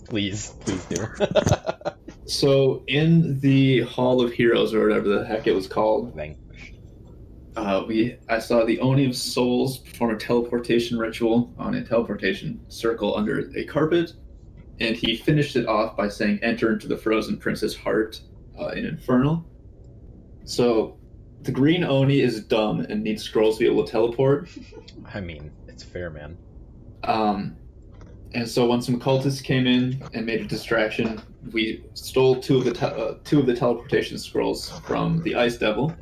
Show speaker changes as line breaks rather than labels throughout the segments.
Please do.
So in the Hall of Heroes, or whatever the heck it was called,
Vanquished.
I saw the Oni of Souls perform a teleportation ritual on a teleportation circle under a carpet, and he finished it off by saying, "Enter into the frozen prince's heart in Infernal." So the green Oni is dumb and needs scrolls to be able to teleport.
I mean, it's fair, man.
And so when some cultists came in and made a distraction, we stole two of the teleportation scrolls from the Ice Devil,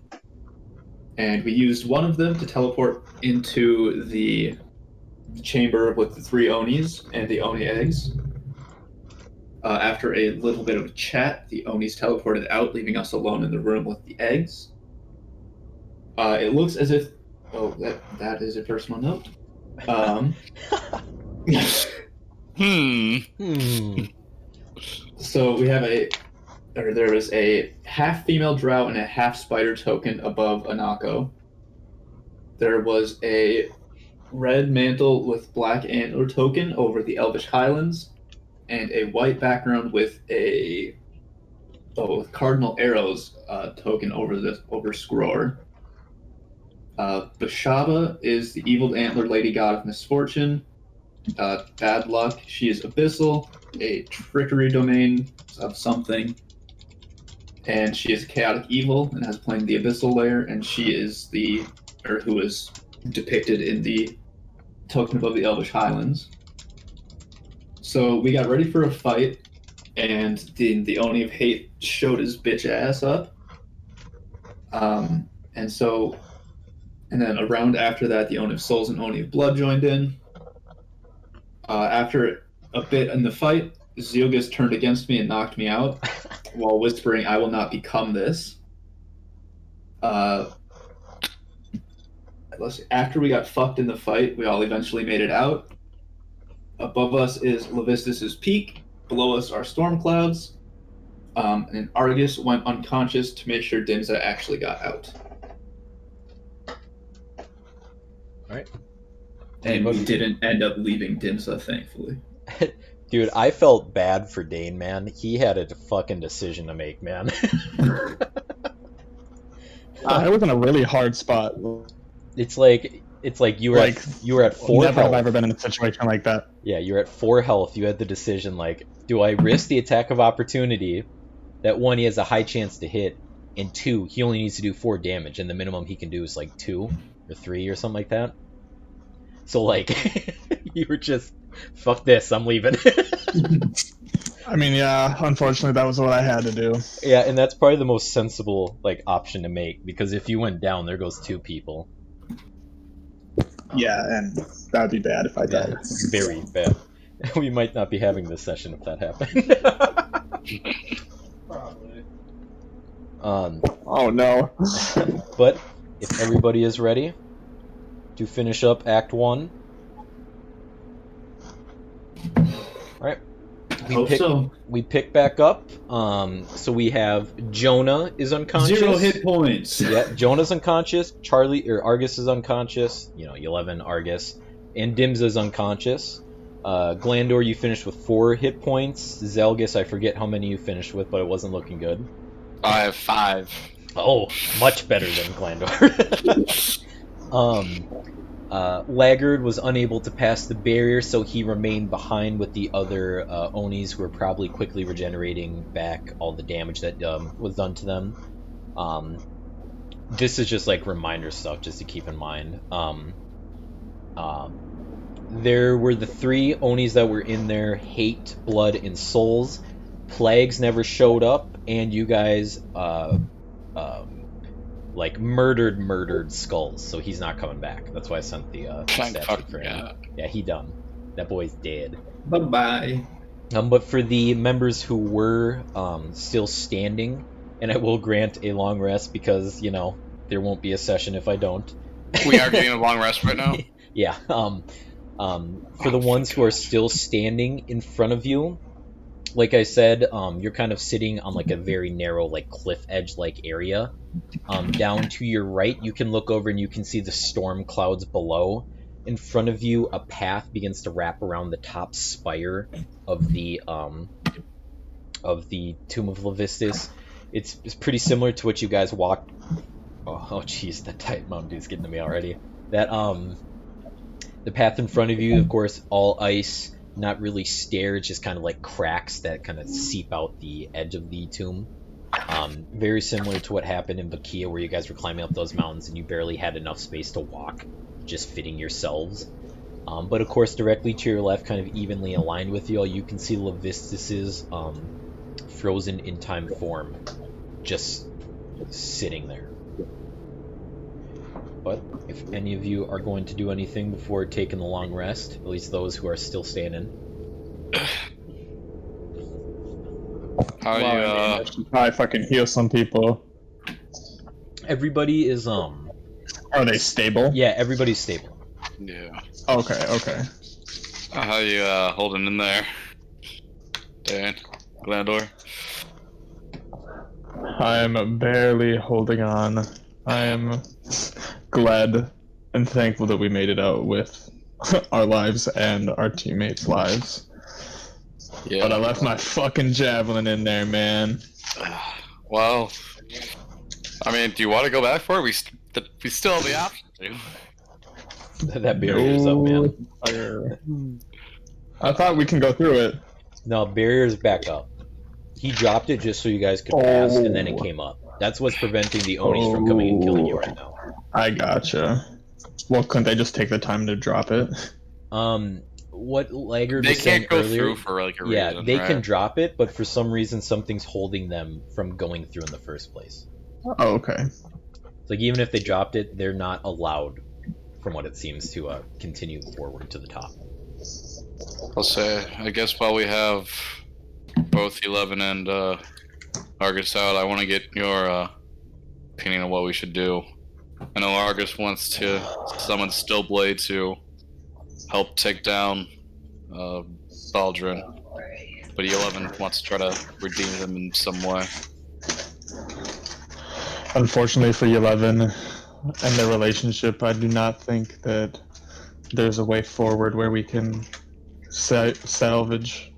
and we used one of them to teleport into the chamber with the 3 Onis and the Oni eggs. After a little bit of a chat, the Onis teleported out, leaving us alone in the room with the eggs. It looks as if... Oh, that is a personal note. So we have there is a half female drow and a half spider token above Anako. There was a red mantle with black antler token over the Elvish Highlands, and a white background with with cardinal arrows token over Skror. Bashaba is the evil antler lady god of misfortune. Bad luck. She is abyssal, a trickery domain of something, and she is chaotic evil and has playing the abyssal layer, and she is who is depicted in the token above the Elvish Highlands. So we got ready for a fight, and the Oni of Hate showed his bitch ass up. And then a round after that, the Oni of Souls and Oni of Blood joined in. After a bit in the fight, Zeilgus turned against me and knocked me out while whispering, "I will not become this." After we got fucked in the fight, we all eventually made it out. Above us is Levistus' peak. Below us are storm clouds. And Argus went unconscious to make sure Dimza actually got out.
Alright.
And we didn't end up leaving Dimza, thankfully.
Dude, I felt bad for Dane, man. He had a fucking decision to make, man.
I was in a really hard spot.
It's like you were at 4
never
health.
have I ever been in a situation like that.
Yeah, you're at 4 health. You had the decision, like, do I risk the attack of opportunity that 1, he has a high chance to hit, and 2, he only needs to do 4 damage, and the minimum he can do is like 2 or 3 or something like that. So like, you were just, fuck this, I'm leaving.
I mean, yeah, unfortunately that was what I had to do.
Yeah, and that's probably the most sensible like option to make, because if you went down, there goes 2 people.
Yeah, and that would be bad if I died.
Yeah, it's very bad. We might not be having this session if that happened.
Probably.
Oh no.
But if everybody is ready to finish up Act 1. Alright. We pick back up. So we have Jonah is unconscious.
0 hit points.
Yeah, Jonah's unconscious. Argus is unconscious. Yeleven, Argus. And Dimza is unconscious. Glandor, you finished with 4 hit points. Zeilgus, I forget how many you finished with, but it wasn't looking good.
I have 5.
Oh, much better than Glandor. Laggard was unable to pass the barrier, so he remained behind with the other Onis, who were probably quickly regenerating back all the damage that was done to them. This is just like reminder stuff, just to keep in mind. There were the 3 Onis that were in there: Hate, Blood, and Souls. Plagues never showed up, and you guys murdered Skulls, so he's not coming back. That's why I sent the statue for him. Yeah, he done. That boy's dead.
Bye-bye.
But for the members who were still standing, and I will grant a long rest because, there won't be a session if I don't.
We are getting a long rest right now?
Yeah. For the ones who are still standing in front of you, like I said, you're kind of sitting on like a very narrow, like cliff edge like area. Down to your right, you can look over and you can see the storm clouds below. in front of you, a path begins to wrap around the top spire of the Tomb of Levistus. It's pretty similar to what you guys walked. Oh jeez, that tight Mountain Dew's getting to me already. That the path in front of you, of course, all ice, not really stairs, just kind of like cracks that kind of seep out the edge of the tomb. Very similar to what happened in Bakia, where you guys were climbing up those mountains and you barely had enough space to walk, just fitting yourselves. But of course, directly to your left, kind of evenly aligned with you, all you can see Levistus's frozen in time form, just sitting there. But if any of you are going to do anything before taking the long rest, at least those who are still standing.
How
I should probably fucking heal some people.
Everybody is
Are they stable?
yeah, everybody's stable.
Yeah.
Okay.
How you holding in there, Dane? Glandor?
I'm barely holding on. I am glad and thankful that we made it out with our lives and our teammates' lives.
Yeah.
But I left my fucking javelin in there, man.
Well, I mean, do you want to go back for it? We still have the option to.
That barrier's up, man.
Fire. I thought we can go through it.
No, barrier's back up. He dropped it just so you guys could pass, and then it came up. That's what's preventing the Onis from coming and killing you right now.
I gotcha. Well, couldn't they just take the time to drop it?
What Laggard
They
was saying
can't go
earlier,
through for like a
yeah,
reason,
they
right?
can drop it, but for some reason something's holding them from going through in the first place.
Oh, okay.
It's like even if they dropped it, they're not allowed, from what it seems, to continue forward to the top.
I'll say, I guess while we have both Yeleven and Argus out, I want to get your opinion on what we should do. I know Argus wants to summon Stillblade to help take down Baldrin, but Yeleven wants to try to redeem him in some way.
Unfortunately for Yeleven and their relationship, I do not think that there's a way forward where we can salvage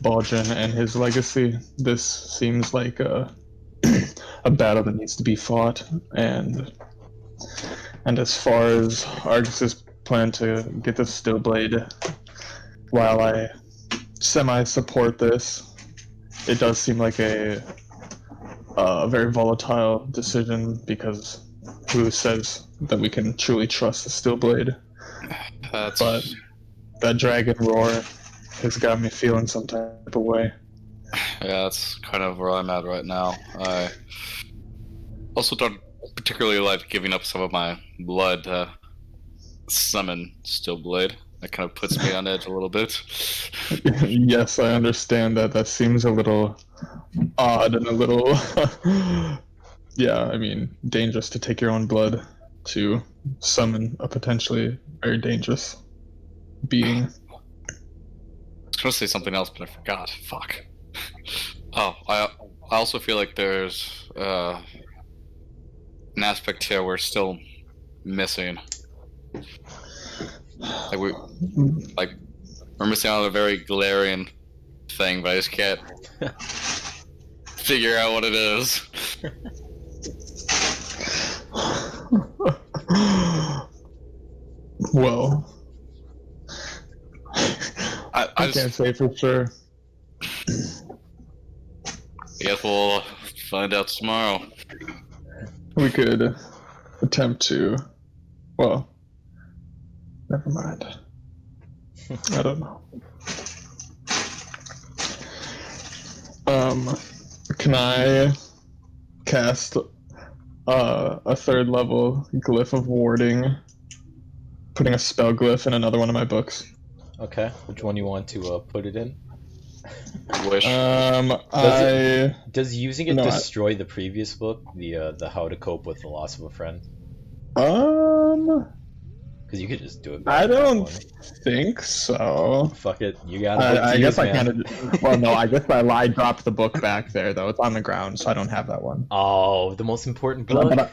Baldrin and his legacy. This seems like a battle that needs to be fought, and as far as Argus's plan to get the Stillblade, while I semi-support this, it does seem like a very volatile decision, because who says that we can truly trust the Stillblade? But that dragon roar has got me feeling some type of way.
Yeah, that's kind of where I'm at right now. I also don't particularly like giving up some of my blood to summon Stillblade. That kind of puts me on edge a little bit.
Yes, I understand that. That seems a little odd and a little, yeah, I mean, dangerous to take your own blood to summon a potentially very dangerous being.
I was gonna say something else, but I forgot. Fuck. Oh, I also feel like there's an aspect here we're still missing. We're missing out on a very glaring thing, but I just can't figure out what it is.
Well,
I
can't say for sure.
I guess we'll find out tomorrow.
We could attempt to. Well, never mind. I don't know. Can I cast a third level glyph of warding, putting a spell glyph in another one of my books?
Okay, which one you want to put it in?
Wish.
Does using it destroy the previous book, the How to Cope with the Loss of a Friend? Because you could just do it.
I don't think so.
Fuck it, you got it.
I guess I kind of. Well, no, I guess I dropped the book back there though. It's on the ground, so I don't have that one.
Oh, the most important book.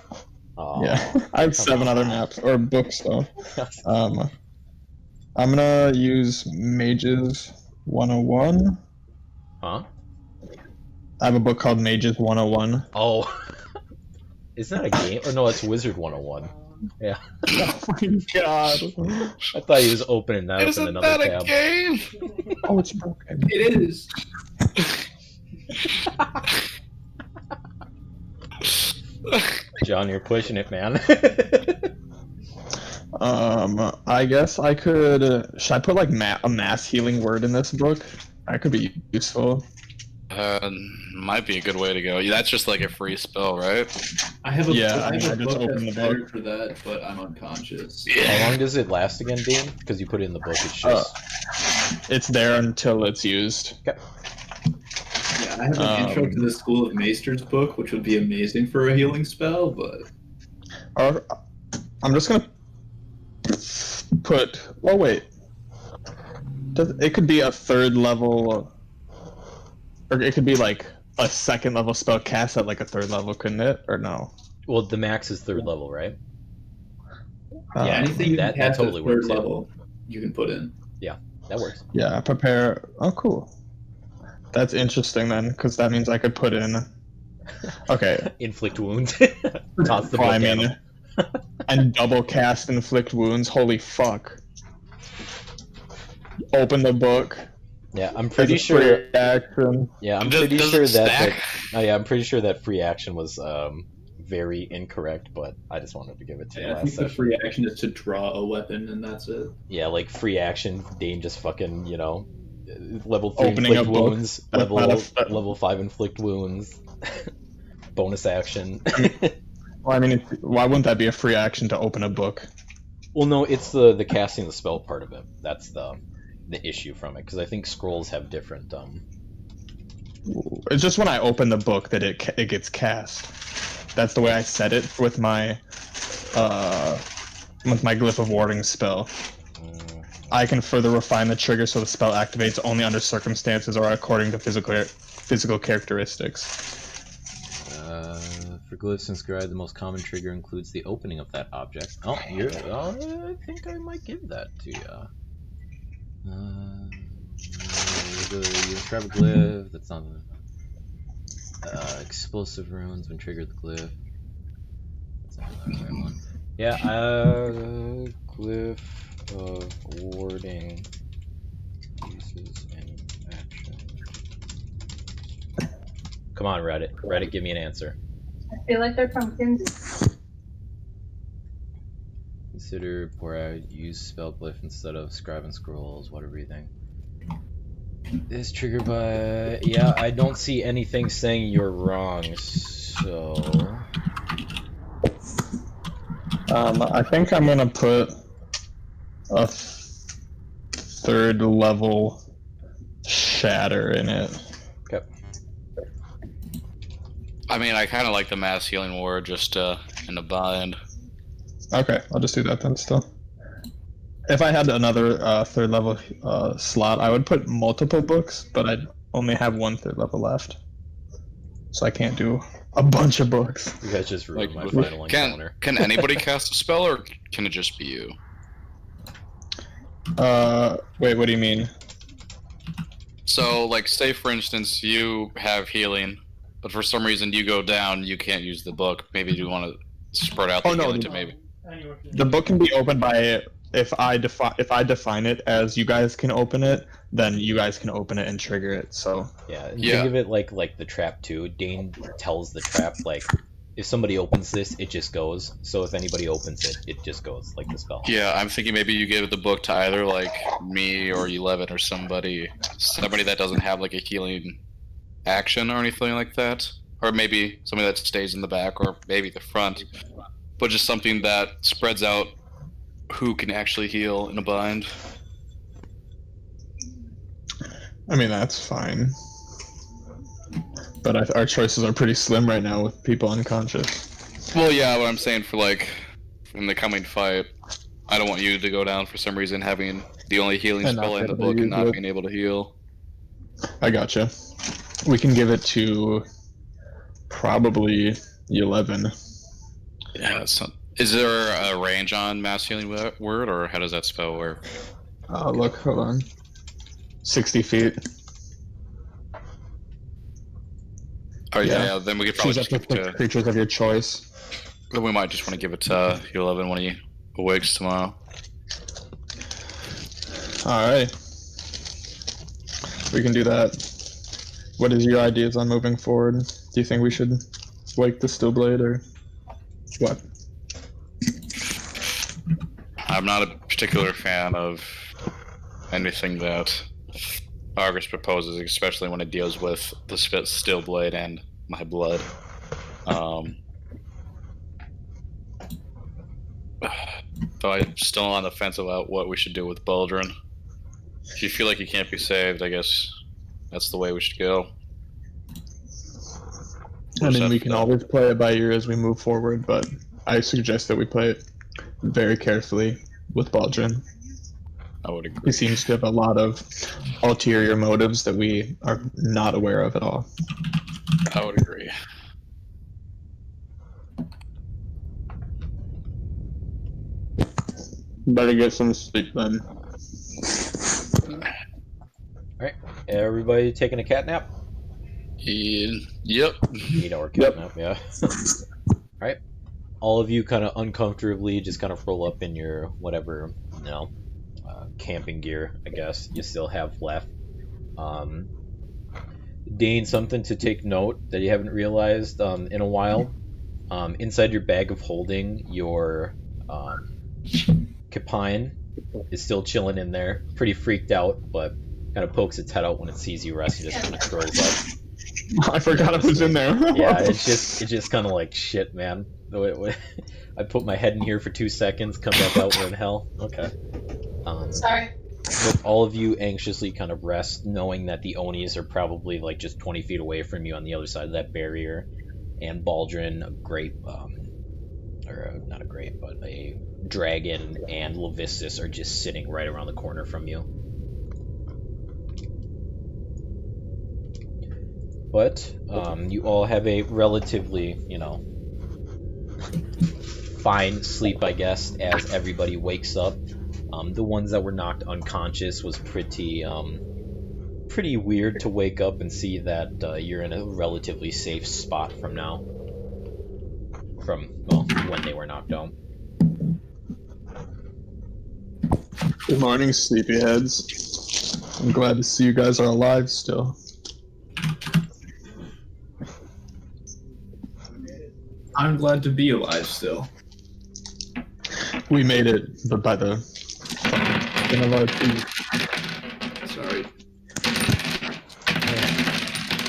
Oh, yeah, I have 7 other maps or books though. I'm gonna use Mages 101.
Huh?
I have a book called Mages 101.
Oh. Isn't that a game? Or no, it's Wizard 101. Yeah.
Oh my god.
I thought he was opening that up in
Isn't
another
that a
tab.
game?
Oh, it's broken.
It is.
John, you're pushing it, man.
I guess I could. Should I put like a mass healing word in this book? That could be useful.
Might be a good way to go. Yeah, that's just like a free spell, right?
I have a,
Yeah,
I have
I
a
just
book
opened
that's
the book.
better for that, but I'm unconscious.
How long does it last again, Dane? Because you put it in the book, it's just...
It's there until it's used.
Yeah, I have an intro to the School of Maesters book, which would be amazing for a healing spell, but...
Or, I'm just gonna put. Oh wait. It could be a 3rd level, or it could be like a 2nd level spell cast at like a 3rd level, couldn't it? Or no?
Well, the max is 3rd level, right?
Yeah, anything you
that
can cast
totally
at 3rd
works, yeah.
level, you can put in.
That works.
Yeah, prepare. Oh, cool. That's interesting then, because that means I could put in. Okay.
Inflict wounds. Toss the book
Well, I
at
mean,
him.
and double cast inflict wounds. Holy fuck. Open the book.
Yeah, I'm pretty
There's a
sure...
free action.
Yeah, I'm
Does-
pretty
does
sure
it
that...
stack?
Oh yeah, I'm pretty sure that free action was very incorrect, but I just wanted to give it to you
Yeah, I
last
think the
session.
free action is to draw a weapon, and that's it.
Yeah, like free action, Dane just fucking, you know, level 3
Opening
inflict
a book.
wounds,
That's not
level 5 inflict wounds, bonus action.
Well, I mean, why wouldn't that be a free action to open a book?
Well, no, it's the casting the spell part of it. That's the issue from it, because I think scrolls have different.
It's just when I open the book that it gets cast. That's the way I set it with my Glyph of Warding spell. I can further refine the trigger so the spell activates only under circumstances or according to physical characteristics.
For glyphs inscribed, the most common trigger includes the opening of that object. Oh, I think I might give that to you. You inscribe a glyph. That's not explosive runes when triggered the glyph. That's not the right one. Yeah, glyph of warding uses in action. Come on, Reddit. Reddit, give me an answer.
I feel like they're pumpkins.
Consider pour out use spell glyph instead of scribe and scrolls. What a breathing. Is triggered by... Yeah, I don't see anything saying you're wrong, so...
I think I'm gonna put a 3rd level shatter in it.
Okay.
I mean, I kind of like the mass healing ward just in a bind.
Okay, I'll just do that then still. If I had another 3rd level slot, I would put multiple books, but I'd only have 1 3rd level left. So I can't do a bunch of books.
You guys just ruined my
Like,
final encounter.
Can anybody cast a spell, or can it just be you?
Wait, what do you mean?
So, like, say for instance, you have healing, but for some reason you go down, you can't use the book. Maybe you want to spread out the
Oh, no,
healing
the-
to maybe.
The book can be opened by if I define it as you guys can open it, then you guys can open it and trigger it. So
Yeah,
Yeah.
think of it like the trap too. Dane tells the trap, like, if somebody opens this, it just goes. So if anybody opens it, it just goes, like the spell.
Yeah, I'm thinking maybe you give the book to either like me or Yeleven or somebody that doesn't have like a healing action or anything like that, or maybe somebody that stays in the back or maybe the front, but just something that spreads out who can actually heal in a bind.
I mean that's fine, but our choices are pretty slim right now with people unconscious.
Well, yeah, what I'm saying for like in the coming fight, I don't want you to go down for some reason having the only healing
And not
spell in the
able to
book and
use
not
it.
being able to heal.
I gotcha. We can give it to probably 11.
Yeah, that's not... Is there a range on mass healing word, or how does that spell work?
Look, hold on. 60 feet.
Oh yeah,
Yeah.
then we could probably
Choose
just
up
give
to
it
6
to.
creatures of your choice.
Then we might just want to give it to Yeleven when he awakes tomorrow.
Alright. We can do that. What is your ideas on moving forward? Do you think we should wake the Stillblade or what?
I'm not a particular fan of anything that Argus proposes, especially when it deals with the Stillblade and my blood. Though I'm still on the fence about what we should do with Baldrin. If you feel like he can't be saved, I guess that's the way we should go.
I mean, we can always play it by ear as we move forward, but I suggest that we play it very carefully with Baldrin.
I would agree.
He seems to have a lot of ulterior motives that we are not aware of at all.
I would agree.
Better get some sleep then.
Alright, everybody taking a cat nap?
Yep.
8-hour cat nap, yeah. Alright. All of you kind of uncomfortably just kind of roll up in your whatever, camping gear, I guess, you still have left. Dane, something to take note that you haven't realized in a while. Inside your bag of holding, your Capine is still chilling in there, pretty freaked out, but kind of pokes its head out when it sees you rest. It just kind of curls up.
I forgot it was in there.
Yeah, it's just kind of like, shit, man. I put my head in here for 2 seconds, come back out, we're in hell. Okay.
Sorry.
But all of you anxiously kind of rest, knowing that the Onis are probably like just 20 feet away from you on the other side of that barrier, and Baldrin, a grape, not a grape, but a dragon, and Levistus are just sitting right around the corner from you. But you all have a relatively, fine sleep, I guess, as everybody wakes up. The ones that were knocked unconscious was pretty weird to wake up and see that you're in a relatively safe spot from now. When they were knocked out.
Good morning, sleepyheads. I'm glad to see you guys are alive still.
I'm glad to be alive still.
We made it, but by the skin of our teeth.
Sorry.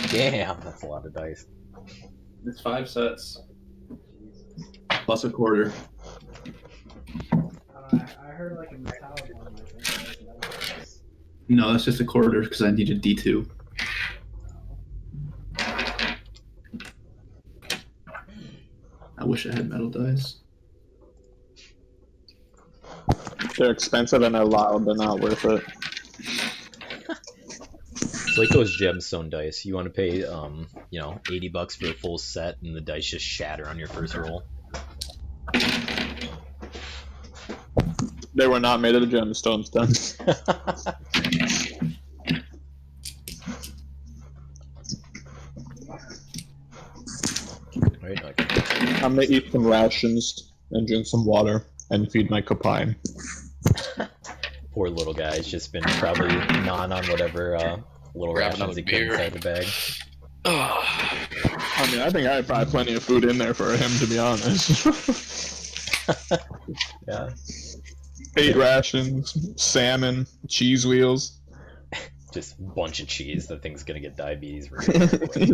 Damn, that's a lot of dice.
It's 5 sets. Plus a quarter.
I heard like a metallic one.
No, that's just a quarter because I needed D2. I wish I had metal dice.
They're expensive and they're loud, they're not worth it.
It's like those gemstone dice. You want to pay, $80 for a full set, and the dice just shatter on your first roll.
They were not made of the gemstones, then.
Right, okay.
I'm gonna eat some rations and drink some water and feed my Capine.
Poor little guy's just been probably gnawing on whatever little
Grab
rations he
another
could
beer.
inside the bag.
I mean, I think I have probably plenty of food in there for him, to be honest.
Yeah.
8 rations, salmon, cheese wheels.
Just a bunch of cheese. That thing's gonna get diabetes really quick.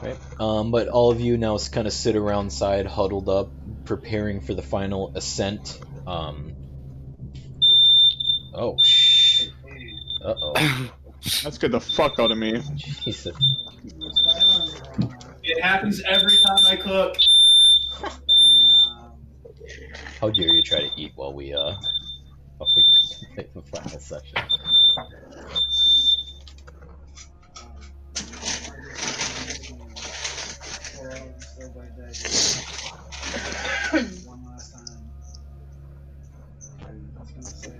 Right. But all of you now kind of sit around side, huddled up, preparing for the final ascent. Oh, shh. Uh-oh.
That scared the fuck out of me.
Jesus.
It happens every time I cook.
How dare you try to eat while we Like the final section.
One last time. I was gonna say.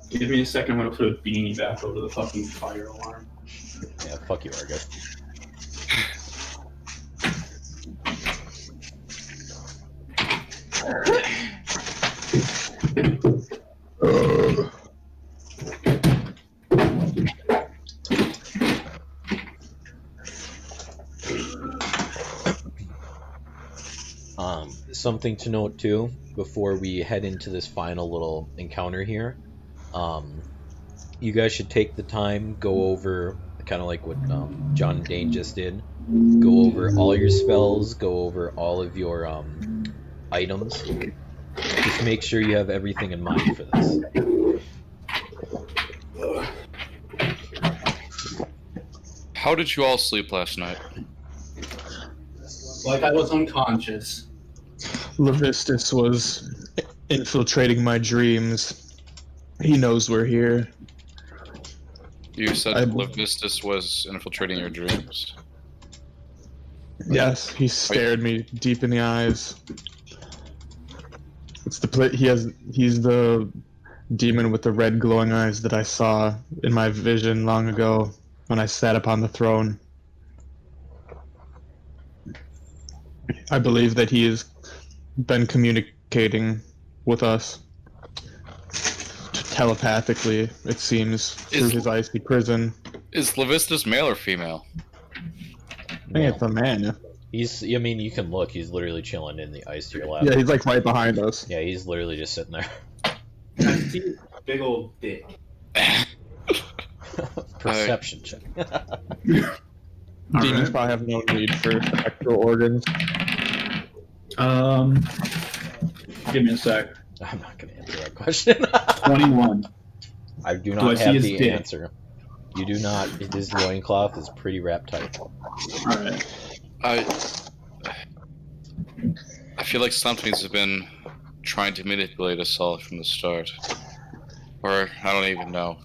Give me a second, I'm gonna put a beanie back over the fucking fire alarm.
Yeah, fuck you, Argus. Something to note too, before we head into this final little encounter here, you guys should take the time, go over, kind of like what John and Dane just did, go over all your spells, go over all of your items. Just make sure you have everything in mind for this.
How did you all sleep last night?
Like I was unconscious.
Levistus was infiltrating my dreams. He knows we're here.
You said Levistus was infiltrating your dreams.
Yes, he stared me deep in the eyes. It's the he's the demon with the red glowing eyes that I saw in my vision long ago when I sat upon the throne. I believe that he has been communicating with us telepathically, it seems, through his icy prison.
Is Levistus male or female?
I think it's a man.
I mean, you can look, he's literally chilling in the ice to your left.
Yeah, he's like right behind us.
Yeah, he's literally just sitting there.
I see a big old dick.
Perception check.
Demons probably have no need for sexual organs.
Give me a sec.
I'm not going to answer that question.
21.
I do
Do
not
I
have
see his
the
dick?
answer. You do not. His loincloth is pretty wrapped tight.
Alright.
I feel like something's been trying to manipulate us all from the start. Or, I don't even know.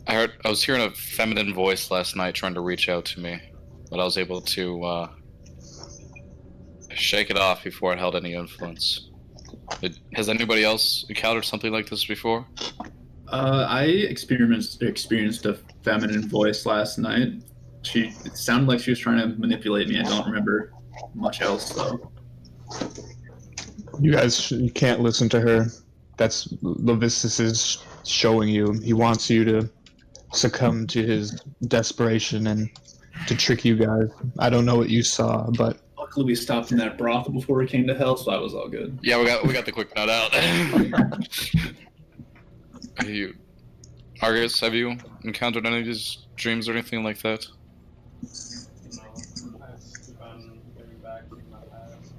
I was hearing a feminine voice last night trying to reach out to me, but I was able to shake it off before it held any influence. Has anybody else encountered something like this before?
I experienced a feminine voice last night. It sounded like she was trying to manipulate me. I don't remember much else though.
You can't listen to her. That's Levistus is showing you. He wants you to succumb to his desperation and to trick you guys. I don't know what you saw, but
Luckily we stopped in that brothel before we came to hell, so I was all good.
Yeah, we got the quick note out. Argus, have you encountered any of these dreams or anything like that?
I've been getting back from my past.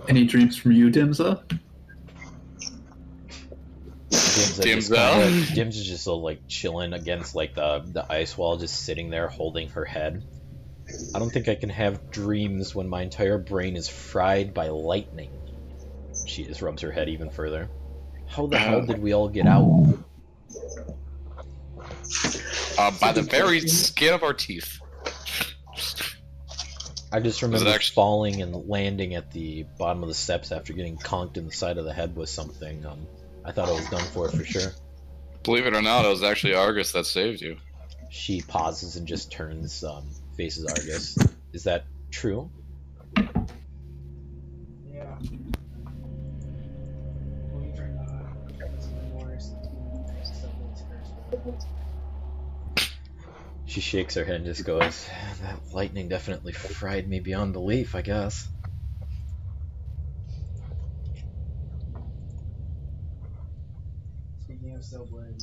Any dreams from you, Dimza?
Dim's is just like chilling against like the ice wall, just sitting there holding her head. I don't think I can have dreams when my entire brain is fried by lightning. She just rubs her head even further. How the hell did we all get out?
By the very skin of our teeth.
I just remember falling and landing at the bottom of the steps after getting conked in the side of the head with something. I thought I was done for sure.
Believe it or not, it was actually Argus that saved you.
She pauses and just turns, faces Argus. Is that true?
Yeah. When you drink that's memoirs.
She shakes her head and just goes, that lightning definitely fried me beyond belief, I guess.
Speaking of still blade,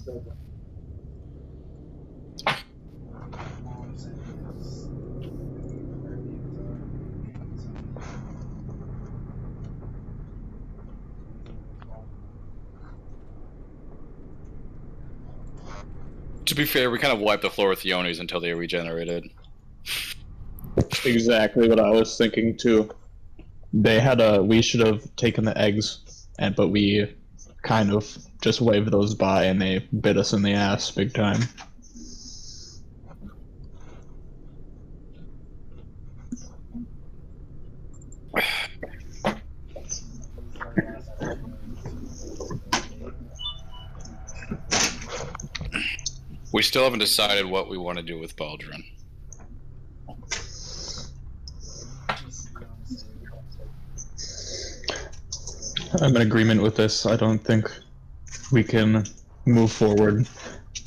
mom said his
To be fair, we kind of wiped the floor with Yonis until they regenerated.
That's exactly what I was thinking too. We should have taken the eggs, but we kind of just waved those by and they bit us in the ass big time.
We still haven't decided what we want to do with Baldrin.
I'm in agreement with this. I don't think we can move forward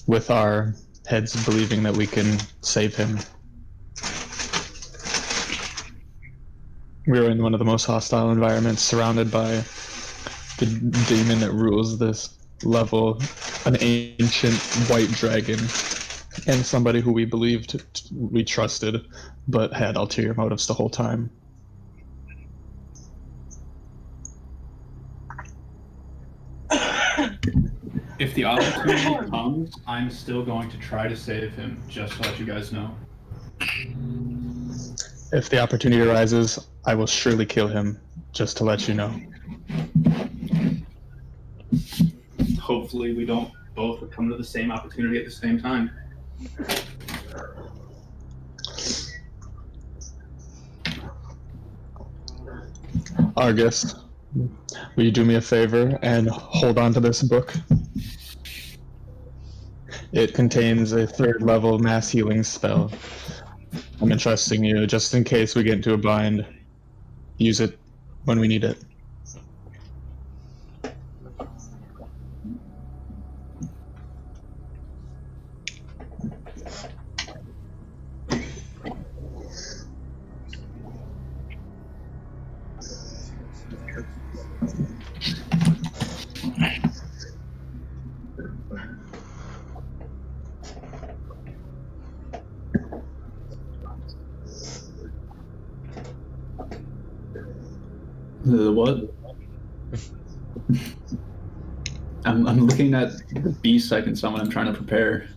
with our heads believing that we can save him. We're in one of the most hostile environments, surrounded by the demon that rules this level, an ancient white dragon, and somebody who we believed we trusted, but had ulterior motives the whole time.
If the opportunity comes, I'm still going to try to save him, just to let you guys know.
If the opportunity arises, I will surely kill him, just to let you know.
Hopefully we don't both come to the same opportunity at the same time.
Argus, will you do me a favor and hold on to this book? It contains a 3rd level mass healing spell. I'm entrusting you just in case we get into a bind. Use it when we need it.
What? I'm looking at the beasts I can summon. I'm trying to prepare.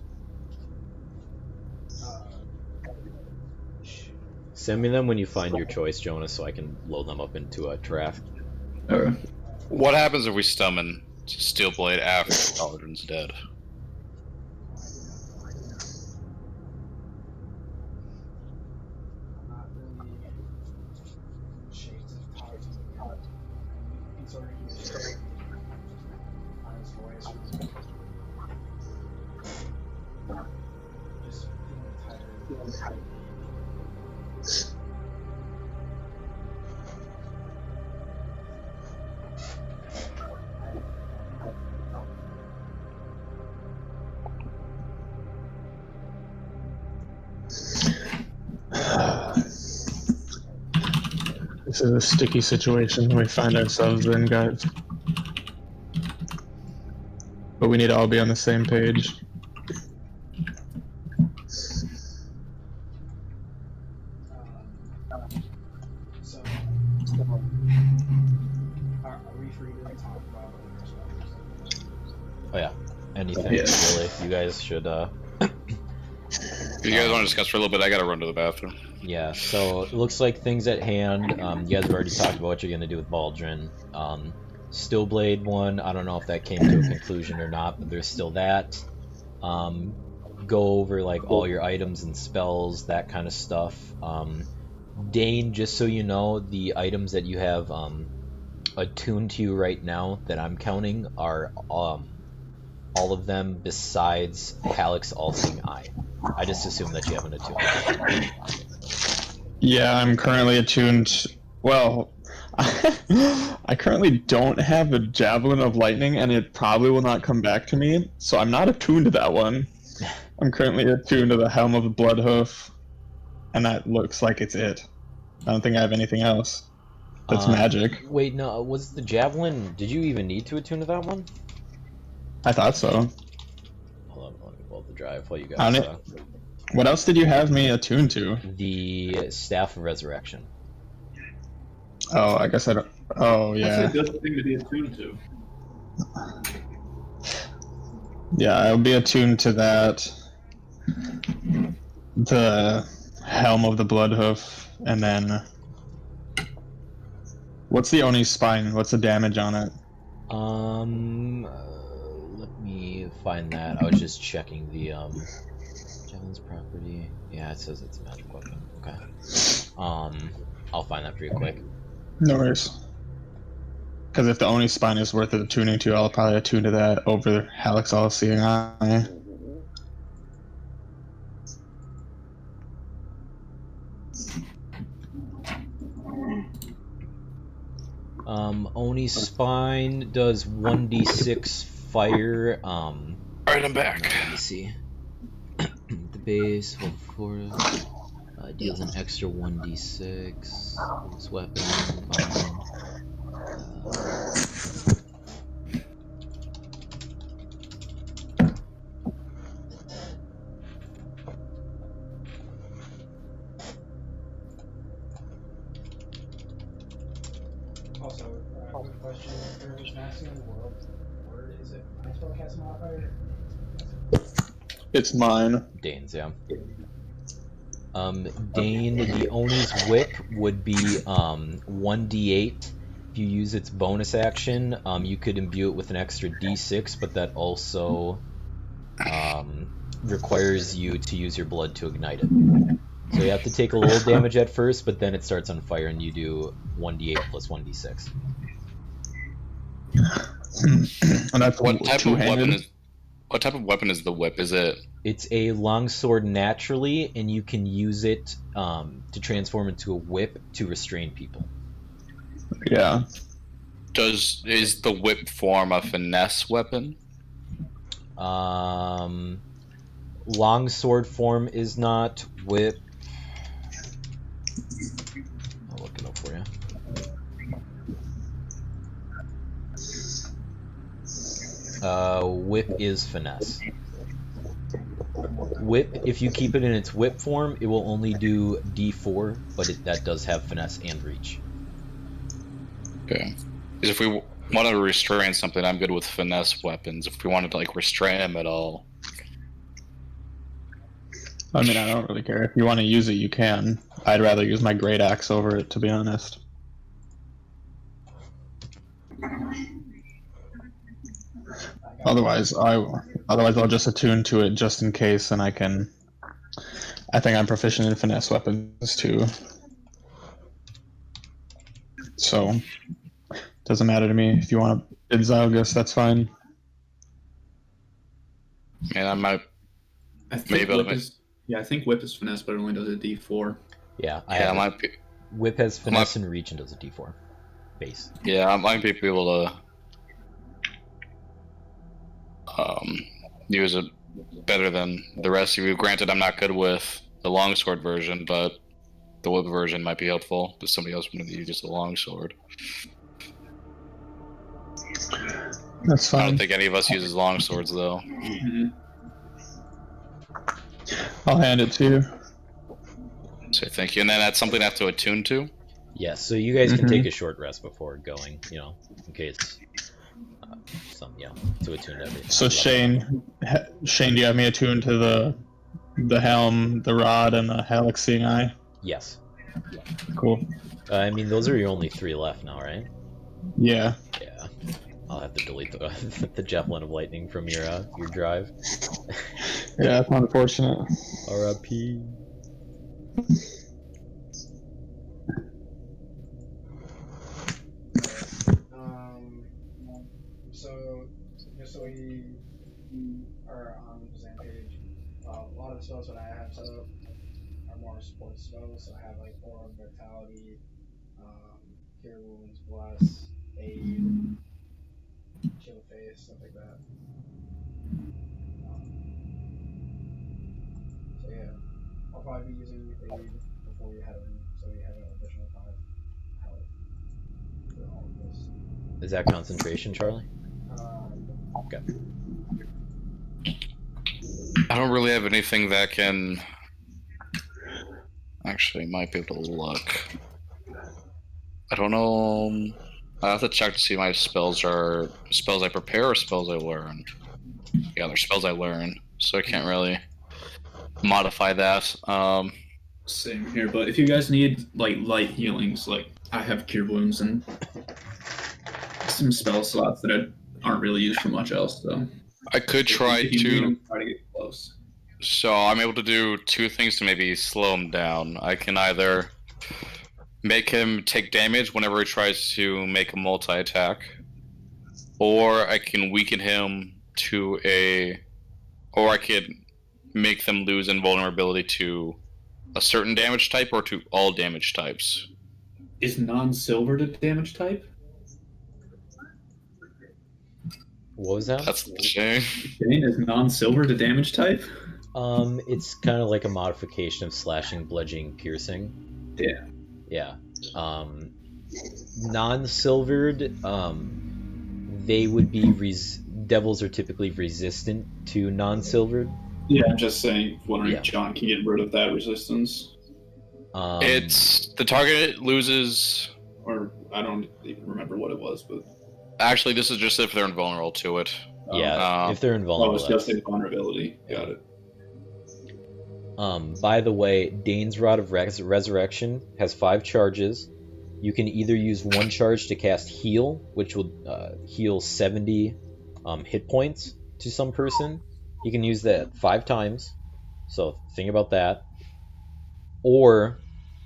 Send me them when you find your choice, Jonah, so I can load them up into a draft.
Okay.
What happens if we summon Steelblade after Paladin's dead?
Not really shades of talk to me. He's already on his voice. Just feeling tired.
This is a sticky situation we find ourselves in, guys. But we need to all be on the same page.
So, are we free to talk about what
Oh yeah, anything
Yeah.
really. You guys should.
If you guys want to discuss for a little bit, I gotta run to the bathroom.
Yeah. So it looks like things at hand. You guys have already talked about what you're gonna do with Baldrin. Stillblade one. I don't know if that came to a conclusion or not, but there's still that. Go over like all your items and spells, that kind of stuff. Dane, just so you know, the items that you have attuned to you right now that I'm counting are all of them besides Halleck's All-Seeing Eye. I just assume that you haven't attuned.
Yeah, I'm currently attuned. Well, I currently don't have a Javelin of Lightning, and it probably will not come back to me, so I'm not attuned to that one. I'm currently attuned to the Helm of the Bloodhoof, and that looks like it's it. I don't think I have anything else that's magic.
Wait, no, was the Javelin... Did you even need to attune to that one?
I thought so.
Hold on, let me pull up the drive while you
I
guys...
don't- What else did you have me attuned to?
the Staff of Resurrection.
Oh, I guess I don't. Oh, yeah.
That's a good thing to be attuned to.
Yeah, I'll be attuned to that. The Helm of the Bloodhoof. and then what's the Oni spine? What's the damage on it?
Let me find that. I was just checking the Javelin's property. Yeah, it says it's a magic weapon. Okay. I'll find that pretty quick.
No worries. Because if the Oni spine is worth it attuning to, I'll probably attune to that over Halleck's All-Seeing Eye.
Oni spine does 1d6 fire.
Alright, I'm back.
Let me see. The base deals an extra 1d6. This weapon.
Also, quick question: for this masculine world, where is it? Can I spell cast modifier?
It's mine.
Dane's, yeah. Dane, the Oni's whip would be 1d8. If you use its bonus action, you could imbue it with an extra d6, but that also requires you to use your blood to ignite it. So you have to take a little damage at first, but then it starts on fire and you do 1d8 plus 1d6.
And that's
What type of
two-handed?
weapon is? What type of weapon is the whip? Is it?
It's a longsword naturally, and you can use it to transform into a whip to restrain people.
Yeah.
Is the whip form a finesse weapon?
Longsword form is not. Whip. I'll look it up for you. Whip is finesse. Whip, if you keep it in its whip form, it will only do d4, but that does have finesse and reach.
Okay. Because if we wanted to restrain something, I'm good with finesse weapons. If we wanted to like restrain him at all,
I mean, I don't really care. If you want to use it, you can. I'd rather use my great axe over it, to be honest. Otherwise, I'll just attune to it just in case, and I think I'm proficient in finesse weapons too. So, doesn't matter to me. If you want to bid Zeilgus, that's fine.
man, I might.
I think
Maybe
whip
I'll-
is. Yeah, I think whip is finesse, but it only does a D4.
Yeah,
I might be.
Whip has finesse and reach and does a d4 base.
Yeah, I might be able to use it better than the rest of you. Granted, I'm not good with the longsword version, but the whip version might be helpful. But somebody else wanted to use just the longsword.
That's
I don't
fine.
think any of us uses longswords though.
Mm-hmm.
I'll hand it to you.
So
Thank you. And then that's something I have to attune to.
yes, so you guys can
Mhm.
take a short rest before going, in case to attune to everything.
So Shane, do you have me attuned to the helm, the rod, and the Halleck's Seeing Eye?
Yes.
Cool.
I mean, those are your only 3 left now, right?
Yeah.
Yeah. I'll have to delete the Javelin of Lightning from your drive.
Yeah, it's unfortunate.
R.I.P.
So just so we are on the same page, a lot of the spells that I have set up are more support spells. So I have like Aura of Vitality, Cure Wounds, Bless, Aid, Chill Face, stuff like that. So yeah, I'll probably be using Aid before you head in, so you have an additional 5 health for all of this.
Is that concentration, Charlie? Okay.
I don't really have anything that can. Actually, might be able to look. I don't know. I have to check to see my spells are spells I prepare or spells I learn. Yeah, they're spells I learn, so I can't really modify that.
Same here, but if you guys need like light healings, like I have cure wounds and some spell slots that aren't really used for much else, so
I could try
if you need
to.
them, try to get close.
So I'm able to do two things to maybe slow him down. I can either make him take damage whenever he tries to make a multi-attack, or I can weaken him to or I could make them lose invulnerability to a certain damage type or to all damage types.
Is non-silver the damage type?
What was that?
That's the shame.
Dane is non-silver the damage type?
It's kind of like a modification of slashing, bludgeoning, piercing.
Yeah.
Yeah. Non-silvered, they would be devils are typically resistant to non-silvered.
Yeah, I'm just saying, wondering
Yeah.
if John can get rid of that resistance.
It's the target loses.
Or I don't even remember what it was, but
Actually, this is just if they're invulnerable to it.
Yeah, if they're
oh,
invulnerable.
it's just invulnerability. Got it.
By the way, Dane's Rod of Resurrection has 5 charges. You can either use 1 charge to cast Heal, which will heal 70 hit points to some person. You can use that 5 times, so think about that. Or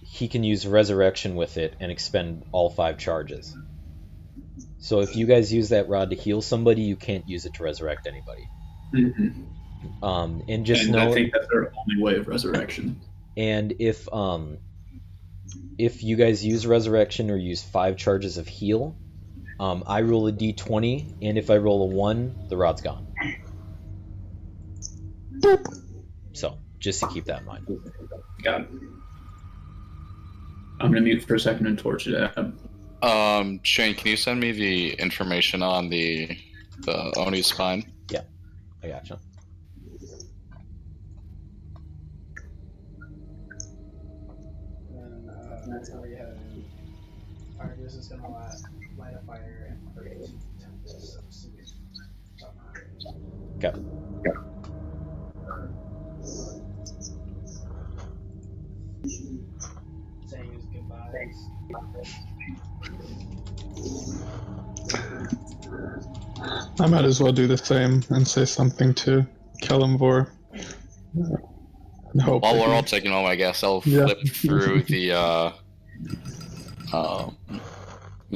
he can use Resurrection with it and expend all 5 charges. So if you guys use that rod to heal somebody, you can't use it to resurrect anybody.
Mm-hmm.
And just
And
know,
I think that's their only way of resurrection.
and if you guys use resurrection or use 5 charges of heal, I roll a d20, and if I roll a 1, the rod's gone. So just to keep that in mind.
Got it. I'm gonna mute for a second and torch it out.
Shane, can you send me the information on the Oni's spine?
Yeah, I gotcha.
And then that's how we have Argus is gonna light a fire and create
Okay.
saying his goodbyes.
I might as well do the same and say something to Kellamvor. And hope
While
that
we're
he-
all taking home, I guess I'll
Yeah.
flip through the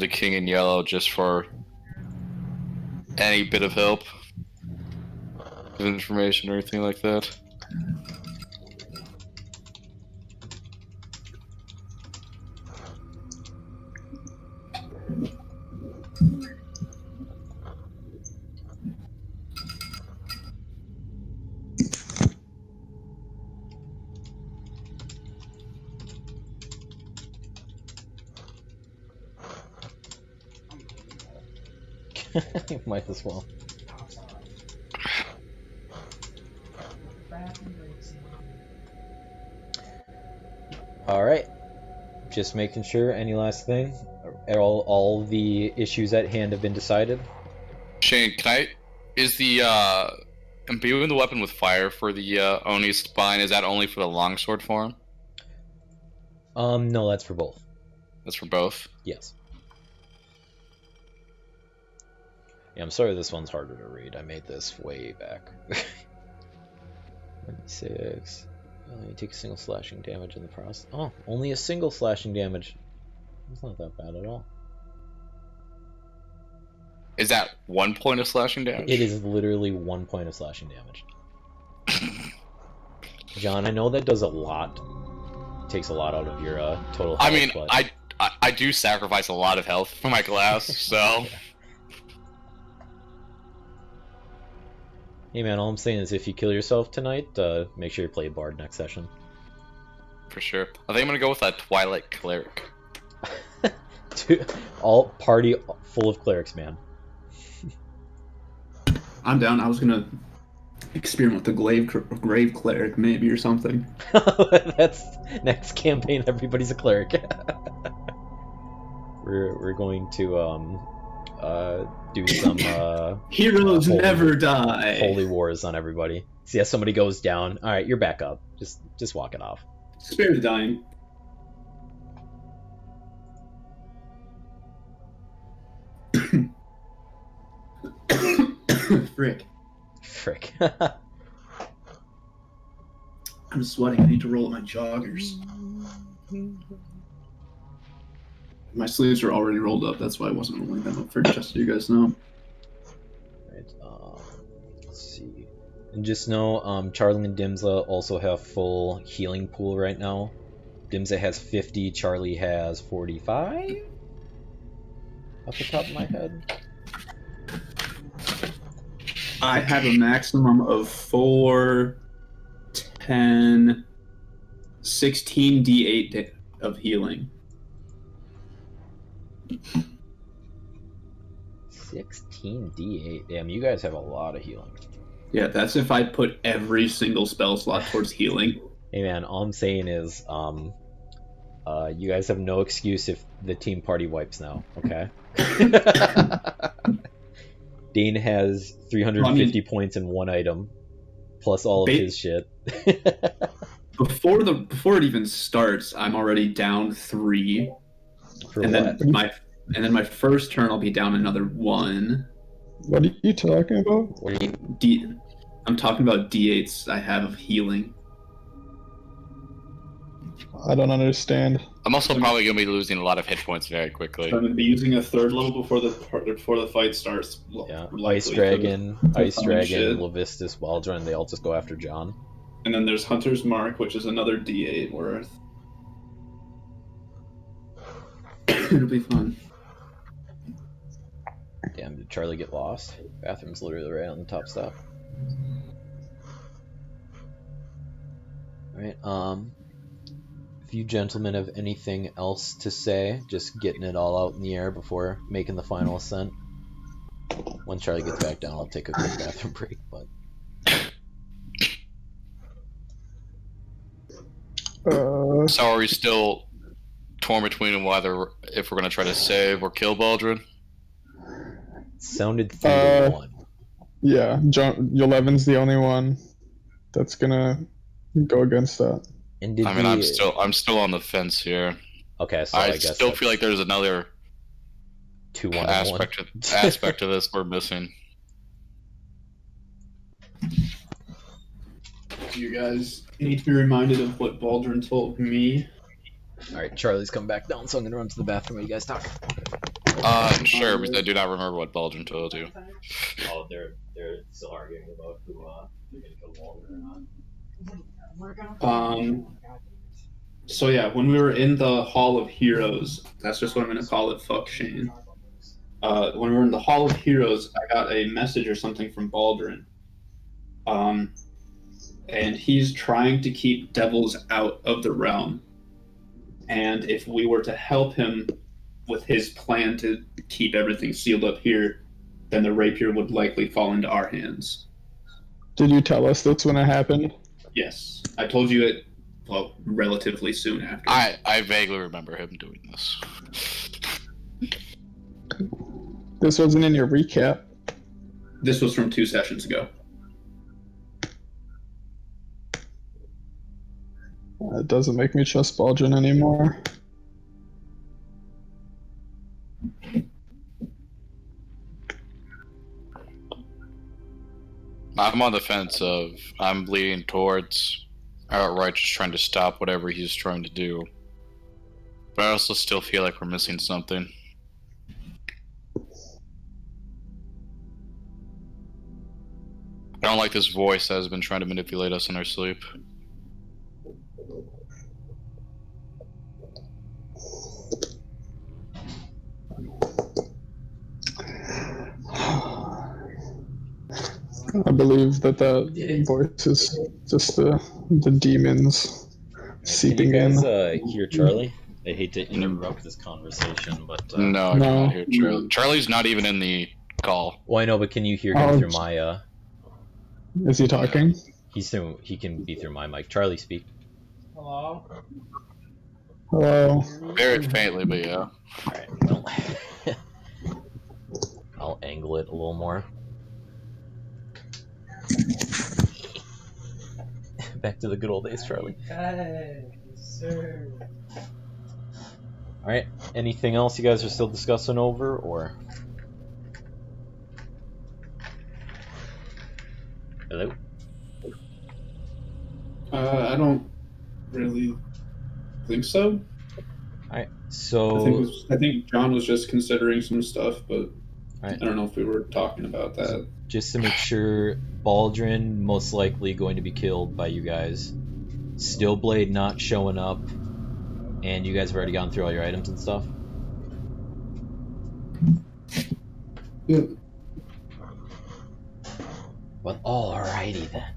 King in Yellow just for any bit of help, information or anything like that.
Might as well. Alright. Just making sure. Any last thing? All the issues at hand have been decided?
Shane, is the imbuing the weapon with fire for the Oni's spine, is that only for the longsword form?
No, that's for both.
That's for both?
Yes. Yeah, I'm sorry this one's harder to read. I made this way back. 26. You take a single slashing damage in the process. Oh, only a single slashing damage. It's not that bad at all.
Is that 1 point of slashing damage?
It is literally 1 point of slashing damage. John, I know that does a lot. Takes a lot out of your total health.
I mean,
but...
I do sacrifice a lot of health for my class, so...
Hey man, all I'm saying is if you kill yourself tonight, make sure you play Bard next session.
For sure. I think I'm gonna go with that Twilight Cleric.
Dude, all party full of clerics, man.
I'm down. I was gonna experiment with the grave cleric maybe or something.
That's next campaign. Everybody's a cleric. we're going to do some
Heroes
holy-
never die.
holy wars on everybody. See how somebody goes down. All right, you're back up. Just walk it off.
Spare the dying. Frick.
Frick.
I'm sweating. I need to roll up my joggers. My sleeves are already rolled up. That's why I wasn't rolling them up for just so you guys know.
Right, let's see. And just know, Charlie and Dimza also have full healing pool right now. Dimza has 50, Charlie has 45? Off the top of my head.
I have a maximum of 4, 10, 16 d8 of healing.
16 d8. Damn, you guys have a lot of healing.
Yeah, that's if I put every single spell slot towards healing.
Hey man, all I'm saying is, you guys have no excuse if the team party wipes now, okay? Dane has 350 points in one item, plus all of his shit.
Before it even starts, I'm already down 3.
Then
my first turn I'll be down another 1.
What are you talking about?
I'm talking about d8s I have of healing.
I don't understand.
I'm also probably going to be losing a lot of hit points very quickly.
So I'm going to be using a 3rd level before the fight starts.
Yeah, Ice Dragon, Levistus, Waldron, they all just go after John.
And then there's Hunter's Mark, which is another d8 worth. It'll be fun.
Damn, did Charlie get lost? Bathroom's literally right on the top step. Alright, if you gentlemen have anything else to say, just getting it all out in the air before making the final ascent. Once Charlie gets back down, I'll take a quick bathroom break, but...
So are we still torn between whether if we're going to try to save or kill Baldrin?
Sounded 3-1.
Yeah, Yeleven's the only one that's gonna go against that.
And did
I'm still on the fence here.
Okay, so
I
guess
still feel like there's another
2-1
aspect of this we're missing.
You guys need to be reminded of what Baldrin told me.
Alright, Charlie's come back down, so I'm gonna run to the bathroom while you guys talk.
Sure, because I do not remember what Baldrin told you.
Oh, they're still arguing about who they're gonna kill Walter or not.
So yeah, when we were in the Hall of Heroes, that's just what I'm gonna call it, fuck Shane. When we were in the Hall of Heroes, I got a message or something from Baldrin. And he's trying to keep devils out of the realm. And if we were to help him with his plan to keep everything sealed up here, then the rapier would likely fall into our hands.
Did you tell us that's when it happened?
Yes. I told you it, well, relatively soon after.
I vaguely remember him doing this.
This wasn't in your recap.
This was from 2 sessions ago.
It doesn't make me trust Baldrin anymore.
I'm on the fence of I'm leaning towards outright just trying to stop whatever he's trying to do. But I also still feel like we're missing something. I don't like this voice that has been trying to manipulate us in our sleep.
I believe that voice is just the demons seeping
in.
Can
you guys hear Charlie? I hate to interrupt this conversation, but...
No, I cannot hear Charlie. Charlie's not even in the call.
Well, I know, but can you hear him through my...
Is he talking?
He can be through my mic. Charlie, speak.
Hello?
Hello?
Very faintly, but yeah.
Alright, well... I'll angle it a little more. Back to the good old days, Charlie.
Hey. sir.
All right. Anything else you guys are still discussing over, or? Hello.
I don't really think so.
All right. So.
I think John was just considering some stuff, but
Right.
I don't know if we were talking about that.
Just to make sure, Baldrin most likely going to be killed by you guys. Stillblade not showing up, and you guys have already gone through all your items and stuff.
Yeah.
Well, alrighty then.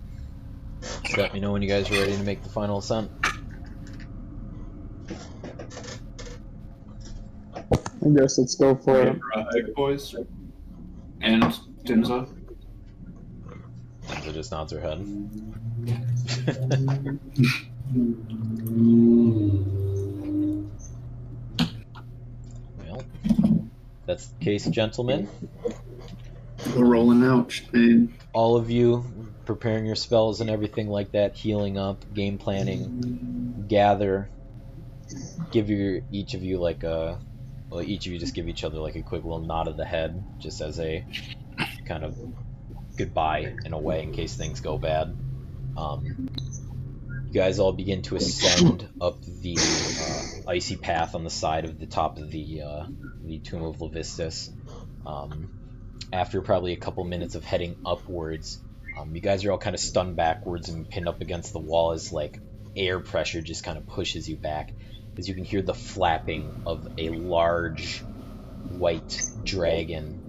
Just let me know when you guys are ready to make the final ascent.
I guess let's go for it.
Right, boys. And Dinza.
It just nods her head. Well, that's the case, gentlemen.
We're rolling out, man.
All of you preparing your spells and everything like that, healing up, game planning, gather. Give each of you like a, well, each of you just give each other like a quick little nod of the head, just as a kind of goodbye in a way in case things go bad. You guys all begin to ascend up the icy path on the side of the top of the tomb of Levistus. After probably a couple minutes of heading upwards, you guys are all kind of stunned backwards and pinned up against the wall as like air pressure just kind of pushes you back, as you can hear the flapping of a large white dragon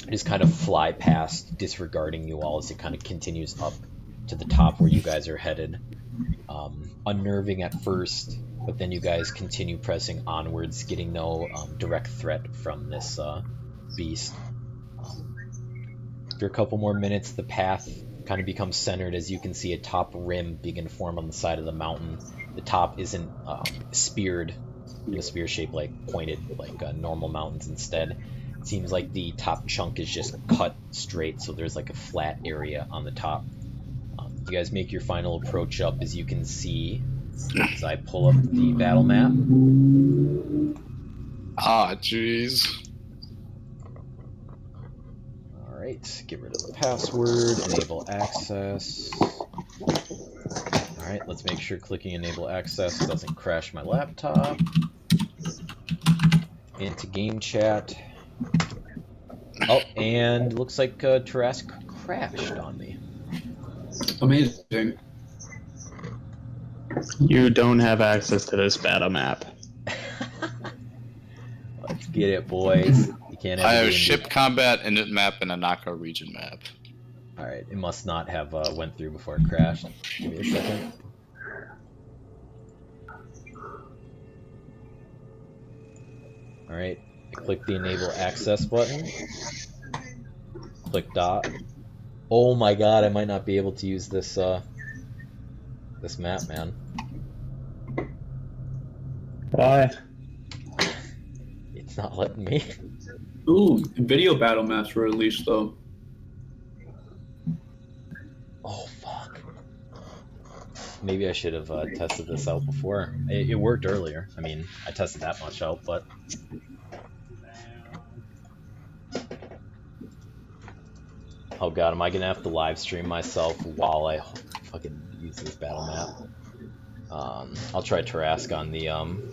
just kind of fly past, disregarding you all as it kind of continues up to the top where you guys are headed. Unnerving at first, but then you guys continue pressing onwards, getting no direct threat from this beast. After a couple more minutes, the path kind of becomes centered as you can see a top rim begin to form on the side of the mountain. The top isn't speared in a spear shape, like pointed like normal mountains. Instead, it seems like the top chunk is just cut straight, so there's like a flat area on the top. You guys make your final approach up, as you can see as I pull up the battle map.
Ah, jeez.
Alright, get rid of the password, enable access. Alright, let's make sure clicking enable access doesn't crash my laptop. Into game chat. Oh, and looks like Tarask crashed on me.
Amazing.
You don't have access to this battle map.
Let's get it, boys. You can't have
I have
D&D.
ship combat init map and a Naka region map.
Alright, it must not have went through before it crashed. Give me a second. Alright, I click the enable access button. Click dot. Oh my god, I might not be able to use this this map, man.
Why?
It's not letting me.
Ooh, video battle maps were released though.
Oh fuck. Maybe I should have tested this out before. It worked earlier. I mean, I tested that much out, but... Oh god, am I gonna have to live stream myself while I fucking use this battle map? I'll try Tarask on the on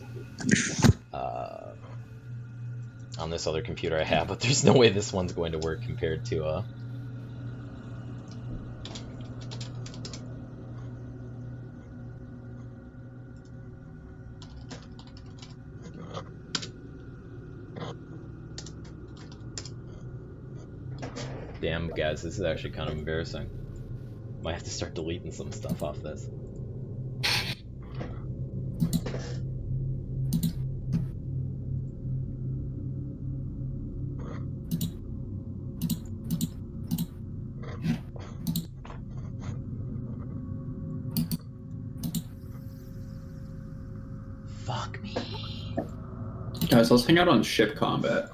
this other computer I have, but there's no way this one's going to work compared to Damn, guys, this is actually kind of embarrassing. Might have to start deleting some stuff off this. Fuck me.
Guys, let's hang out on ship combat.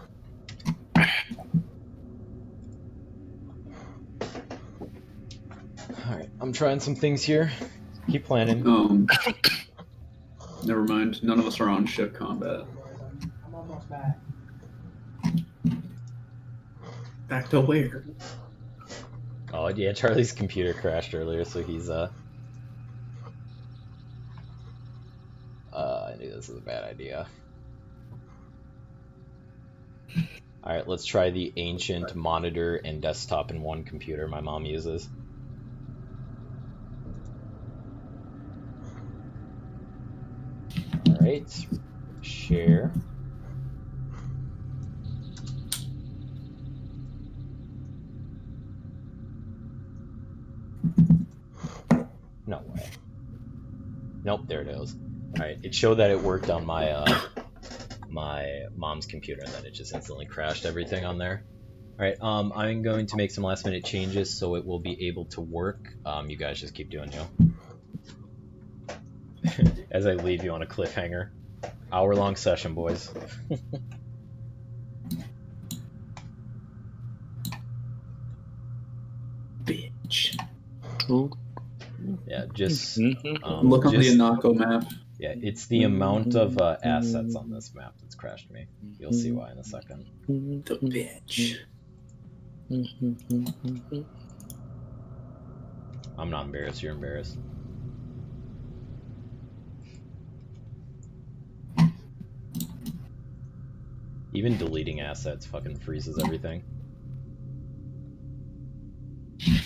Alright, I'm trying some things here. Keep planning.
Never mind. None of us are on ship combat.
I'm almost back.
Back to where?
Oh yeah, Charlie's computer crashed earlier, so he's I knew this was a bad idea. Alright, let's try the ancient monitor and desktop in one computer my mom uses. Alright, share. No way. Nope, there it is. Alright, it showed that it worked on my my mom's computer, and then it just instantly crashed everything on there. Alright, I'm going to make some last minute changes so it will be able to work. You guys just keep doing you. As I leave you on a cliffhanger. Hour-long session, boys.
Bitch.
Yeah, just
Look on the
just-
Inako map.
Yeah, it's the amount of assets on this map that's crashed me. You'll see why in a second.
The bitch.
I'm not embarrassed, you're embarrassed. Even deleting assets fucking freezes everything.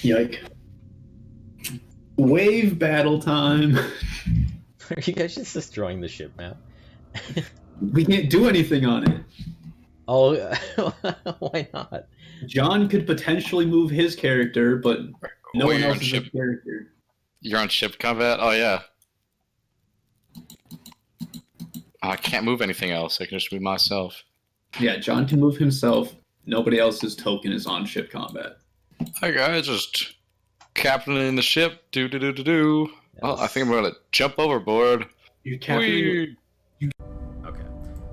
Yike. Wave battle time.
Are you guys just destroying the ship map?
We can't do anything on it.
Oh, why not?
John could potentially move his character, but no
Wait,
one
you're
else
on
is
ship.
a character.
You're on ship combat? Oh, yeah. I can't move anything else. I can just move myself.
Yeah, John can move himself. Nobody else's token is on ship combat.
Hi, guys. Just captaining the ship. Do. Well, I think I'm going to jump overboard.
You're capturing.
Whee!
Okay.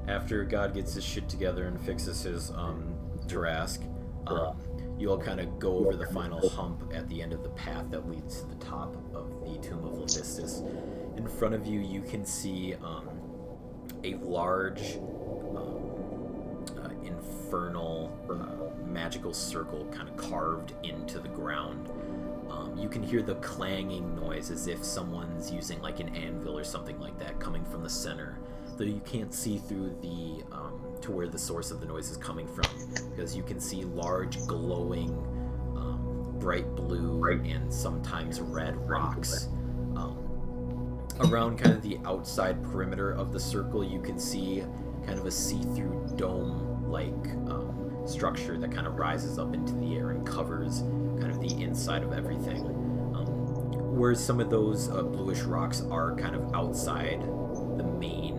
After God gets his shit together and fixes his Durask, you all kind of go over the final hump at the end of the path that leads to the top of the Tomb of Levistus. In front of you, you can see a large infernal magical circle kind of carved into the ground. You can hear the clanging noise as if someone's using like an anvil or something like that coming from the center, though you can't see through the to where the source of the noise is coming from, because you can see large glowing bright blue and sometimes red rocks around kind of the outside perimeter of the circle. You can see kind of a see-through dome-like structure that kind of rises up into the air and covers kind of the inside of everything. Whereas some of those bluish rocks are kind of outside the main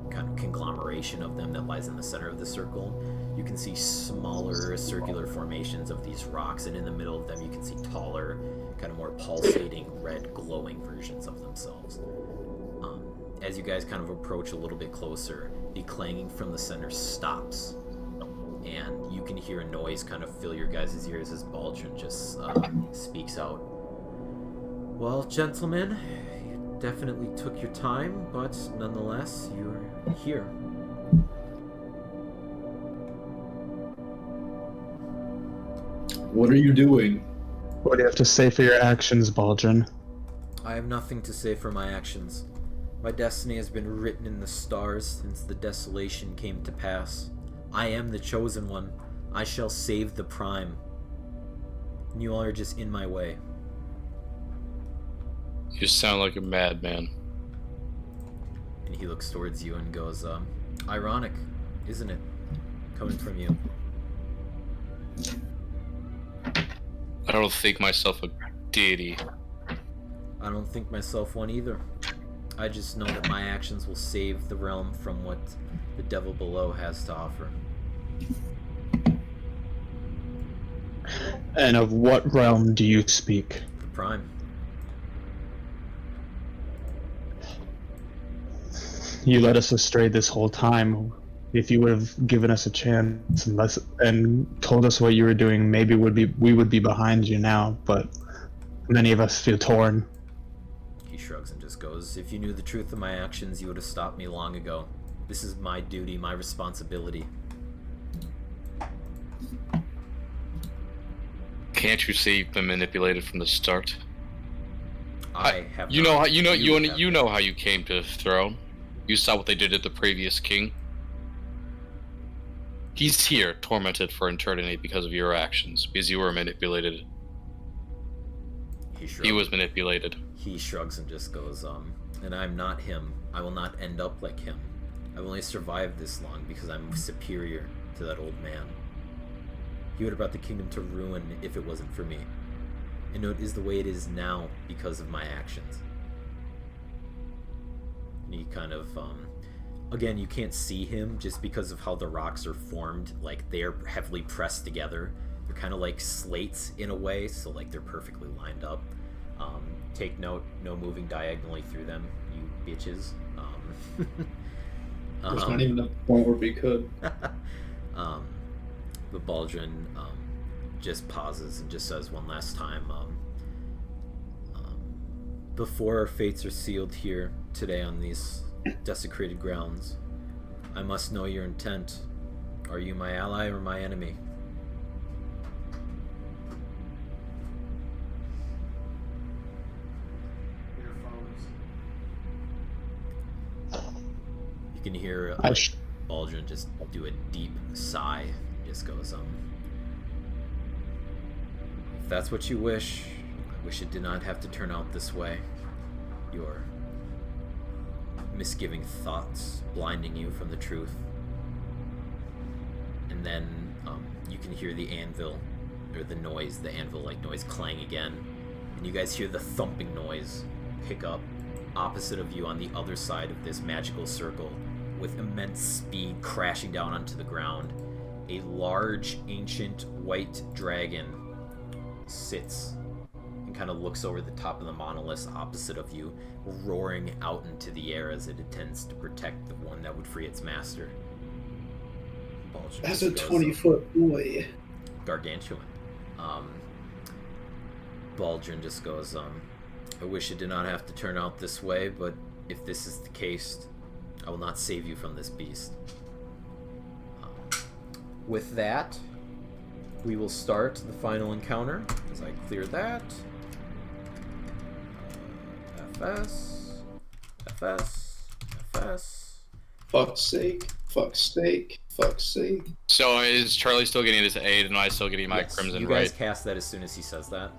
kind of conglomeration of them that lies in the center of the circle. You can see smaller circular formations of these rocks, and in the middle of them you can see taller, kind of more pulsating red glowing versions of themselves. As you guys kind of approach a little bit closer, the clanging from the center stops, and you can hear a noise kind of fill your guys' ears as Baldrin just speaks out. Well, gentlemen, you definitely took your time, but nonetheless, you're here.
What are you doing?
What do you have to say for your actions, Baldrin?
I have nothing to say for my actions. My destiny has been written in the stars since the desolation came to pass. I am the chosen one. I shall save the Prime. And you all are just in my way.
You sound like a madman.
And he looks towards you and goes, ironic, isn't it? Coming from you.
I don't think myself a deity.
I don't think myself one either. I just know that my actions will save the realm from what the devil below has to offer.
And of what realm do you speak?
The Prime.
You led us astray this whole time. If you would have given us a chance and told us what you were doing, maybe we would be behind you now, but many of us feel torn.
He shrugs and just just goes, if you knew the truth of my actions, you would have stopped me long ago. This is my duty, my responsibility.
Can't you see you've been manipulated from the start?
I have
You
not.
know how you know
have
you
not.
know how you came to the throne. You saw what they did to the previous king. He's here, tormented for eternity because of your actions, because you were manipulated. He was manipulated.
He shrugs and just goes, and I'm not him. I will not end up like him. I've only survived this long because I'm superior to that old man. He would have brought the kingdom to ruin if it wasn't for me. And it is the way it is now because of my actions. And he kind of, again, you can't see him just because of how the rocks are formed. Like, they're heavily pressed together. They're kind of like slates in a way, so like they're perfectly lined up. Take note, no moving diagonally through them, you bitches.
There's not even a point where we could.
But Baldrin just pauses and just says one last time, before our fates are sealed here today on these desecrated grounds, I must know your intent. Are you my ally or my enemy? You can hear Baldrin just do a deep sigh and just goes, if that's what you wish, I wish it did not have to turn out this way. Your misgiving thoughts blinding you from the truth. And then you can hear the anvil, or the noise, the anvil-like noise clang again. And you guys hear the thumping noise pick up opposite of you on the other side of this magical circle with immense speed crashing down onto the ground. A large, ancient, white dragon sits and kind of looks over the top of the monolith opposite of you, roaring out into the air as it intends to protect the one that would free its master.
That's a 20-foot boy.
Gargantuan. Baldrin just goes, I wish it did not have to turn out this way, but if this is the case, I will not save you from this beast. With that, we will start the final encounter, as I clear that. FS.
Fuck's sake.
So is Charlie still getting his aid and I still getting my
Yes,
crimson,
you guys
right?
cast that as soon as he says that.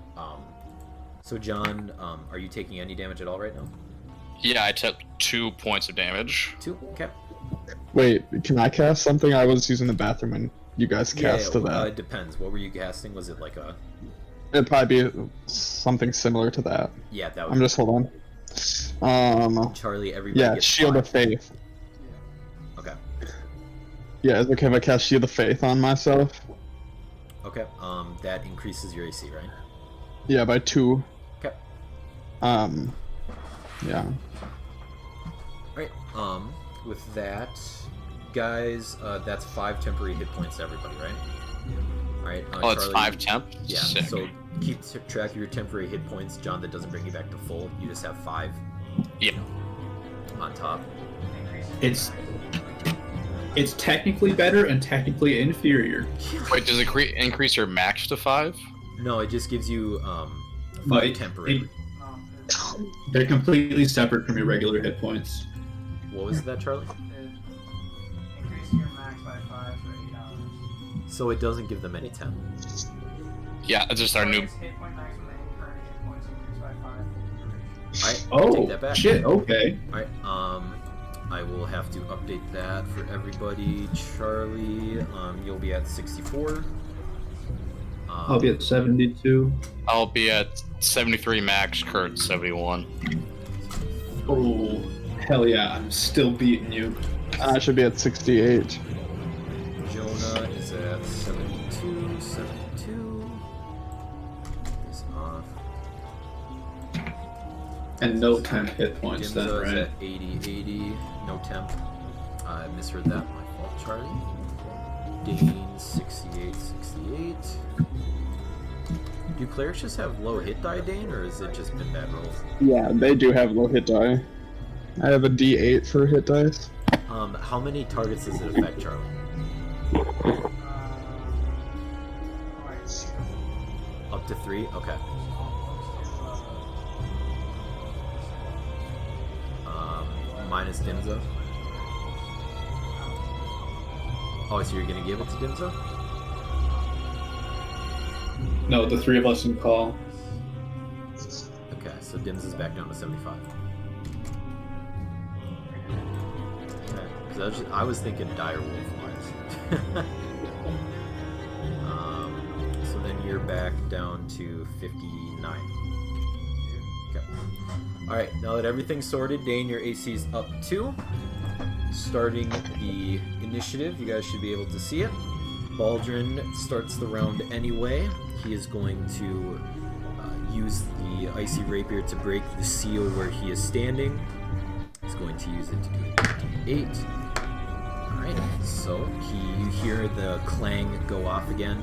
So John, are you taking any damage at all right now?
Yeah, I took 2 points of damage.
2? Okay.
Wait, can I cast something? I was using the bathroom when you guys cast to that.
It depends. What were you casting? Was it like a...
It'd probably be something similar to that.
Yeah, that would
I'm just, hold on.
Charlie, everybody
Yeah,
gets
Shield
5.
of Faith.
Okay.
Yeah, is it okay if I cast Shield of Faith on myself?
Okay, that increases your AC, right?
Yeah, by 2.
Okay.
Yeah.
Alright, with that, guys, that's 5 temporary hit points to everybody, right? Alright,
Oh, it's
Charlie,
5 temp?
Yeah,
Sick.
so keep track of your temporary hit points. John, that doesn't bring you back to full. You just have 5
Yeah.
on top.
It's technically better and technically inferior.
Wait, does it increase your max to 5?
No, it just gives you 5
Like,
temporary.
They're completely separate from your regular hit points.
What was that, Charlie?
Increasing your max by 5 for 8 hours.
So it doesn't give them any temp.
Yeah, it's just our new...
Hit point max with any current hit points increased by 5.
Alright, take that back.
Shit, okay.
Alright, I will have to update that for everybody. Charlie, you'll be at 64.
I'll be at 72.
I'll be at 73 max, Kurt 71.
Oh, hell yeah, I'm still beating you.
I should be at 68.
Jonah is at 72. 72. Is off.
And no 10 hit points then,
Dimza is
right?
at 80. 80. No temp. I misheard that. My fault, Charlie. Dane 68. 68. Do clerics just have low hit die, Dane, or has it just been bad rolls?
Yeah, they do have low hit die. I have a D8 for hit dice.
How many targets does it affect, Charlie? Up to 3? Okay. Minus Dimzo? Oh, so you're gonna give it to Dimzo?
No, the 3 of us can call.
Okay, so Dimzo's back down to 75. Okay, because I was thinking dire wolf wise. So then you're back down to 59. Okay. Alright, now that everything's sorted, Dane, your AC's up 2. Starting the initiative, you guys should be able to see it. Baldrin starts the round anyway. He is going to use the Icy Rapier to break the seal where he is standing. He's going to use it to do a D8. Alright, so you hear the clang go off again.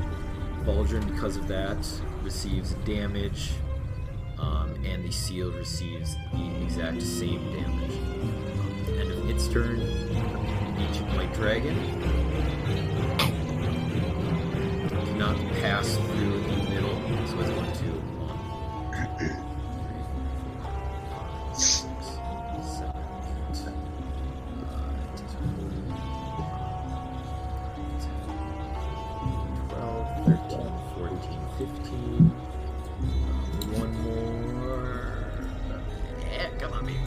Baldrin, because of that, receives damage, and the seal receives the exact same damage. At the end of its turn, Ancient White Dragon cannot pass through the middle, so it's 1, 2, 1, 3, 4, 5, 6, 7, 8, 12, 13, 14, 15. One more. Yeah, come on, baby.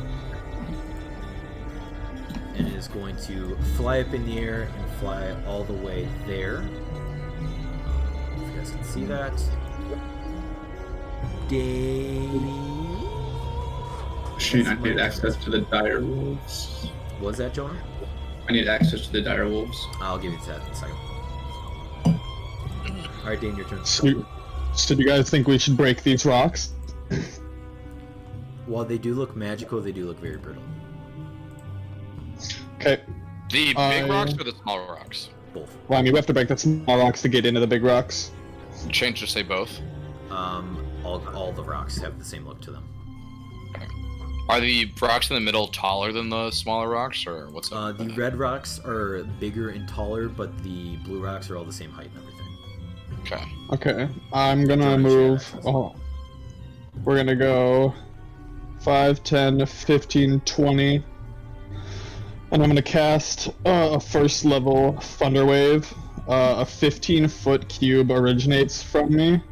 And it is going to fly up in the air and fly all the way there. If you guys can see that.
Shoot, I need access to the dire wolves.
What was that, Jonah?
I need access to the dire wolves.
I'll give you that in a second. Alright, Dane, your turn.
So do you guys think we should break these rocks?
While they do look magical, they do look very brittle.
Okay.
The big rocks or the small rocks?
Both.
Well, I mean, we have to break the small rocks to get into the big rocks.
Change to say both.
All the rocks have the same look to them.
Are the rocks in the middle taller than the smaller rocks, or what's up?
The red rocks are bigger and taller, but the blue rocks are all the same height and everything.
Okay.
Okay. I'm gonna move. Oh. We're gonna go 5, 10, 15, 20. And I'm gonna cast a first level Thunder Wave. A 15-foot cube originates from me,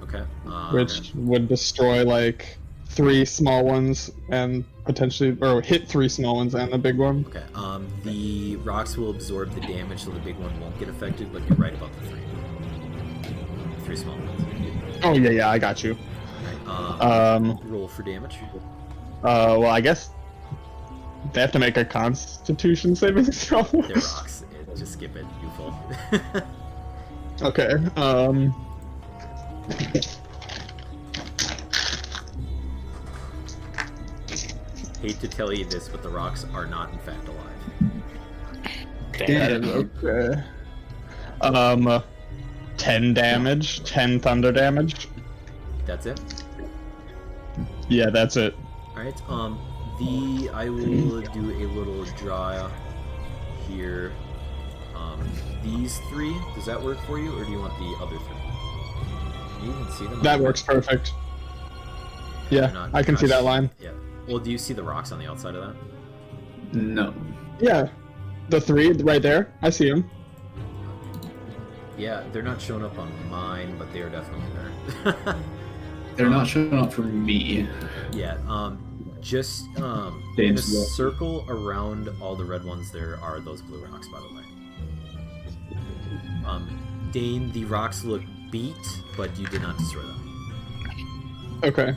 Okay.
which would destroy like 3 small ones and potentially, or hit 3 small ones and the big one.
Okay. The rocks will absorb the damage, so the big one won't get affected. But you're right about the 3. 3 small ones.
Oh yeah, I got you.
Okay. Roll for damage.
Well, I guess they have to make a Constitution saving throw.
They're rocks. Just skip it. You fall.
Okay.
Hate to tell you this, but the rocks are not in fact alive.
Damn. Okay. 10 damage. 10 thunder damage.
That's it.
Yeah, that's it.
All right. I will do a little draw here. These 3. Does that work for you, or do you want the other 3? Can you even see them?
That works perfect. Yeah, I can see that line.
Yeah. Well, do you see the rocks on the outside of that?
No.
Yeah, the 3 right there. I see them.
Yeah, they're not showing up on mine, but they are definitely there.
They're not showing up for me.
Yeah. Just in a
Dane's lucky.
circle around all the red ones. There are those blue rocks, by the way. Dane, the rocks look beat, but you did not destroy them.
Okay.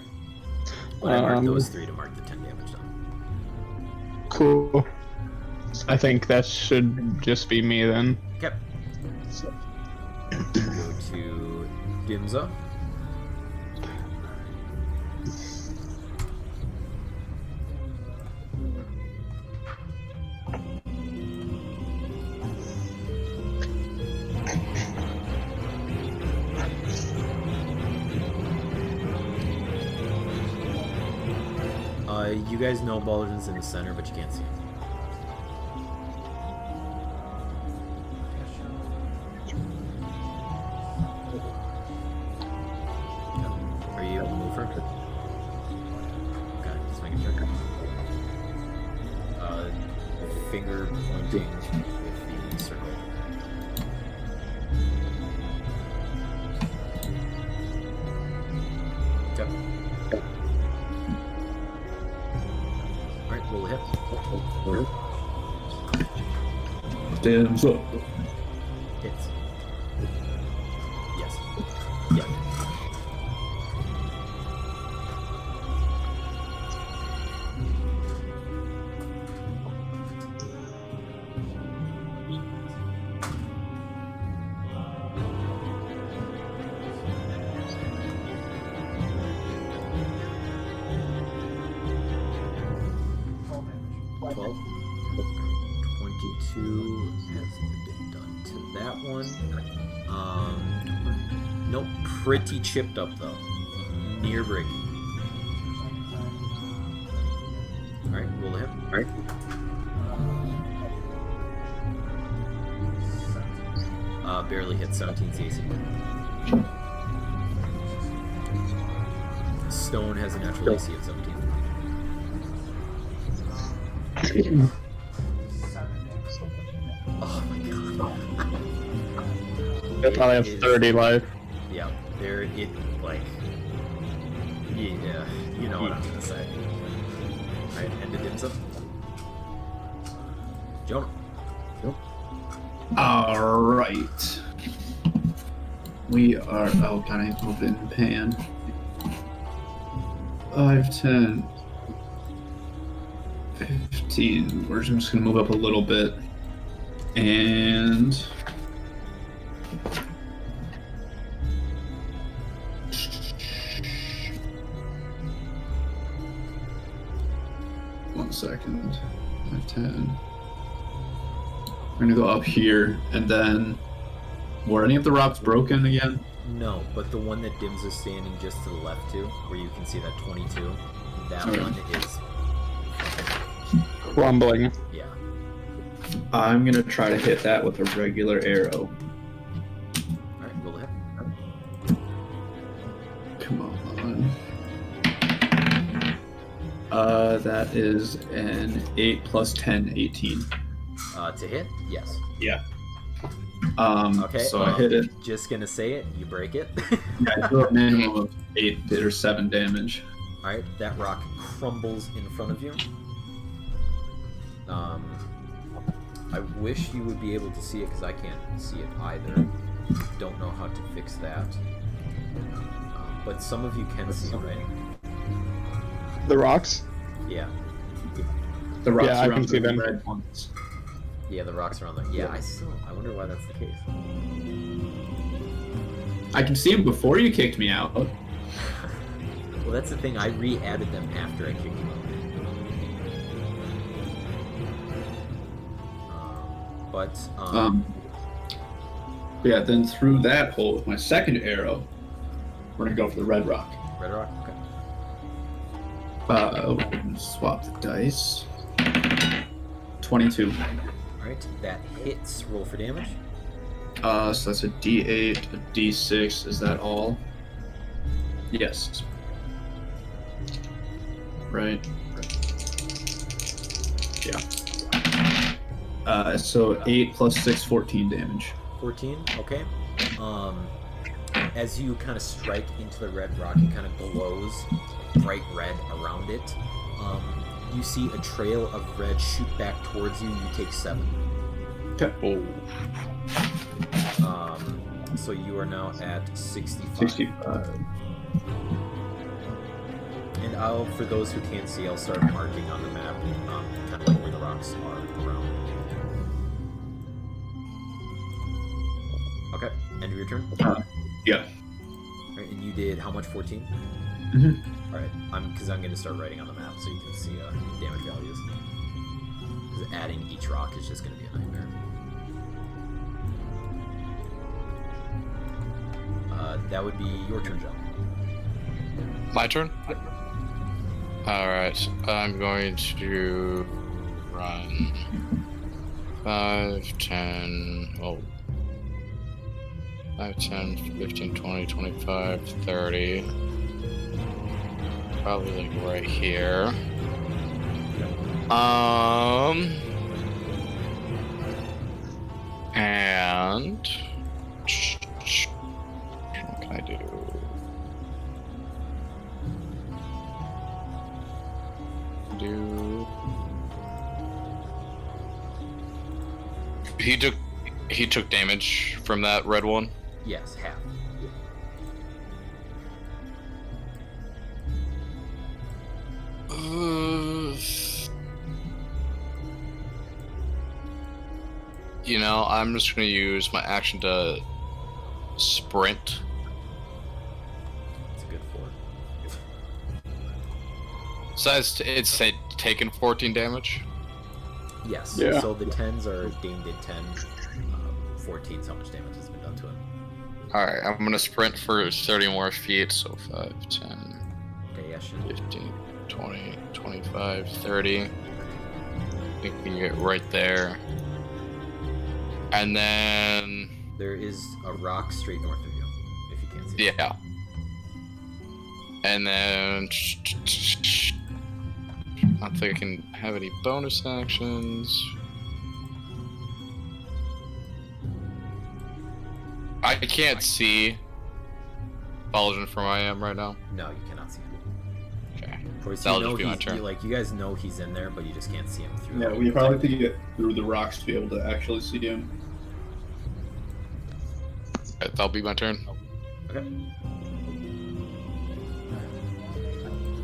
But I marked those 3 to mark the 10 damage done.
Cool. I think that should just be me then.
Okay. Go to Dimza. You guys know Baldwin's in the center, but you can't see him. Are you able to move her? Okay, just making sure. Finger pointing with the circle. Okay. Alright, roll a hit.
Damn up.
Hits. Yes. Yeah. Nope, pretty chipped up though. Near breaking. Alright, roll a hit. Alright. Barely hit 17's AC. Stone has a natural AC of 17. Oh my god.
I probably have 30 life.
Yeah, there it like. Yeah, you know what I'm gonna say. Alright, end it ends up. Jonah.
Alright. We are. Oh, can I move in pan? 5, 10, 15. We're just gonna move up a little bit. And. One second. 10. We're gonna go up here, and then were any of the rocks broken again?
No, but the one that Dims is standing just to the left to, where you can see that 22, that
Okay.
one is.
Crumbling.
Yeah.
I'm gonna try to hit that with a regular arrow.
Alright, roll a hit.
Come on. That is an 8 plus 10, 18.
To hit? Yes.
Yeah.
Okay.
So I hit it.
Just gonna say it, you break it.
I do a minimum of 8 or 7 damage.
Alright, that rock crumbles in front of you. I wish you would be able to see it because I can't see it either. Don't know how to fix that. But some of you can see it, right?
The rocks?
Yeah.
The rocks
Yeah, I
around
can see
the
them.
red ones.
Yeah, the rocks are on there. Yeah, I wonder why that's the case.
I can see them before you kicked me out.
Well, that's the thing. I re-added them after I kicked you out.
Yeah, then through that hole with my second arrow, we're gonna go for the red rock.
Red rock. Okay.
We're gonna swap the dice. 22.
All right, that hits. Roll for damage.
So that's a D8, a D6. Is that all? Yes. Right. Yeah. So 8 plus 6, 14 damage.
14. Okay. As you kind of strike into the red rock, it kind of glows bright red around it. You see a trail of red shoot back towards you. You take 7.
Okay.
So you are now at 65.
65.
And for those who can't see, I'll start marking on the map, kind of like where the rocks are around. Okay, end of your turn?
Yeah.
Alright, and you did how much? 14?
Mhm.
Alright, because I'm going to start writing on the map so you can see damage values. Because adding each rock is just going to be a nightmare. That would be your turn, John.
My turn? Alright, I'm going to run 5, 10, 5, 10, 15, 20, 25, 30. Probably like right here. And what can I do? He took damage from that red one.
Yes, half.
You know, I'm just gonna use my action to sprint.
It's a good fort.
So it's taken 14 damage.
Yes.
Yeah.
So the 10s are Dane did 10. 14 is how much damage has been done to him.
Alright, I'm gonna sprint for 30 more feet, so 5, 10,
Dash.
15, 20, 25, 30. I think we can get right there. And then...
There is a rock straight north of you, if you can't see it.
yeah. And then... I don't think I can have any bonus actions. I can't see Paladin from where I am right now.
No, you cannot see him.
Okay.
Of course,
That'll
you know
just be my
he's,
turn.
you guys know he's in there, but you just can't see him through.
Yeah, we probably have to get through the rocks to be able to actually see him.
Alright, that'll be my turn.
Okay.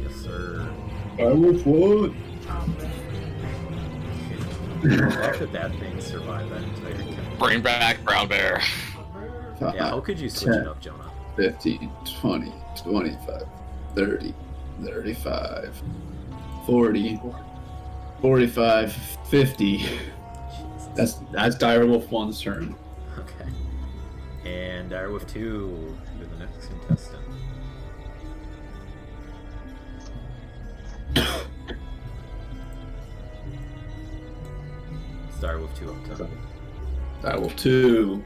Yes, sir.
I will float.
How could that thing survive that entire kill?
Bring back Brown Bear.
Yeah, how could you switch it up, Jonah?
15, 20, 25, 30, 35, 40, 45, 50.
Jesus.
That's Direwolf 1's turn.
Okay. And Direwolf 2, you're the next contestant. Direwolf 2 up top.
Direwolf 2.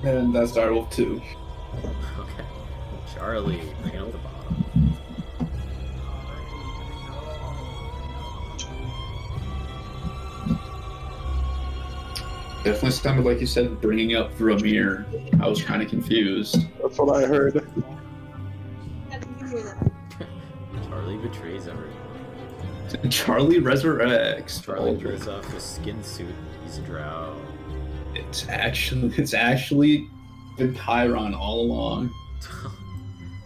And that's Direwolf 2.
Okay. Charlie, bringing up the bottom.
Definitely sounded like you said bringing up through a mirror. I was kind of confused.
That's what I heard.
Charlie betrays everyone.
Charlie resurrects.
Charlie throws off his skin suit. He's a drow.
It's actually been Chiron all along.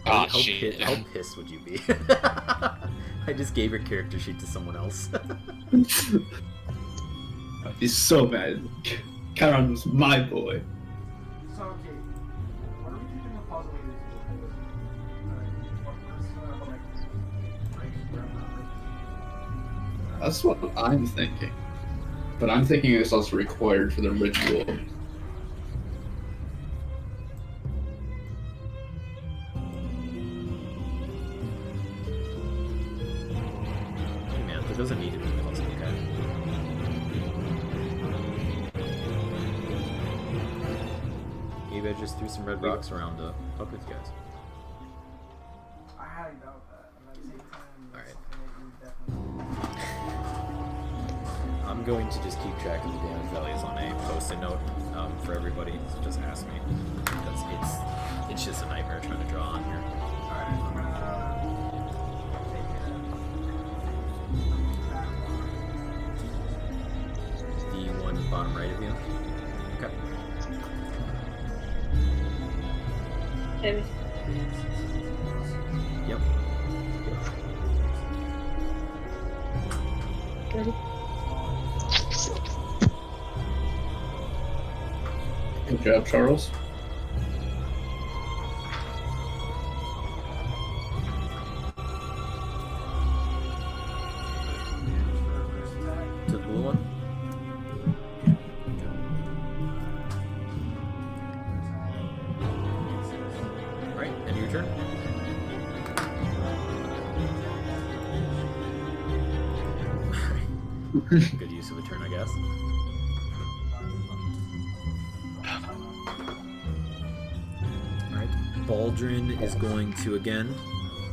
Ah,
how,
shit.
how pissed would you be? I just gave your character sheet to someone else.
I'd be so mad. Chiron was my boy.
So, okay. What are we keeping the puzzle with?
That's what I'm thinking. But I'm thinking it's also required for the ritual.
Hey man, there doesn't need to be a puzzle, okay? Maybe I just threw some red rocks around to fuck with you guys.
I highly doubt that. And at the same time, that's
Alright.
something that you definitely...
I'm going to just keep track of the damage values on a post-it note for everybody, so just ask me. Because it's just a nightmare trying to draw on here.
Alright, I'm gonna take
The one bottom right of you. Okay. Yep.
Ready?
Good job, Charles.
To the blue one. Alright, end of your turn. Good use of a turn, I guess. Alright, Baldrin is going to again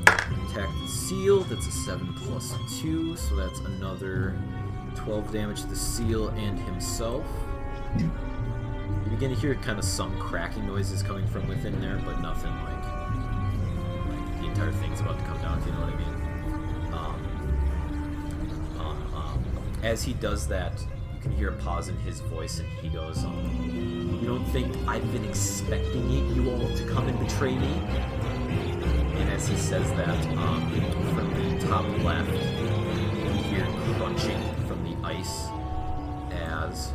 attack the seal. That's a 7 plus 2, so that's another 12 damage to the seal and himself. You begin to hear kind of some cracking noises coming from within there, but nothing like the entire thing's about to come down, if you know what I mean. As he does that, you can hear a pause in his voice, and he goes, "You don't think I've been expecting you all to come and betray me?" And as he says that, from the top left, you hear crunching from the ice as...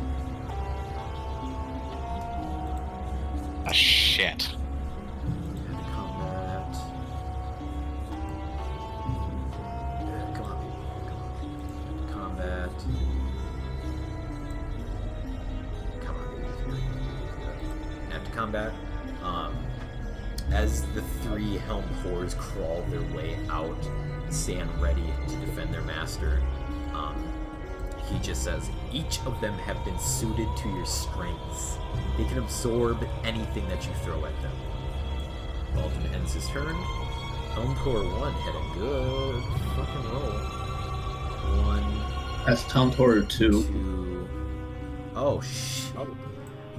Ah, shit. Combat. As the three helmed whores crawl their way out, stand ready to defend their master, he just says, "Each of them have been suited to your strengths. They can absorb anything that you throw at them." Baldwin ends his turn. Helmed whore 1 had a good fucking roll. 1.
That's Helmed whore 2.
2. Oh, shit.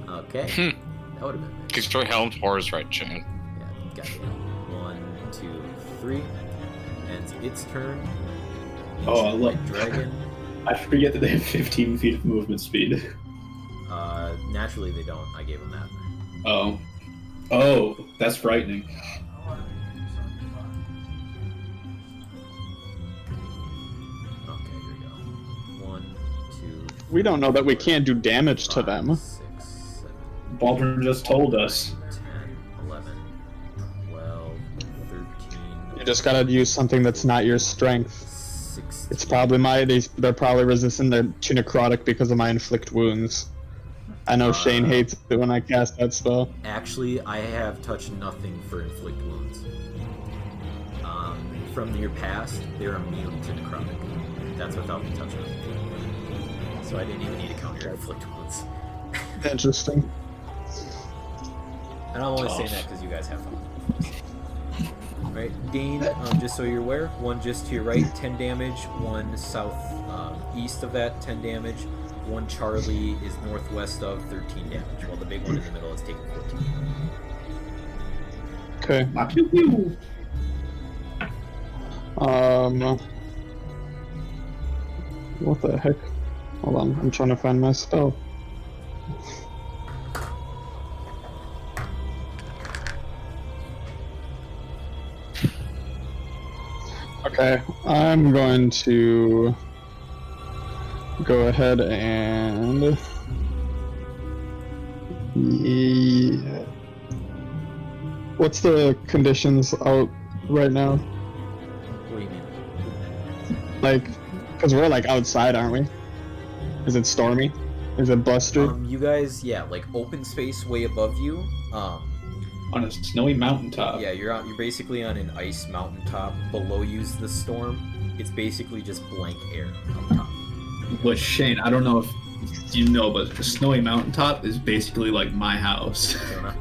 Okay. That would have been big.
Destroy Helmed Horrors, right, Shane?
Yeah, got it. 1, 2, 3. Ends its turn.
Oh, I love
Dragon.
I forget that they have 15 feet of movement speed.
Naturally they don't. I gave them that.
Oh. Oh, that's frightening.
Okay, here we go. 1, 2.
We don't know that we can't do damage to
5,
them.
6, 7,
Baldwin just told us.
10, 11, 12, 13.
You just gotta use something that's not your strength.
16.
It's probably they're probably resistant to necrotic because of my inflict wounds. I know Shane hates it when I cast that spell.
Actually, I have touched nothing for inflict wounds. From your past, they're immune to necrotic. That's without me touching them. So I didn't even need to counter your inflict wounds.
Interesting.
And I'm only saying that because you guys have fun. Alright, Dane, just so you're aware, 1 just to your right, 10 damage, 1 south east of that, 10 damage, 1 Charlie is northwest of, 13 damage, while the big one in the middle is taking 14.
Okay.
Pew pew.
What the heck? Hold on, I'm trying to find my spell. Okay, I'm going to go ahead and what's the conditions out right now?
What do you mean?
Like, because we're like outside, aren't we? Is it stormy? Is it blustery?
You guys, yeah, like open space way above you.
On a snowy mountaintop.
Yeah, you're basically on an ice mountaintop. Below you's the storm. It's basically just blank air up top.
Which, Shane, I don't know if you know, but the snowy mountaintop is basically like my house.
Jonah,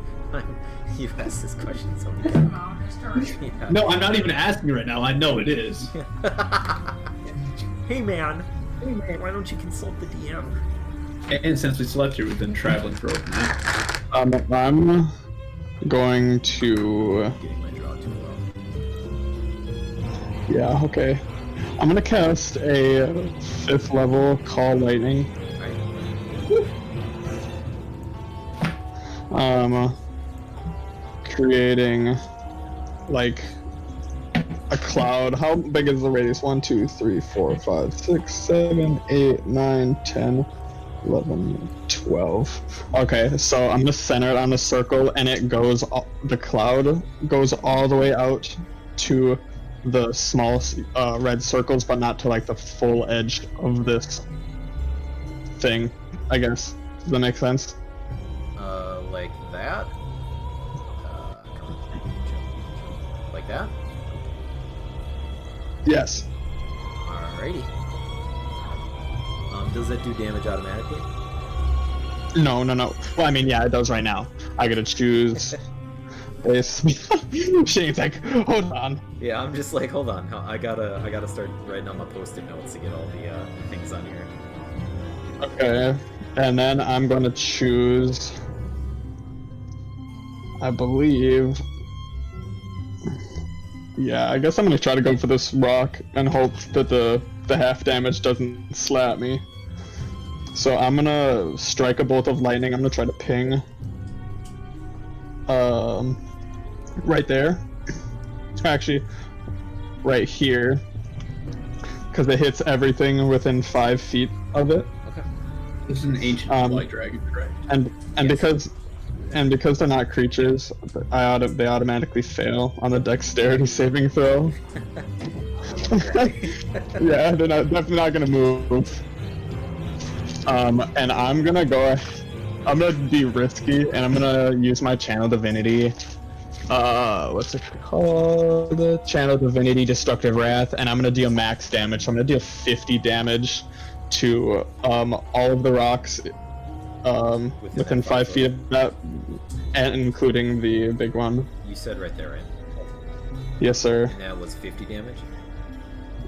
you've asked this question so many times. Yeah.
No, I'm not even asking right now. I know it is.
Hey man, why don't you consult the DM?
And since we slept here, we've been traveling for over night.
I'm going to...
Getting my draw too low.
Yeah, okay. I'm gonna cast a 5th level Call Lightning.
Alright.
Creating like a cloud. How big is the radius? 1, 2, 3, 4, 5, 6, 7, 8, 9, 10, 11, 12. Okay, so I'm gonna center it on a circle, and it goes. The cloud goes all the way out to the small red circles, but not to like the full edge of this thing. I guess. Does that make sense?
Like that? Come on. Like that?
Yes.
Alrighty. Does it do damage automatically?
No. Well, I mean, yeah, it does right now. I gotta choose. Shane's like, hold on.
Yeah, I'm just like, hold on. I gotta start writing on my post-it notes to get all the things on here.
Okay, and then I'm gonna choose. I believe. Yeah, I guess I'm gonna try to go for this rock and hope that the half damage doesn't slap me. So I'm gonna strike a bolt of lightning. I'm gonna try to ping. Right there. Actually, right here. Because it hits everything within 5 feet of it.
Okay.
This is an ancient white dragon, correct?
And
Yes.
because they're not creatures, they automatically fail on the dexterity saving throw. Yeah, they're definitely not gonna move. And I'm gonna be risky, and I'm gonna use my channel divinity. What's it called? The channel divinity destructive wrath, and I'm gonna deal max damage. So I'm gonna deal 50 damage to all of the rocks within 5 feet of that, and including the big one.
You said right there, right?
Yes, sir.
And that was 50 damage?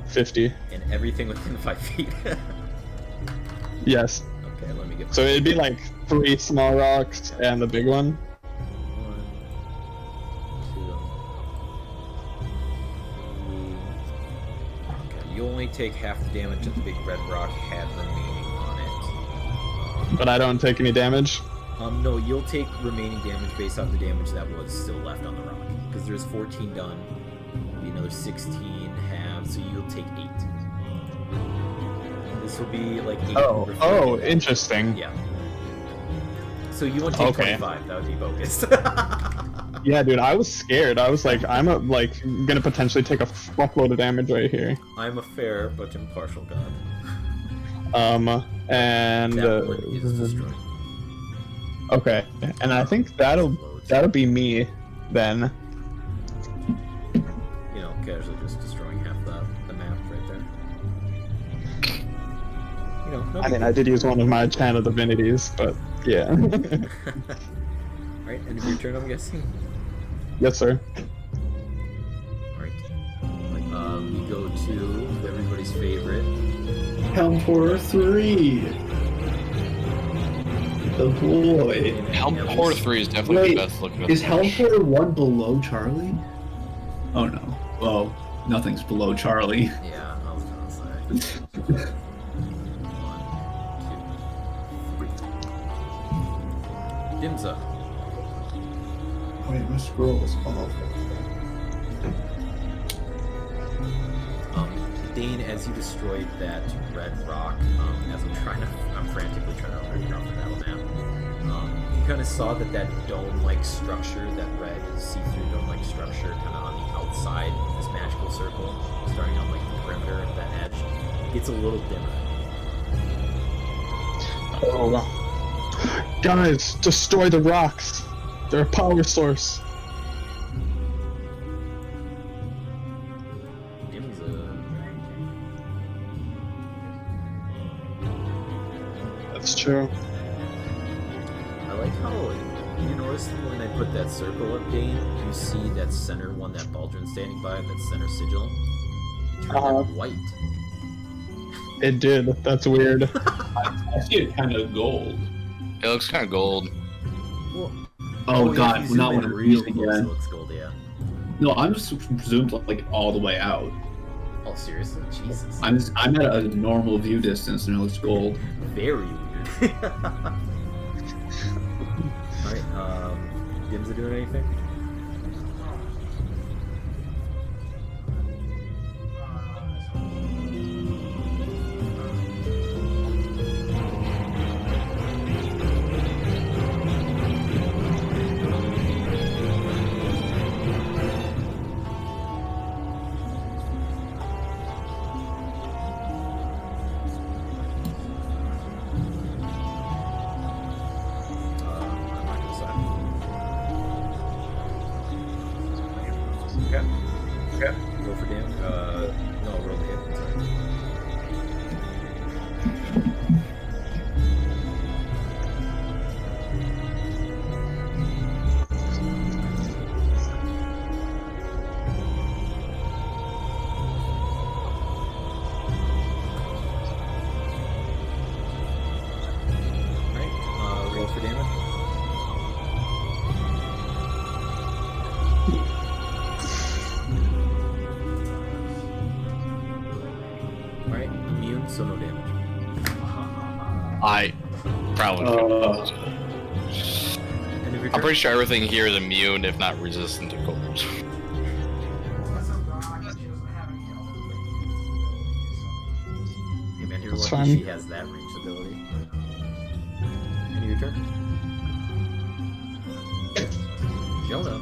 50.
And everything within 5 feet?
Yes.
Okay, let me get...
So it'd be like 3 small rocks and the big one.
1, 2, 3... Okay, you only take half the damage that the big red rock had remaining on it.
But I don't take any damage?
No, you'll take remaining damage based off the damage that was still left on the rock. Because there's 14 done, there'll be another 16 halves, so you'll take 8. This will be like 8 over 30.
Oh, interesting.
Yeah. So you won't take
Okay.
25, that would be bogus.
Yeah, dude, I was scared. I was like, I'm gonna potentially take a fuckload of damage right here.
I'm a fair but impartial god.
And
That one is destroyed.
okay, and I think that'll be me then.
You know, casually just destroying half the map right there. You know, no
I mean,
big
I did use one of my channel divinities, but yeah.
Alright, end of your turn, I'm guessing?
Yes, sir.
Alright. We go to everybody's favorite.
Helmpor 3. The boy.
Helmpor 3 is definitely
Wait,
the best looking.
Is Helmpor 1 below Charlie? Oh no. Well, nothing's below Charlie.
Yeah, I was gonna say. 1, 2, 3. Dimza.
Wait, my scroll is off.
Dane, as you destroyed that red rock, as I'm frantically trying to figure out the battle map, you kind of saw that dome-like structure, that red see-through dome-like structure, kind of on the outside of this magical circle, starting on like the perimeter of that edge, gets a little dimmer.
Oh, guys, destroy the rocks. They're a power source. That's true.
I like how you noticed when I put that circle up, Dane, you see that center one, that Baldrin standing by, that center sigil? It turned out white.
It did. That's weird.
I see it kind of gold.
It looks kind of gold.
Well,
Oh
yeah,
god,
if
we're
you
not
zoom
one
in
of
real
these
close, it
again.
looks gold, yeah.
No, I'm just zoomed like all the way out.
Oh, seriously? Jesus.
I'm at a normal view distance and it looks gold.
Very weird. Alright, Dimza doing anything? Okay. Roll for damage. No, roll the hit. Sorry.
I probably.
End of your
I'm
turn?
pretty sure everything here is immune, if not resistant to cold.
Hey man, you're
That's
lucky
fine.
she has that range ability. End of your turn? Jonah.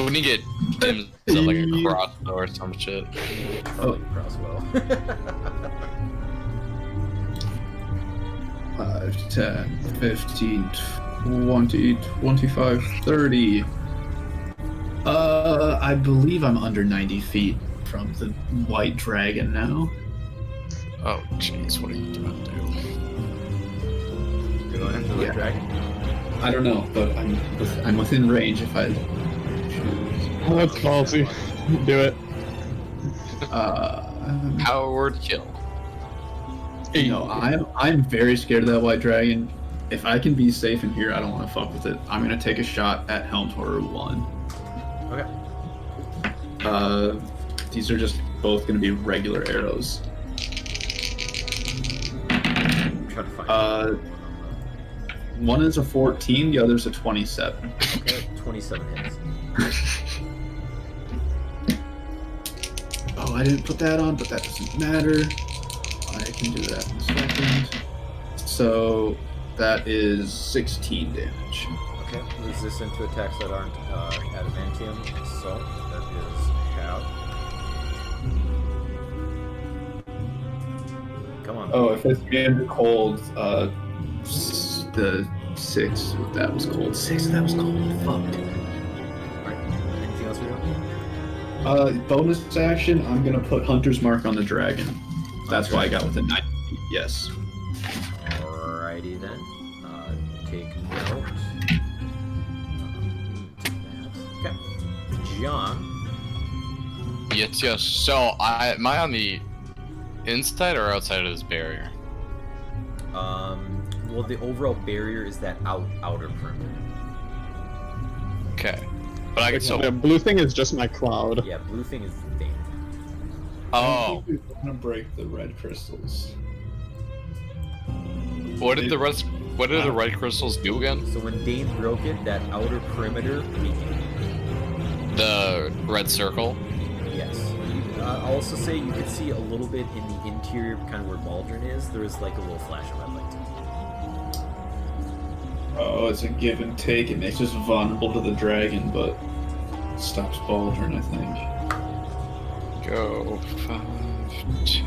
When you get him like a crossbow or some shit.
Probably crossbow.
5, 10, 15, 20, 25, 30. I believe I'm under 90 feet from the white dragon now.
Oh, jeez, what are you gonna do?
You're going after the
Yeah.
dragon?
I don't know, but I'm within range if I choose.
Oh, that's ballsy. Do it.
Howard kill.
I'm very scared of that white dragon. If I can be safe in here, I don't want to fuck with it. I'm gonna take a shot at Helm Horror 1.
Okay.
These are just both gonna be regular arrows.
I'm trying to find
One is a 14, the other's a 27.
Okay, 27 hits.
Oh, I didn't put that on, but that doesn't matter. I can do that in a second. So that is 16 damage.
Okay, resistant to attacks that aren't adamantium, so that is half. Come on.
Oh, if it's being cold, the 6 if that was cold. 6 if that was cold. Fuck.
Alright, anything else we do?
Bonus action, I'm gonna put Hunter's Mark on the dragon. That's why I got within 90 feet, yes.
Alrighty then. Take note. Okay. John.
Yes. So, am I on the inside or outside of this barrier?
Well, the overall barrier is that outer perimeter.
Okay. But I can
The
still.
blue thing is just my cloud.
Yeah, blue thing is Dane.
Oh.
I'm gonna break the red crystals.
What did the red crystals do again?
So when Dane broke it, that outer perimeter weakened.
The red circle?
Yes. I'll also say you could see a little bit in the interior, kind of where Baldrin is. There is like a little flash of red light.
Oh, it's a give and take. It makes us vulnerable to the dragon, but stops Baldrin, I think.
Go 5, 10,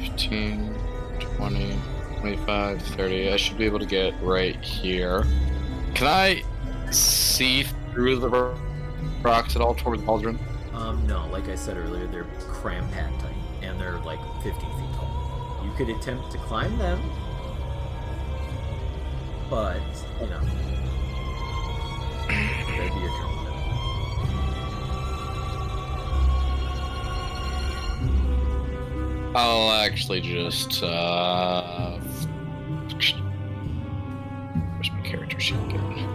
15, 20, 25, 30. I should be able to get right here. Can I see through the rocks at all towards Baldrin?
No, like I said earlier, they're cram-packed tight, and they're like 15 feet tall. You could attempt to climb them, but, you know, that'd be your turn.
I'll actually just, where's my character sheet again?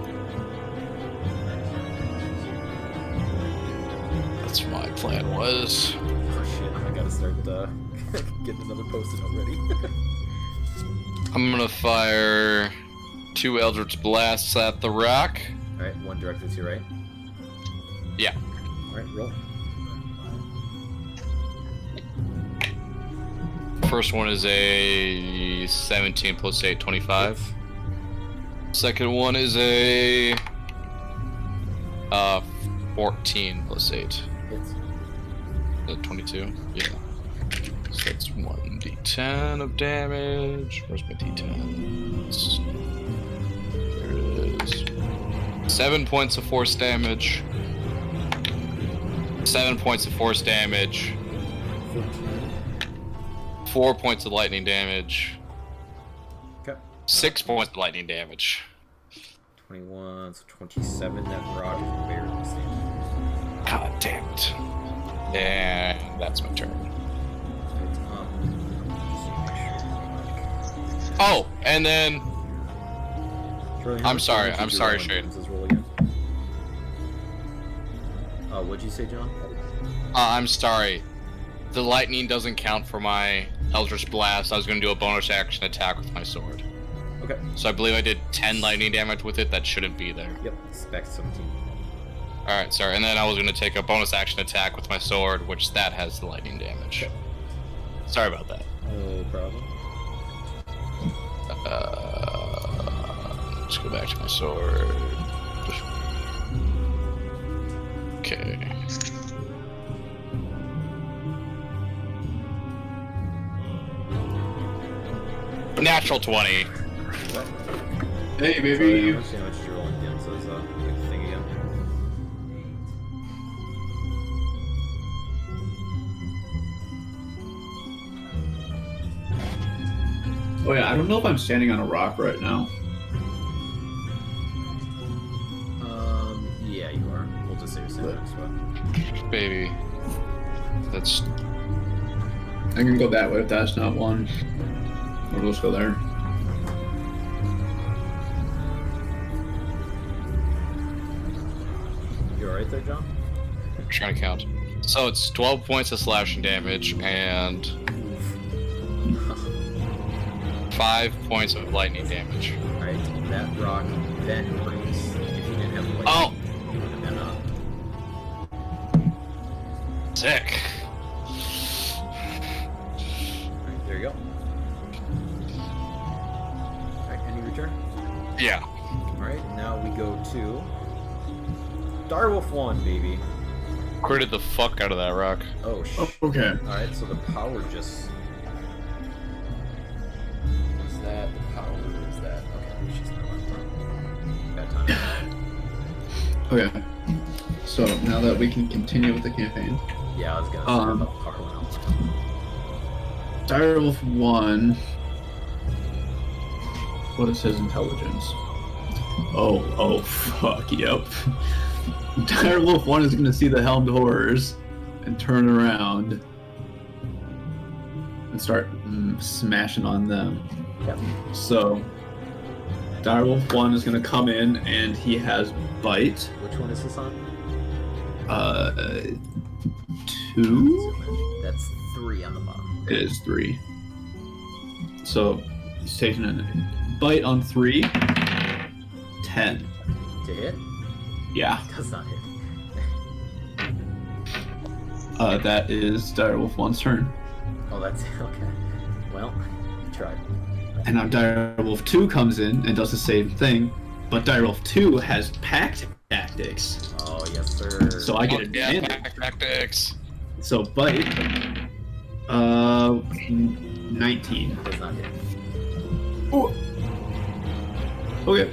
That's what my plan was.
Oh shit, I gotta start getting another post-it already.
I'm gonna fire 2 Eldritch Blasts at the rock.
Alright, one directed to your right.
Yeah.
Alright, roll.
First one is a 17 plus 8, 25. Second one is a 14 plus 8.
Hits.
22? Yeah. So that's 1d10 of damage. Where's my d10s? There it is. 7 points of force damage. 7 points of force damage. 4 points of lightning damage.
Okay.
6 points of lightning damage.
21, so 27. That rock is barely standing.
God damn it. And that's my turn. Oh, and then I'm sorry, Shane.
What'd you say, John?
I'm sorry. The lightning doesn't count for my Eldritch Blast, I was going to do a bonus action attack with my sword.
Okay.
So I believe I did 10 lightning damage with it. That shouldn't be there.
Yep. Spec 17.
Alright, sorry. And then I was going to take a bonus action attack with my sword, which that has the lightning damage.
Okay.
Sorry about that.
No problem.
Let's go back to my sword. Okay. Natural 20.
Hey,
Sorry,
baby.
how much damage did you roll again? So it's the thing again.
Oh yeah, I don't know if I'm standing on a rock right now.
Yeah, you are. We'll just say you're standing next spot.
Baby. That's...
I can go that way if that's not one. Or we'll just go there.
You alright there, John?
I'm trying to count. So it's 12 points of slashing damage and 5 points of lightning damage.
Alright, that rock then breaks. If you didn't have lightning,
Oh!
you would have been up.
Sick.
Alright, there you go. Alright, any return?
Yeah.
Alright, now we go to Direwolf 1, baby.
Critted the fuck out of that rock.
Oh,
Okay.
Alright, so the power just... What's that? The power is that... Okay, she's not left. Bad time.
Okay. So now that we can continue with the campaign.
Yeah, I was gonna say about the power went out.
Direwolf 1. What is his intelligence? Oh, fuck, yep. Direwolf 1 is gonna see the helmed horrors and turn around and start smashing on them.
Yep.
So, Direwolf 1 is gonna come in and he has bite.
Which one is this on?
2?
That's 3 on the bottom.
It is 3. So, he's taking a bite on 3. 10.
To hit?
Yeah.
Does not hit.
That is Direwolf 1's turn.
Oh, that's okay. Well, you tried.
And now Direwolf 2 comes in and does the same thing, but Direwolf 2 has pack tactics.
Oh, yes, sir.
So I get
Yeah,
advantage.
tactics.
So bite, 19.
Does not hit.
Oh. Okay.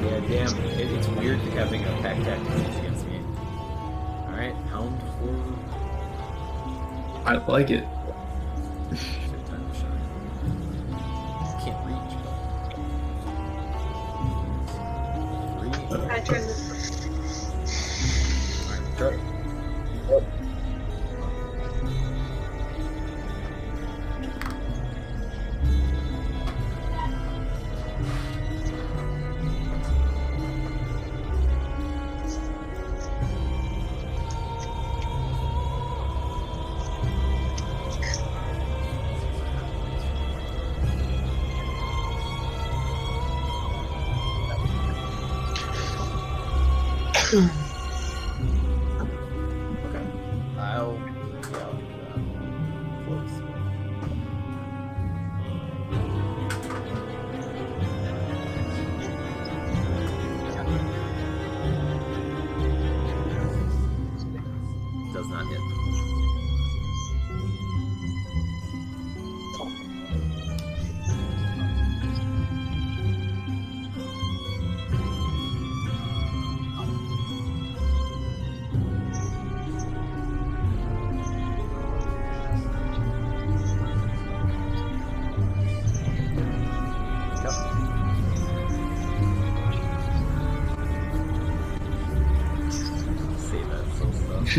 Yeah, damn. It's weird having a pack tactics against me. Alright, Hound Horror.
I like it.
Good time to shine. Can't reach, but... 3.
I turned this.
Alright, try it. Okay. I'll do that. Close. Does not hit. Say that so stuff.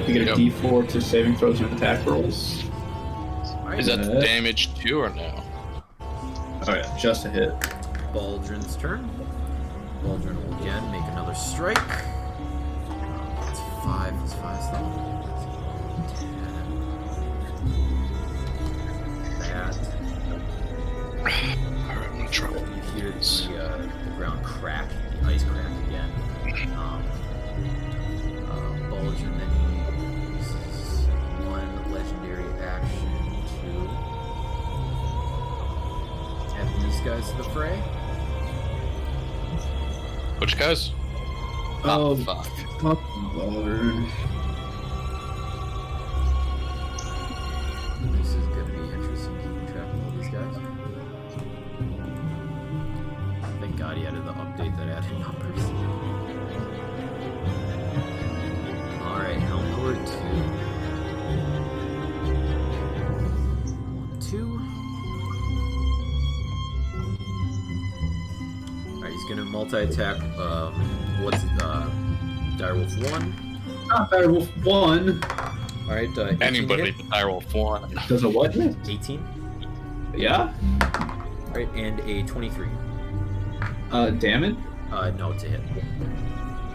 You get a D4 to saving throws and attack rolls.
Alright,
Bring
Is that the
it.
damage too or no?
Oh yeah, just a hit.
Baldrin's turn. Baldrin will again make another strike. It's 5. It's 5 still. 10. That.
Alright, I'm gonna try.
You hear the ground crack, the ice crack again. Baldrin then uses 1 legendary action to add these guys to the fray.
Which guys?
Oh,
fuck.
fuck Lord.
This is going to be interesting keeping track of all these guys. Thank God he added the update that added numbers. Alright, helm number 2. 1, 2. Alright, he's going to multi-attack, what's it, Direwolf 1.
Ah, Direwolf 1.
Alright,
Anybody but Direwolf 1.
Does a what?
18.
Yeah.
Alright, and a 23.
Damage?
No, it's a hit.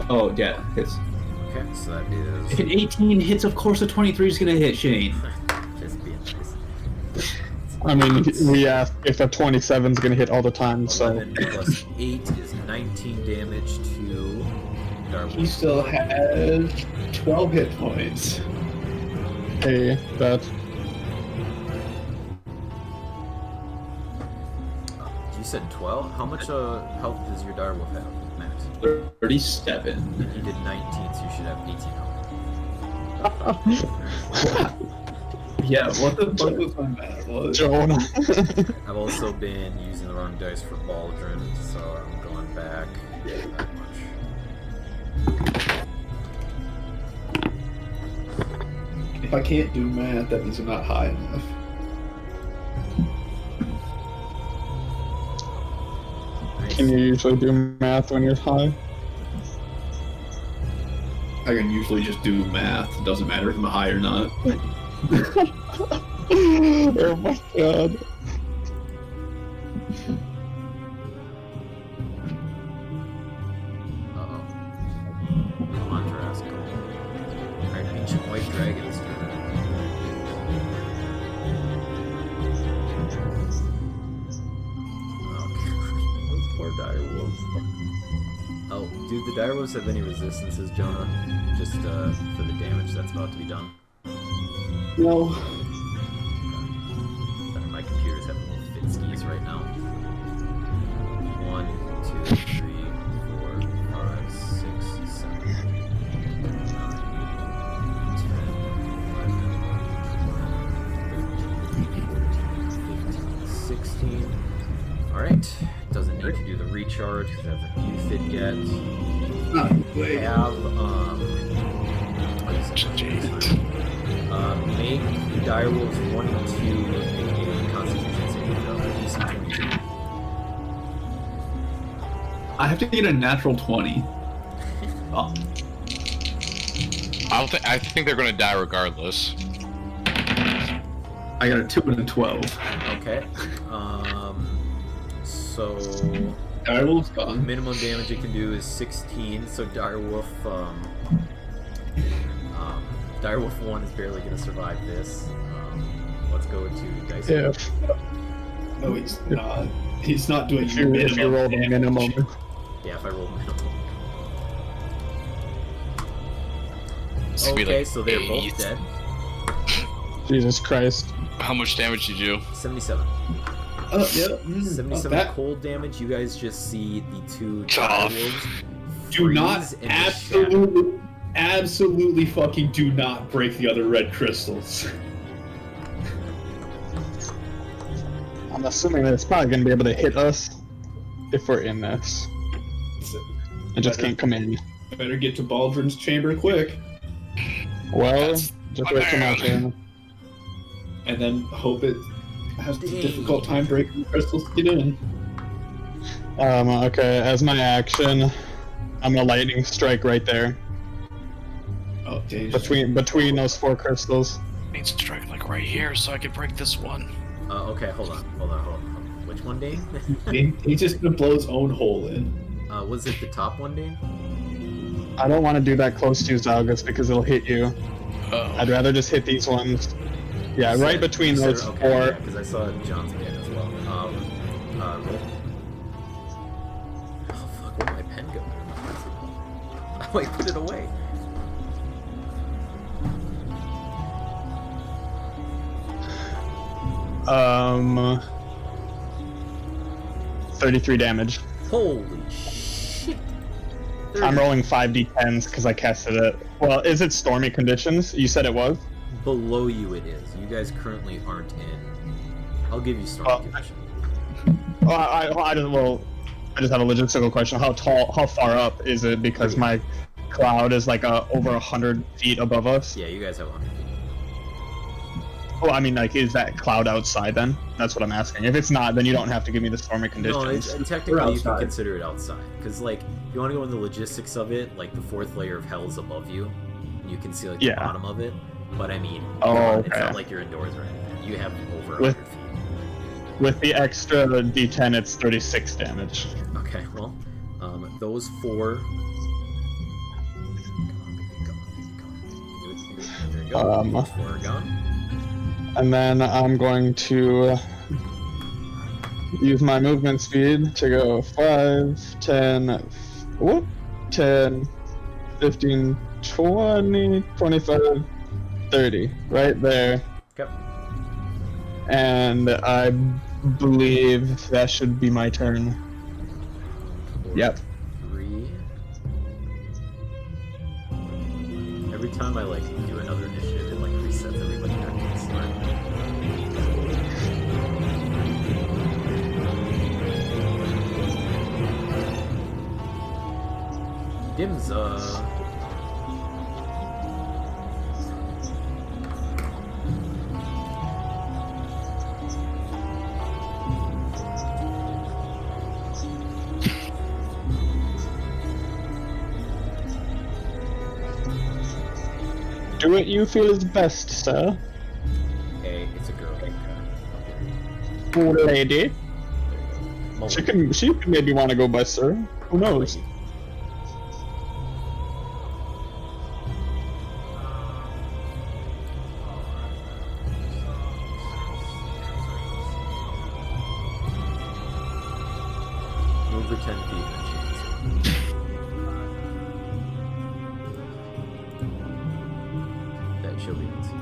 Oh, yeah, hits.
Okay, so that is...
If an 18 hits, of course a 23 is gonna hit, Shane.
Just being nice.
I mean, we asked if a 27's gonna hit all the time, so
11 plus 8 is 19 damage to Darwin.
He still has 12 hit points.
hey, that
You said 12? How much health does your direwolf have, Max?
37.
You did 19, so you should have 18 health.
Yeah, what the fuck was my math? Was?
Jonah.
I've also been using the wrong dice for Baldrin, so I'm going back that much.
If I can't do math, that means I'm not high enough.
Can you usually do math when you're high?
I can usually just do math. It doesn't matter if I'm high or not.
Oh my god.
Uh-oh. Come on, Jurassic. Alright, ancient white dragons. Poor direwolves. Oh, do the direwolves have any resistances, Jonah? Just for the damage that's about to be done?
No.
My computer's having little fitskies right now. 1, 2, 3, 4, 5, 6, 7, 8, 9, 10, 11, 12, 13, 14, 15, 16. Alright. Doesn't need to do the recharge because that's a few fit yet. Have, make the direwolves 1 and 2 make a constitution saving throw. DC 22.
I have to get a natural 20. Oh.
I think they're gonna die regardless.
I got a 2 and a 12.
Okay. So
Direwolf's gone.
minimum damage it can do is 16. So direwolf, direwolf 1 is barely gonna survive this. Let's go to dice.
Yeah.
No, he's not. He's not doing
If you roll the minimum.
Yeah, if I roll minimum.
It's gonna be
Okay,
like
so they're
8.
both dead.
Jesus Christ.
How much damage did you do?
77.
Oh, yeah.
77 cold damage. You guys just see the 2
Tough.
direwolves
Do not
freeze and just shatter.
absolutely fucking do not break the other red crystals.
I'm assuming that it's probably gonna be able to hit us if we're in this. I just can't come in.
Better get to Baldrin's chamber quick,
Well,
That's
just wait for my turn.
and then hope it has a difficult time breaking the crystals to get in.
Okay, as my action, I'm gonna lightning strike right there.
Oh, Dane.
Between those 4 crystals.
Needs to strike like right here so I can break this one.
Okay, hold on. Which one, Dane?
He's just gonna blow his own hole in.
Was it the top one, Dane?
I don't want to do that close to Zeilgus because it'll hit you.
Oh.
I'd rather just hit these ones. Yeah, right between those four.
Because I saw John's again as well. Roll. Oh fuck, where'd my pen go? Oh, I put it away.
Um, 33 damage.
Holy shit.
I'm rolling 5d10s because I casted it. Well, is it stormy conditions? You said it was?
Below you it is. You guys currently aren't in. I'll give you stormy conditions.
Well, I just have a logistical question. How far up is it? Because my cloud is like over 100 feet above us.
Yeah, you guys have 100 feet.
Oh, I mean, like, is that cloud outside then? That's what I'm asking. If it's not, then you don't have to give me the stormy conditions.
No, technically you can consider it outside. Because, like, if you want to go into the logistics of it, like, the fourth layer of hell is above you. You can see, like, the bottom of it. But, I mean, it's not like you're indoors or anything. You have over 100 feet.
With the extra d10, it's 36 damage.
Okay, well, those four... There you go. Those four are gone.
And then I'm going to use my movement speed to go 5, 10, 15, 20, 25, 30. Right there.
Yep.
And I believe that should be my turn. Yep.
3. Every time I, like, do another initiative, it, like, resets everybody back to the start. Dimza.
Do what you feel is best, sir.
Hey, it's a girl.
Old lady.
There
She can maybe want to go by sir. Who knows?
Move her 10 feet and she that she'll be able to see.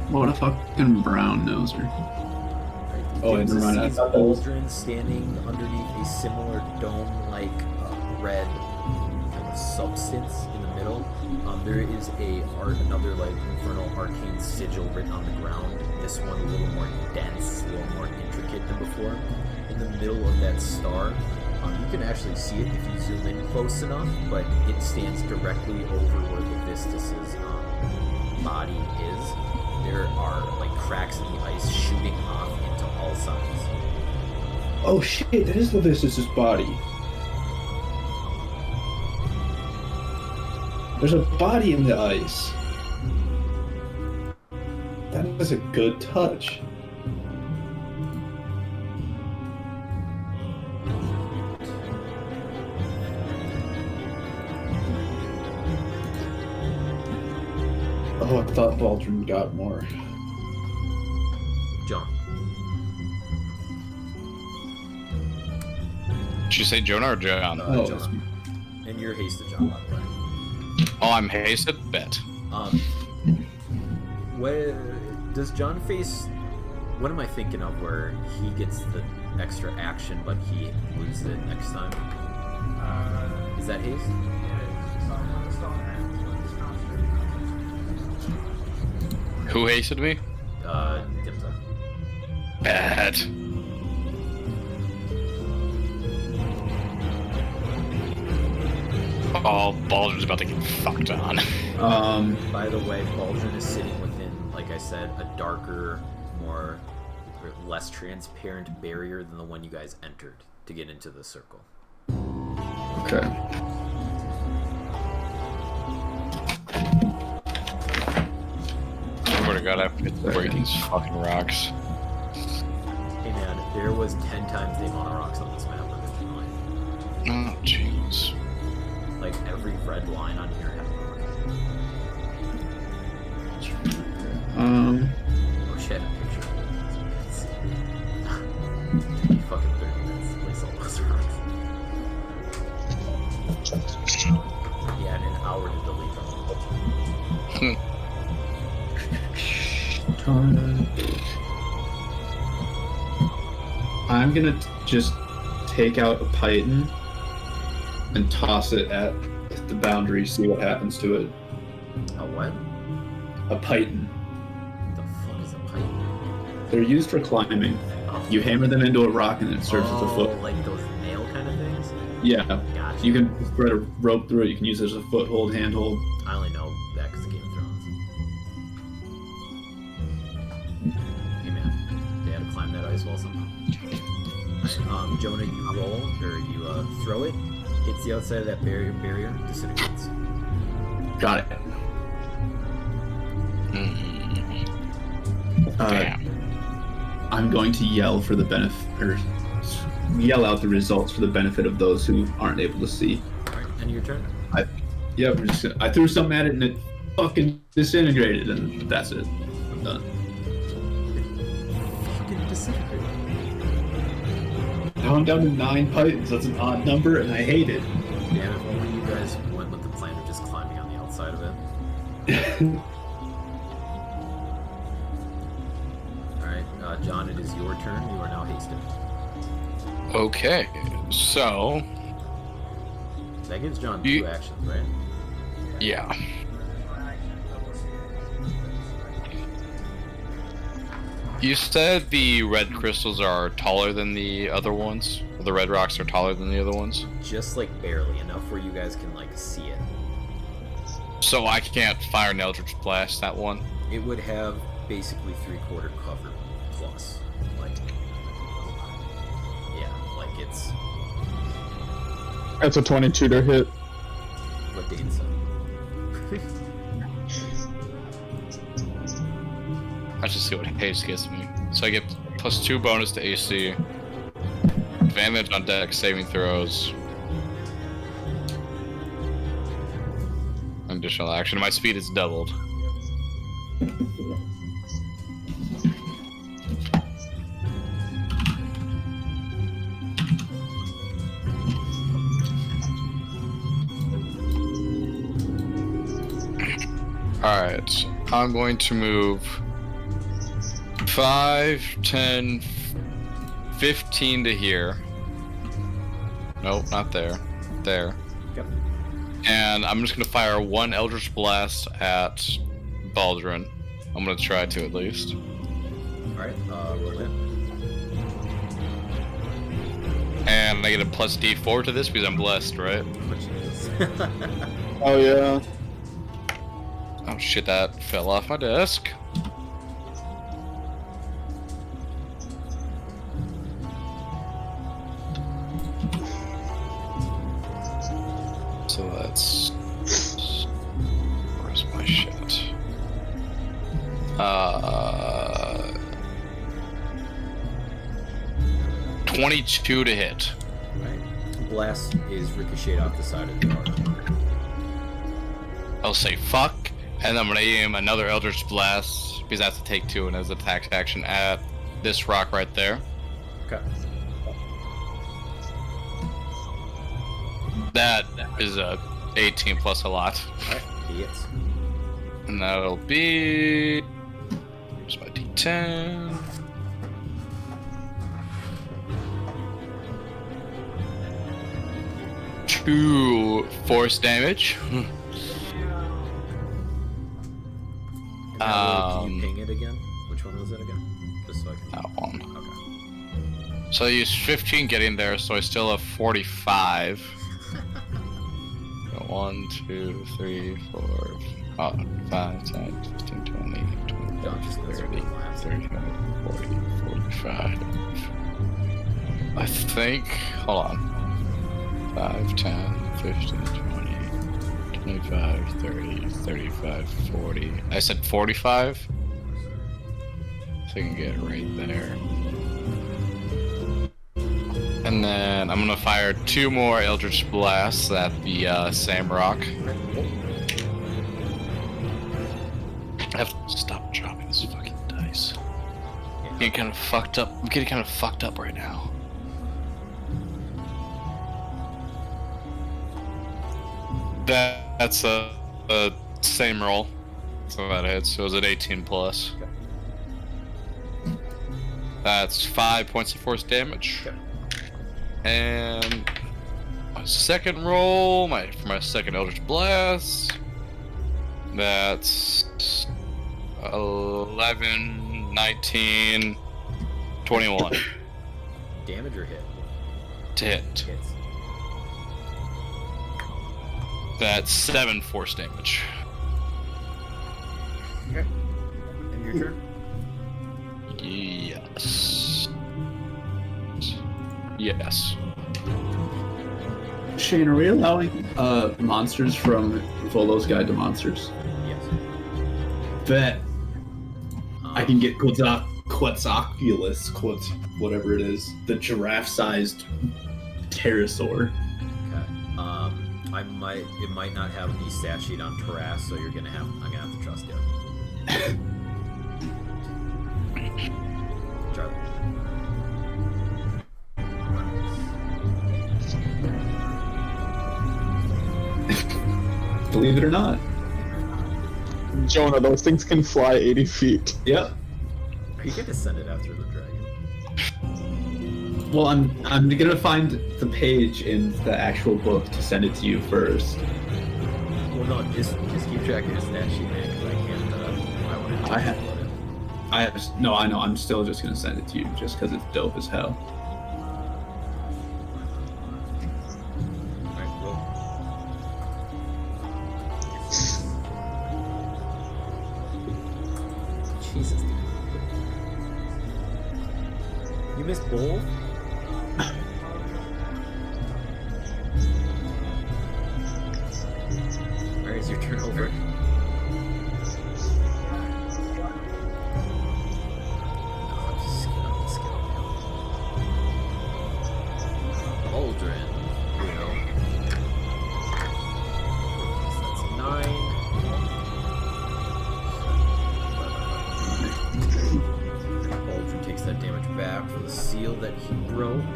What a fucking brown noser. Oh, never mind. I thought that was...
Cauldron standing underneath a similar dome-like red kind of substance in the middle. There is another like infernal arcane sigil written on the ground. This one a little more dense, a little more intricate than before. In the middle of that star, you can actually see it if you zoom in close enough, but it stands directly over where Levistus's body is. There are like cracks in the ice shooting off into all sides.
Oh shit, that is Levistus' body. There's a body in the ice. That is a good touch. Oh, I thought Baldrin got more.
John.
Did you say Jonah or John?
Jonah. And you're hasted, John, by the way.
Oh, I'm hasted? Bet.
What does John face? What am I thinking of where he gets the extra action but he loses it next time? Is that haste?
Who hasted me?
Dimza.
Bad. Oh, Baldur's about to get fucked on.
By the way, Baldrin is sitting within, like I said, a darker, more or less transparent barrier than the one you guys entered to get into the circle.
Okay.
I swear to God, I have to break these fucking rocks.
Hey man, there was 10 times the amount of rocks on this map originally.
Oh, jeez.
Like every red line on here had a rock. Oh shit, a picture. Took me fucking 30 minutes to place all those rocks. Yeah, and an hour to delete them.
I'm gonna just take out a python and toss it at the boundary, see what happens to it.
A what?
A python.
What the fuck is a pipe?
They're used for climbing. You hammer them into a rock and it serves as a foot.
Like those nail kind of things?
Yeah.
Gotcha.
You can thread a rope through it. You can use it as a foothold, handhold.
I only know that because of Game of Thrones. Hey man, they had to climb that ice wall somehow. Jonah, you roll, or you throw it, hits the outside of that barrier, disintegrates.
Got it.
Damn.
I'm going to yell for the benefit, or yell out the results for the benefit of those who aren't able to see.
Alright, end of your turn.
I threw something at it and it fucking disintegrated, and that's it. I'm done.
Fucking disintegrated.
Now I'm down to 9 pythons. That's an odd number, and I hate it.
Damn, if only you guys went with the plan of just climbing on the outside of it. Alright, John, it is your turn. You are now hasted.
Okay, so
That gives John 2 actions, right?
yeah. You said the red crystals are taller than the other ones? Or the red rocks are taller than the other ones?
Just like barely enough where you guys can like see it.
So I can't fire an Eldritch Blast that one?
It would have basically 3/4 cover plus. Like, yeah, like it's
That's a 22 to hit.
what Dane said.
Let's just see what haste gets me. So I get +2 bonus to AC, advantage on dex saving throws, additional action. My speed is doubled. Alright, I'm going to move 5, 10, 15 to here. Nope, not there. There.
Yep.
And I'm just gonna fire 1 Eldritch Blast at Baldrin. I'm gonna try to at least.
Alright, roll it.
And I get a plus D4 to this because I'm blessed, right?
Which is
Oh yeah.
Oh shit, that fell off my desk. So that's... Where's my shit? 22 to hit.
right. Blast is ricocheted off the side of the armor.
I'll say fuck, and I'm gonna aim another Eldritch Blast, because I have to take 2 and as attack action at this rock right there.
Okay.
That is a 18 plus a lot.
Alright, he hits.
And that'll be... Here's my D10. Two force damage.
Can you ping it again? Which one was it again? Just so I can...
That one.
Okay.
So I used 15 getting there, so I still have 45. 1, 2, 3, 4, 5, 10, 15, 20, 25,
Don't just go
30,
through laps.
35, 40, 45. I think. Hold on. 5, 10, 15, 20, 25, 30, 35, 40. I said 45? So I can get it right there. And then I'm gonna fire 2 more Eldritch Blasts at the same rock. I have to stop dropping this fucking dice. I'm getting kind of fucked up. I'm getting kind of fucked up right now. That's a same roll. So that hits. So it was an 18 plus.
Okay.
That's 5 points of force damage.
Okay.
And my second roll, for my second Eldritch Blast, that's 11, 19, 21.
Damage or hit?
To hit.
Hits.
That's 7 force damage.
Okay. And your turn?
Yes. Yes.
Shane, are we allowing monsters from Volo's Guide to Monsters?
Yes.
Bet. I can get Quetzalcoatlus, whatever it is, the giraffe-sized pterosaur.
Okay. It might not have the stat sheet on Taras, so I'm gonna have to trust you. Charlie.
Believe it or not.
Jonah, those things can fly 80 feet.
Yep.
You get to send it after the dragon.
Well, I'm gonna find the page in the actual book to send it to you first.
Well, no, just keep track of your stat sheet, man, because I can't.
I know. I'm still just gonna send it to you just because it's dope as hell.
Alright, roll. Jesus, dude. You missed both? Alright, it's your turn over. Aldrin, Bruno. That's a 9. Aldrin takes that damage back for the seal that he broke.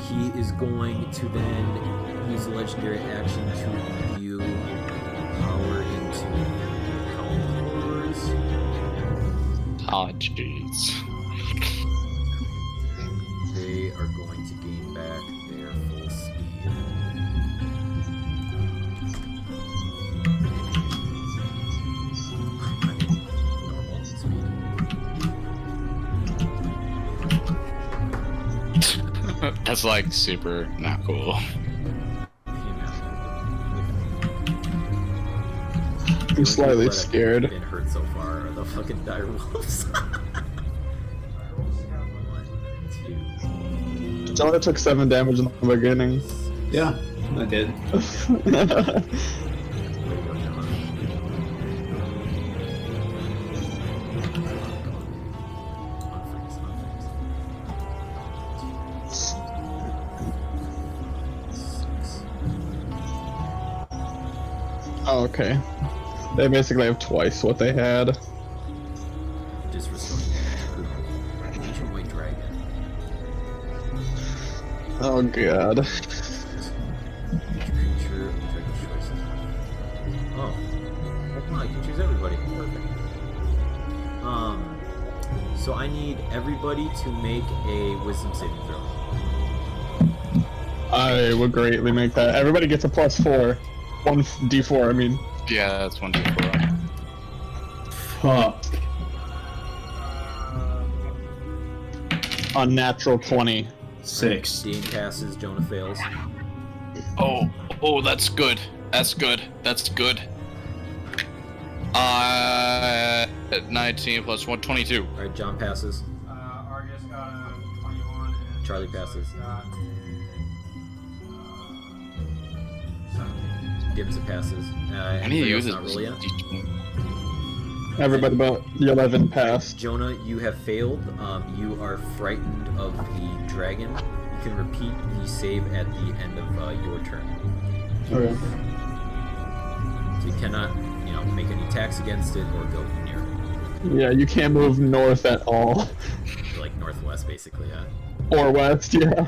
He is going to then use a legendary action to imbue power into Hound Horrors.
Oh, jeez.
They are going to gain back their full speed. I mean, normal speed.
That's like super not cool.
I'm slightly scared.
Been hurt so far are the fucking dire wolves. 1, 2.
Jonah took 7 damage in the beginning.
Yeah, I did.
Oh, okay. They basically have twice what they had.
Just restoring ancient white dragon.
Oh god.
Just I can choose everybody. Perfect. So I need everybody to make a wisdom saving throw.
I would greatly make that. Everybody gets a +4. 1d4, I mean.
Yeah, that's 1d4.
Fuck.
Unnatural 20.
6.
Dane passes, Jonah fails.
Oh, that's good. That's good. 19 plus 1, 22.
Alright, John passes.
Argus got a 21. And
Charlie passes.
Got 17.
Gimsa passes.
I need to
anybody
use
else
this.
not roll yet?
Everybody but 11 passed.
Jonah, you have failed. You are frightened of the dragon. You can repeat the save at the end of your turn.
Okay.
So you cannot, make any attacks against it or go near it.
Yeah, you can't move north at all.
Like northwest, basically, yeah.
Or west, yeah.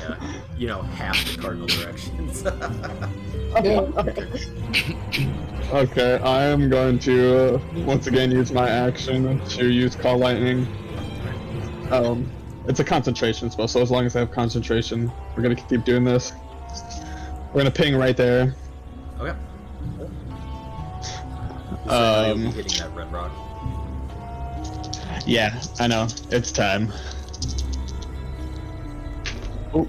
Yeah. Half the cardinal directions.
Okay, I am going to once again use my action to use Call Lightning. It's a concentration spell, so as long as I have concentration, we're gonna keep doing this. We're gonna ping right there.
Okay. So you'll be hitting that red rock.
Yeah, I know. It's time. Oh.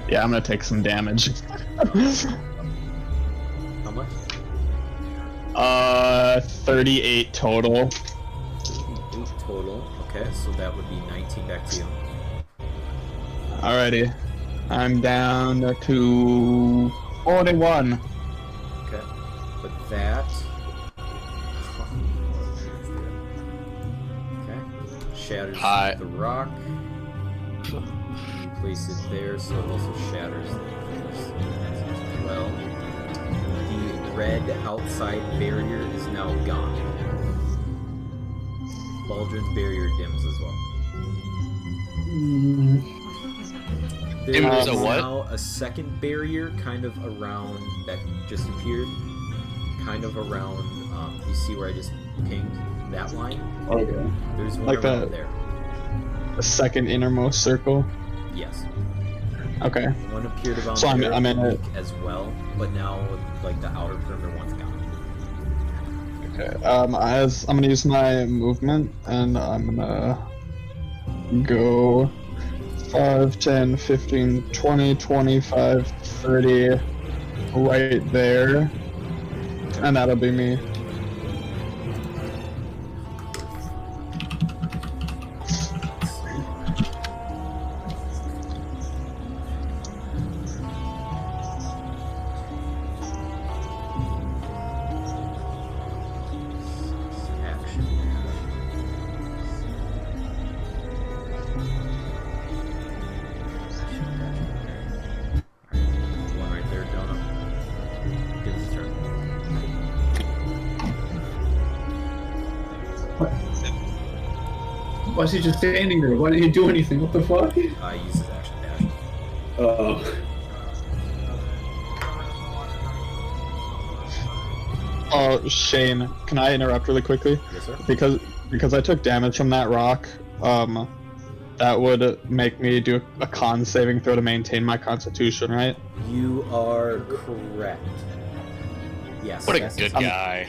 Yeah, I'm gonna take some damage.
How much?
38 total.
8 total. Okay, so that would be 19 back to you.
Alrighty. I'm down to 41.
Okay. But that... Okay. Shatters the rock. You place it there, so it also shatters the as well. The red outside barrier is now gone. Baldrin's barrier dims as well. There
Dims
is
a what?
now a second barrier kind of around that just appeared. Kind of around, you see where I just pinged that line?
Okay.
There's one
Like
around
that.
there.
The second innermost circle.
Yes.
Okay.
One appeared around
So I'm
there
in it.
as well, but now like the outer perimeter one's gone.
Okay. As I'm gonna use my movement, and I'm gonna go 5, 10, 15, 20, 25, 30, right there, and that'll be me.
One right there, Jonah. Get his turn.
Why is he just standing there? Why didn't he do anything? What the fuck?
Use his action dash.
Oh, Shane, can I interrupt really quickly?
Yes, sir.
Because I took damage from that rock, that would make me do a con saving throw to maintain my constitution, right?
You are correct. Yes.
What a
that's-
good guy.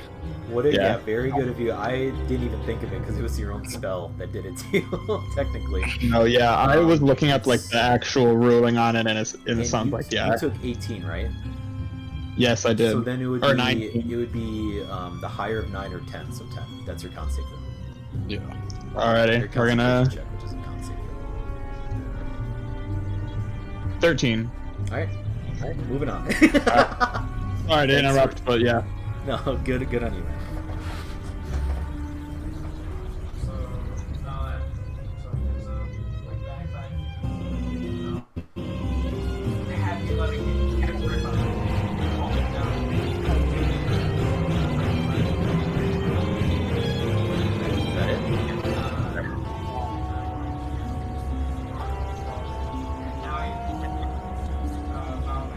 Yeah.
Very good of you. I didn't even think of it because it was your own spell that did it to you, technically.
No, yeah, I was looking up like the actual ruling on it, and it
And
sounds
you,
like yeah.
You took 18, right?
Yes, I did.
So then it would
Or
be
19.
it would be the higher of 9 or 10, so 10. That's your con save throw.
Yeah.
Your
Alrighty, we're gonna
concentration check, which is a con save throw.
13.
Alright, moving on.
Sorry to interrupt, but yeah.
No, good on you, man.
So now that there's a like that they have you letting me get work on it.
Is that it?
Now you about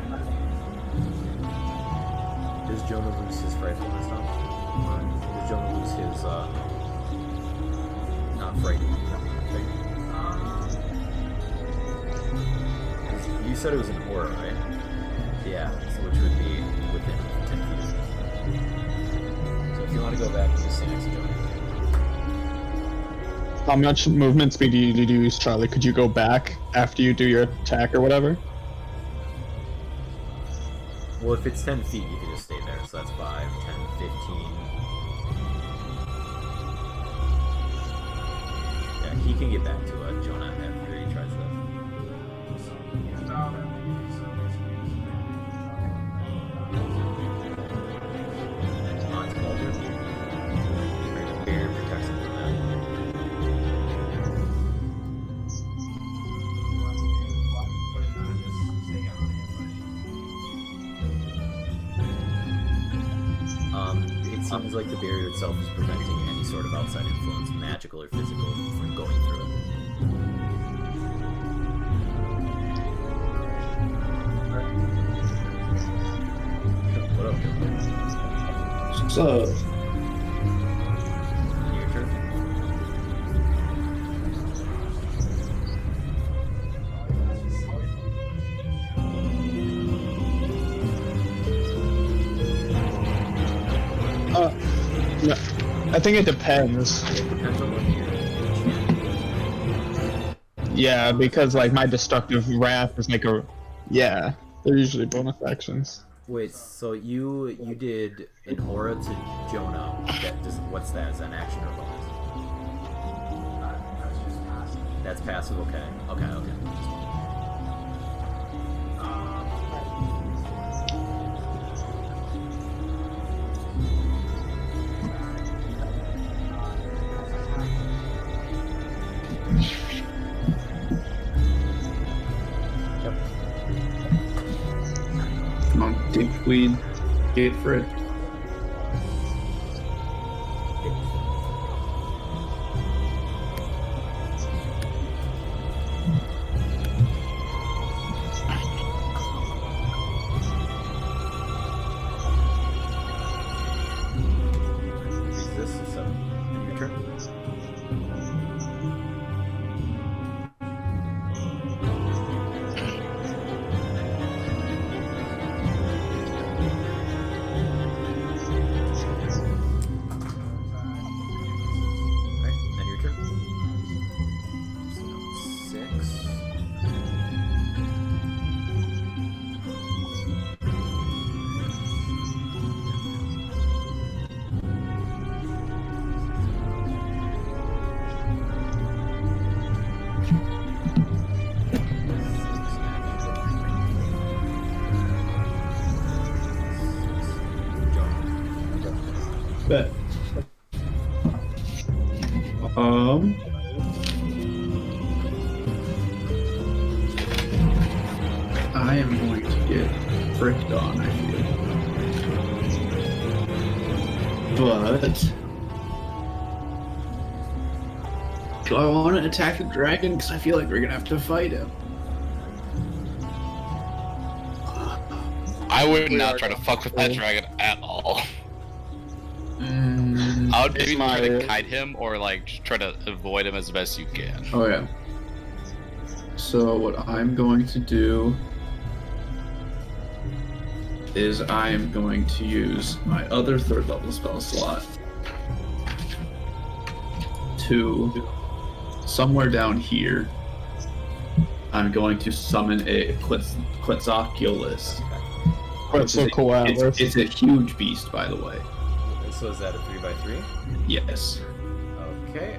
Does Jonah lose his frightfulness now? Or does Jonah lose his, not frightening thing? You said it was an aura, right? Yeah, so which would be within 10 feet. So if you want to go back to the stance, Jonah.
How much movement speed do you use, Charlie? Could you go back after you do your attack or whatever?
Well, if it's 10 feet, you can just stay there. So that's 5, 10, 15. Yeah, he can get back to Jonah after he tries that. Barrier protects him from that. It seems like the barrier itself is preventing any sort of outside influence, magical or physical, from going through it. What up, Jonah?
What's up?
Your turn.
No, I think it depends.
Depends on what you're.
Yeah, because like my destructive wrath is like a they're usually bonus actions.
Wait, so you did an aura to Jonah. What's that? Is that an action or bonus? That's passive. Okay.
Come on, dickweed. Get for it.
Resist 7. And your turn.
Bet. I am going to get fricked on, I feel. But do I want to attack the dragon? Because I feel like we're gonna have to fight him.
I would not try to fuck with that dragon at all. I would maybe try to kite him or like just try to avoid him as best you can.
Oh yeah. So what I'm going to do is I am going to use my other 3rd level spell slot to somewhere down here. I'm going to summon a Quetzalcoatlus. It's a huge beast, by the way.
So is that a 3x3?
Yes.
Okay.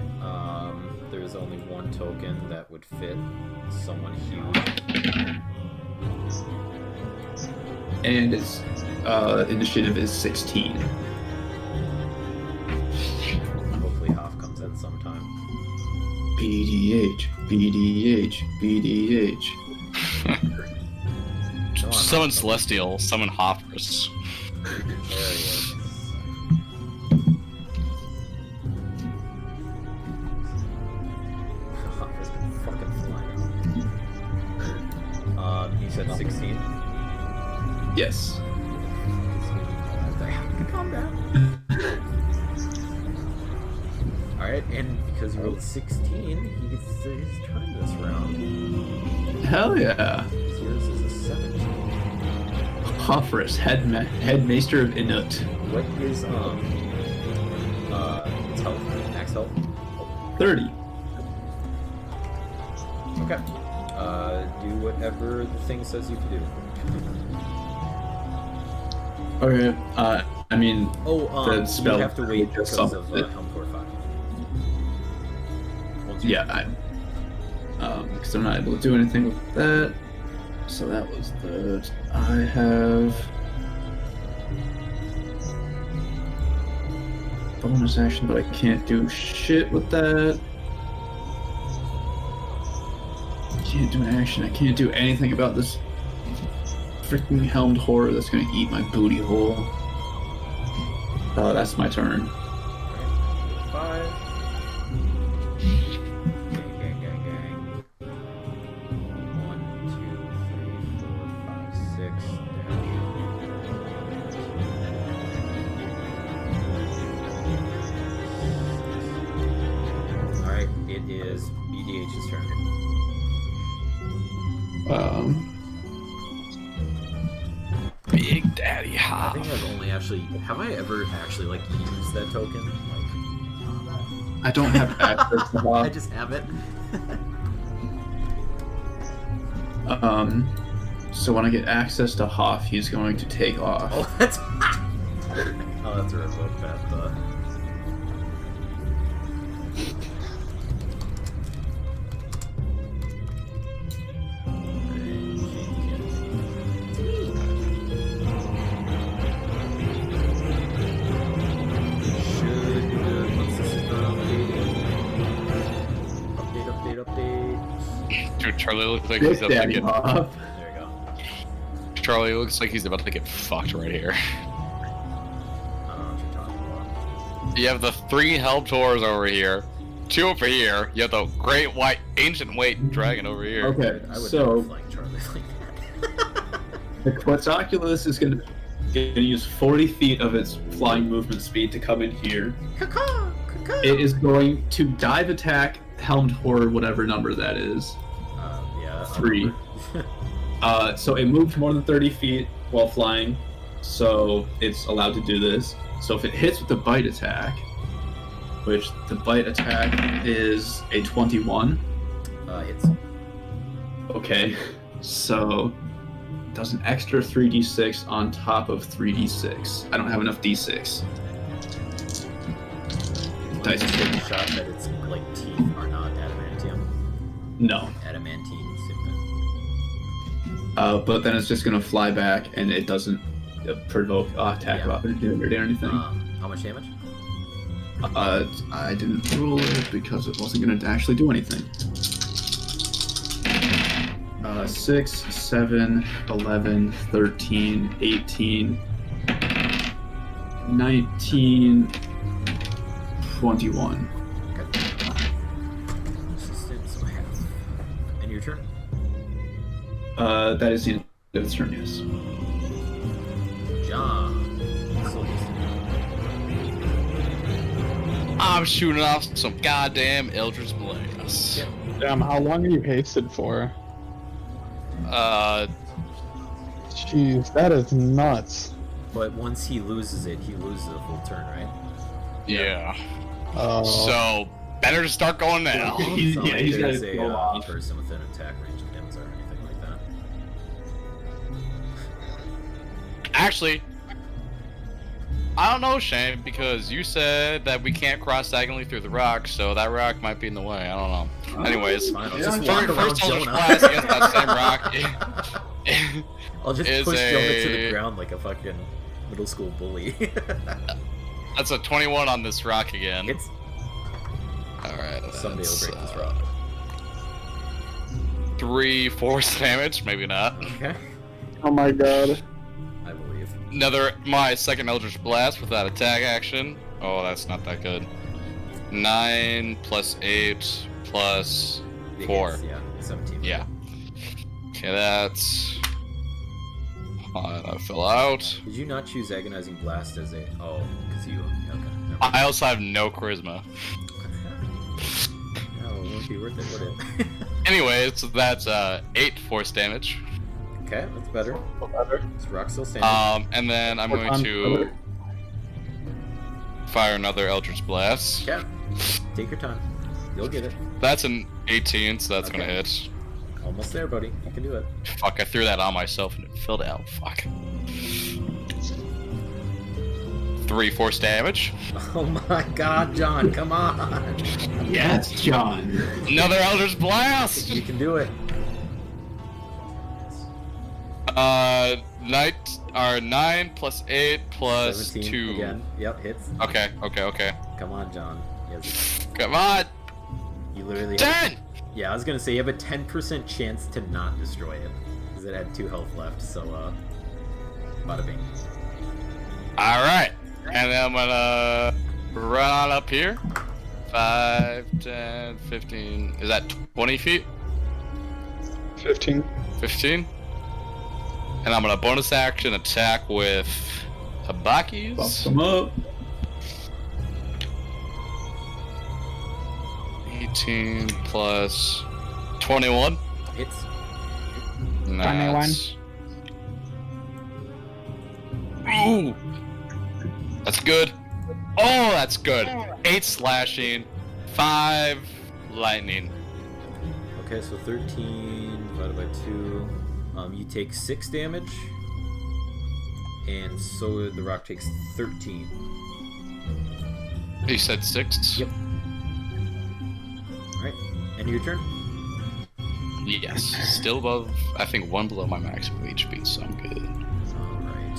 There's only one token that would fit someone huge.
And its initiative is 16.
Hopefully half comes in sometime.
BDH, BDH, BDH.
Summon Celestial, summon Hoppers.
There he is. Hopper's been fucking flying out. You said 16?
Yes.
Calm down. Alright, and because he rolled 16, he gets his turn this round.
Hell yeah.
Yours is a 17.
Hoffrus, headmaster of Inut.
What is its health? Max health?
30.
Okay. Do whatever the thing says you can do.
Okay. I mean, the spell
you have to wait because of
something.
Helmcore 5.
Yeah, because I'm not able to do anything with that. So that was that. I have bonus action, but I can't do shit with that. Can't do an action. I can't do anything about this freaking helmed horror that's gonna eat my booty hole. That's my turn.
5. Gang. 1, 2, 3, 4, 5, 6. Alright, it is BDH's turn.
Big Daddy
I
Hop.
think I've only actually... Have I ever actually, like, used that token? Like,
I don't have access to
I
Hoff.
just have it.
So when I get access to Hoff, he's going to take off.
Oh, that's... oh, that's a revoke that,
Dude, Charlie looks like he's about to get.
Hoff.
There you go.
Charlie looks like he's about to get fucked right here.
I don't know what you're talking about.
You have the 3 Helptors over here, 2 over here. You have the great white ancient white dragon over here.
Okay,
I would
so
never flank Charlie like that.
the Quetzalcoatlus is going to use 40 feet of its flying movement speed to come in here. It is going to dive attack helmed horror, whatever number that is.
Yeah.
3. So it moves more than 30 feet while flying, so it's allowed to do this. So if it hits with the bite attack, which the bite attack is a 21.
Hits.
Okay, so it does an extra 3d6 on top of 3d6. I don't have enough d6. Dice is
Taking
good.
a shot that its like teeth are not adamantium.
No.
Adamantine, same thing.
But then it's just gonna fly back, and it doesn't provoke attack of
Yeah.
opportunity or anything.
How much damage?
I didn't roll it because it wasn't gonna actually do anything. 6, 7, 11, 13, 18, 19, 21.
Okay. Resistance, so half. And your turn?
That is the end of its turn, yes.
John.
I'm shooting off some goddamn Eldritch Blast.
Damn, how long are you hasted for? Jeez, that is nuts.
But once he loses it, he loses a full turn, right?
Yeah.
Oh.
So, better to start going now.
He's
It's not like
he's
there's
gonna
a
go off.
person within attack range of him or anything like that.
Actually, I don't know, Shane, because you said that we can't cross diagonally through the rock, so that rock might be in the way. I don't know. Anyways,
Fine, I'll
Yeah,
just
sure.
walk around
first Eldritch
Jonah.
Blast against that same rock.
I'll just
is
push Jonah to
a-
the ground like a fucking middle school bully.
That's a 21 on this rock again.
It's
Alright.
someday
that's,
he'll break this rock.
3 force damage, maybe not.
Okay,
Oh my god.
I believe.
My second Eldritch Blast with that attack action. Oh, that's not that good. 9 plus 8 plus
It
4.
hits, yeah, 17.
Yeah. Okay, that's I fell out.
Did you not choose Agonizing Blast as a... Oh, because you... Okay, never mind.
I also have no charisma.
No, it won't be worth it, would it?
Anyways, so that's 8 force damage.
Okay, that's better. Is Rock still standing?
And then I'm going to fire another Eldritch Blast.
Yeah. Take your time. You'll get it.
That's an 18, so that's
Okay.
gonna hit.
Almost there, buddy. You can do it.
Fuck, I threw that on myself and it filled out. Fuck. 3 force damage.
Oh my god, John, come on!
Yes, John.
Another Eldritch Blast!
You can do it.
9 plus 8 plus
17
2.
again. Yep, hits.
Okay.
Come on, John. Yes.
Come on!
You literally have...
10!
Yeah, I was gonna say you have a 10% chance to not destroy it. Because it had 2 health left, so, bada bing.
Alright. And then I'm gonna run on up here. 5, 10, 15. Is that 20 feet?
15.
15? And I'm gonna bonus action attack with
Bump
Habaki's.
them up.
18 plus 21.
Hits.
Nice. Ooh! That's good. Oh, that's good. 8 slashing, 5 lightning.
Okay, so 13 divided by 2. You take 6 damage. And so the rock takes 13.
You said 6?
Yep. Alright, end of your turn.
Yes. Still above, I think 1 below my maximum HP, so I'm good.
Alright.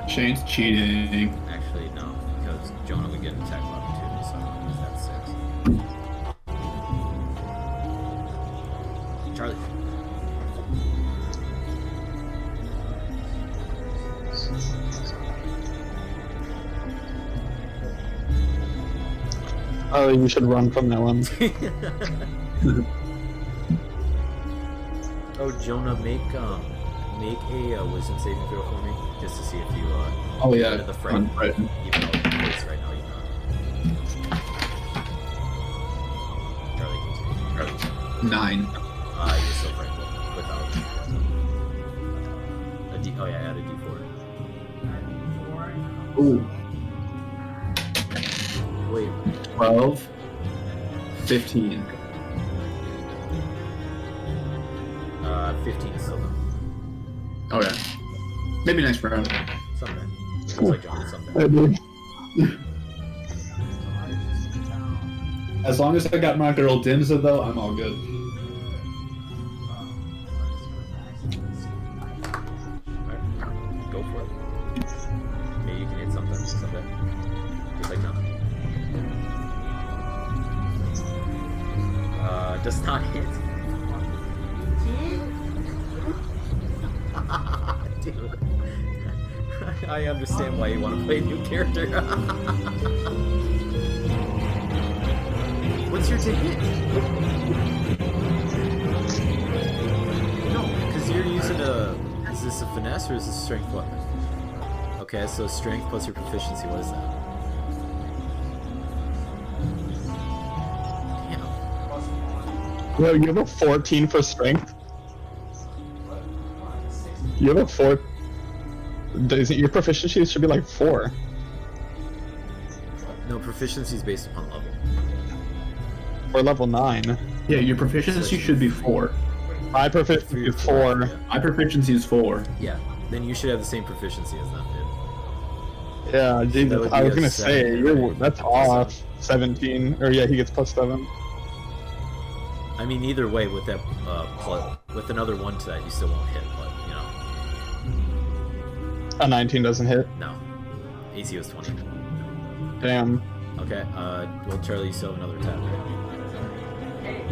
Shane's cheating.
Actually, no, because Jonah would get an attack of opportunity, so I'm gonna use that 6. Charlie.
Oh, you should run from that one.
Oh, Jonah, make a wisdom saving throw for me, just to see if you
Oh
get
yeah,
out of the fray.
I'm frightened.
Even though it's right now, you're not. Charlie, continue.
9.
You're still frightened without a D. Oh yeah, add a D4.
Ooh.
Wait.
12. 15.
15 is still done.
Oh yeah. Maybe next round.
Someday. Looks like John someday.
I do.
As long as I got my girl Dimza though, I'm all good.
Alright, go for it. Maybe you can hit something someday. Just like nothing. Does not hit. Dude. I understand why you want to play a new character. What's your to hit? No, because you're using a... Is this a finesse or is this a strength weapon? Okay, so strength plus your proficiency, what is that? Damn.
Yo, you have a 14 for strength? You have a 4... Your proficiency should be like 4.
No, proficiency is based upon level.
Or level 9.
Yeah, your proficiency should be 4.
My proficiency is 4.
My proficiency is 4.
Yeah, then you should have the same proficiency as them, dude.
Yeah, Jesus,
would
I
be
was
a
gonna
7,
say,
right?
that's off. 17. Or yeah, he gets plus 7.
I mean, either way, with that With another 1 to that, you still won't hit, but, you know.
A 19 doesn't hit.
No. AC was 20.
Damn.
Okay, well, Charlie, you still have another attack, right?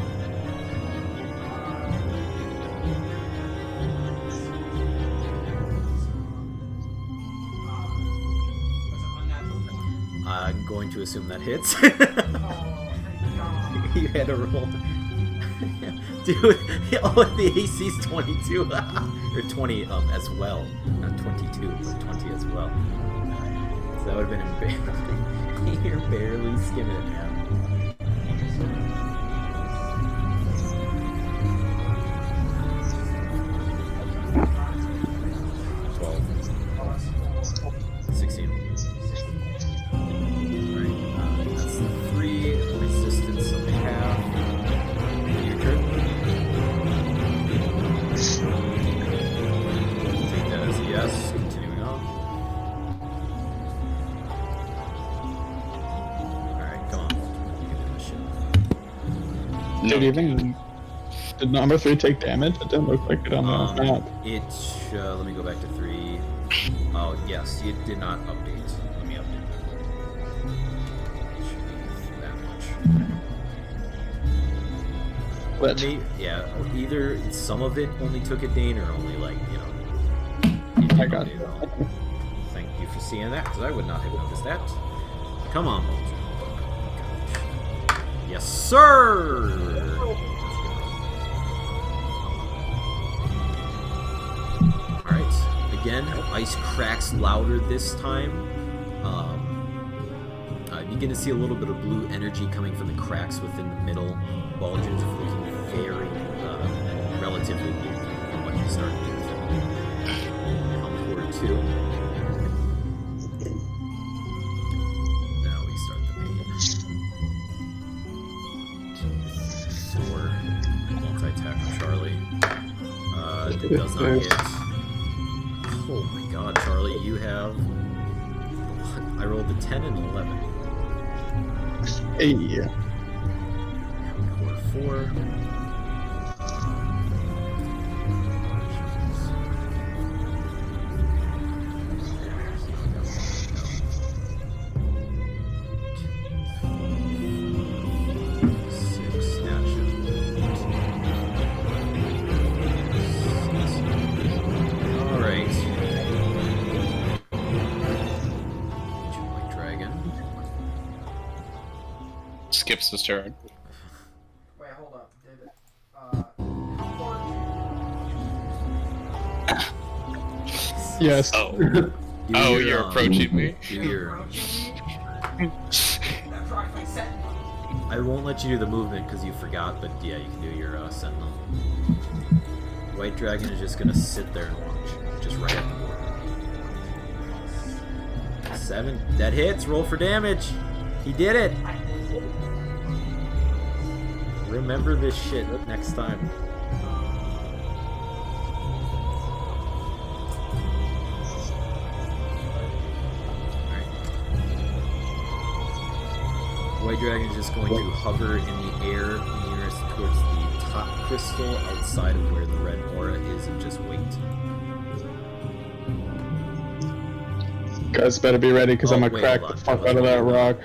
I'm going to assume that hits. You had to roll. Dude, oh, the AC's 22. Or 20 as well. Not 22, but 20 as well. So that would have been embarrassing. You're barely skimming it, man.
Did even did number 3 take damage? It didn't look like it on the map.
Let me go back to 3. Oh yes, it did not update. Let me update that much.
What?
Yeah, either some of it only took a Dane, or only like
I got it.
Thank you for seeing that, because I would not have noticed that. Come on, Bulger. Yes, sir! Alright, again, ice cracks louder this time. You begin to see a little bit of blue energy coming from the cracks within the middle. Bulgers looking very, relatively weak from what you started with. Come forward 2. Now we start the pain. 4. Multi-attack from Charlie. It does not hit. Oh my god, Charlie, you have... I rolled a 10 and 11.
Hey.
Core 4.
Skips his turn.
Wait, hold up. Did it?
Yes.
Oh. You're approaching me?
Do your... I won't let you do the movement because you forgot, but yeah, you can do your sentinel. White dragon is just gonna sit there and watch, just right at the board. 7. That hits. Roll for damage. He did it. Remember this shit next time. White dragon is just going to hover in the air nearest towards the top crystal outside of where the red aura is and just wait.
Guys better be ready because I'm gonna crack the fuck out of that rock.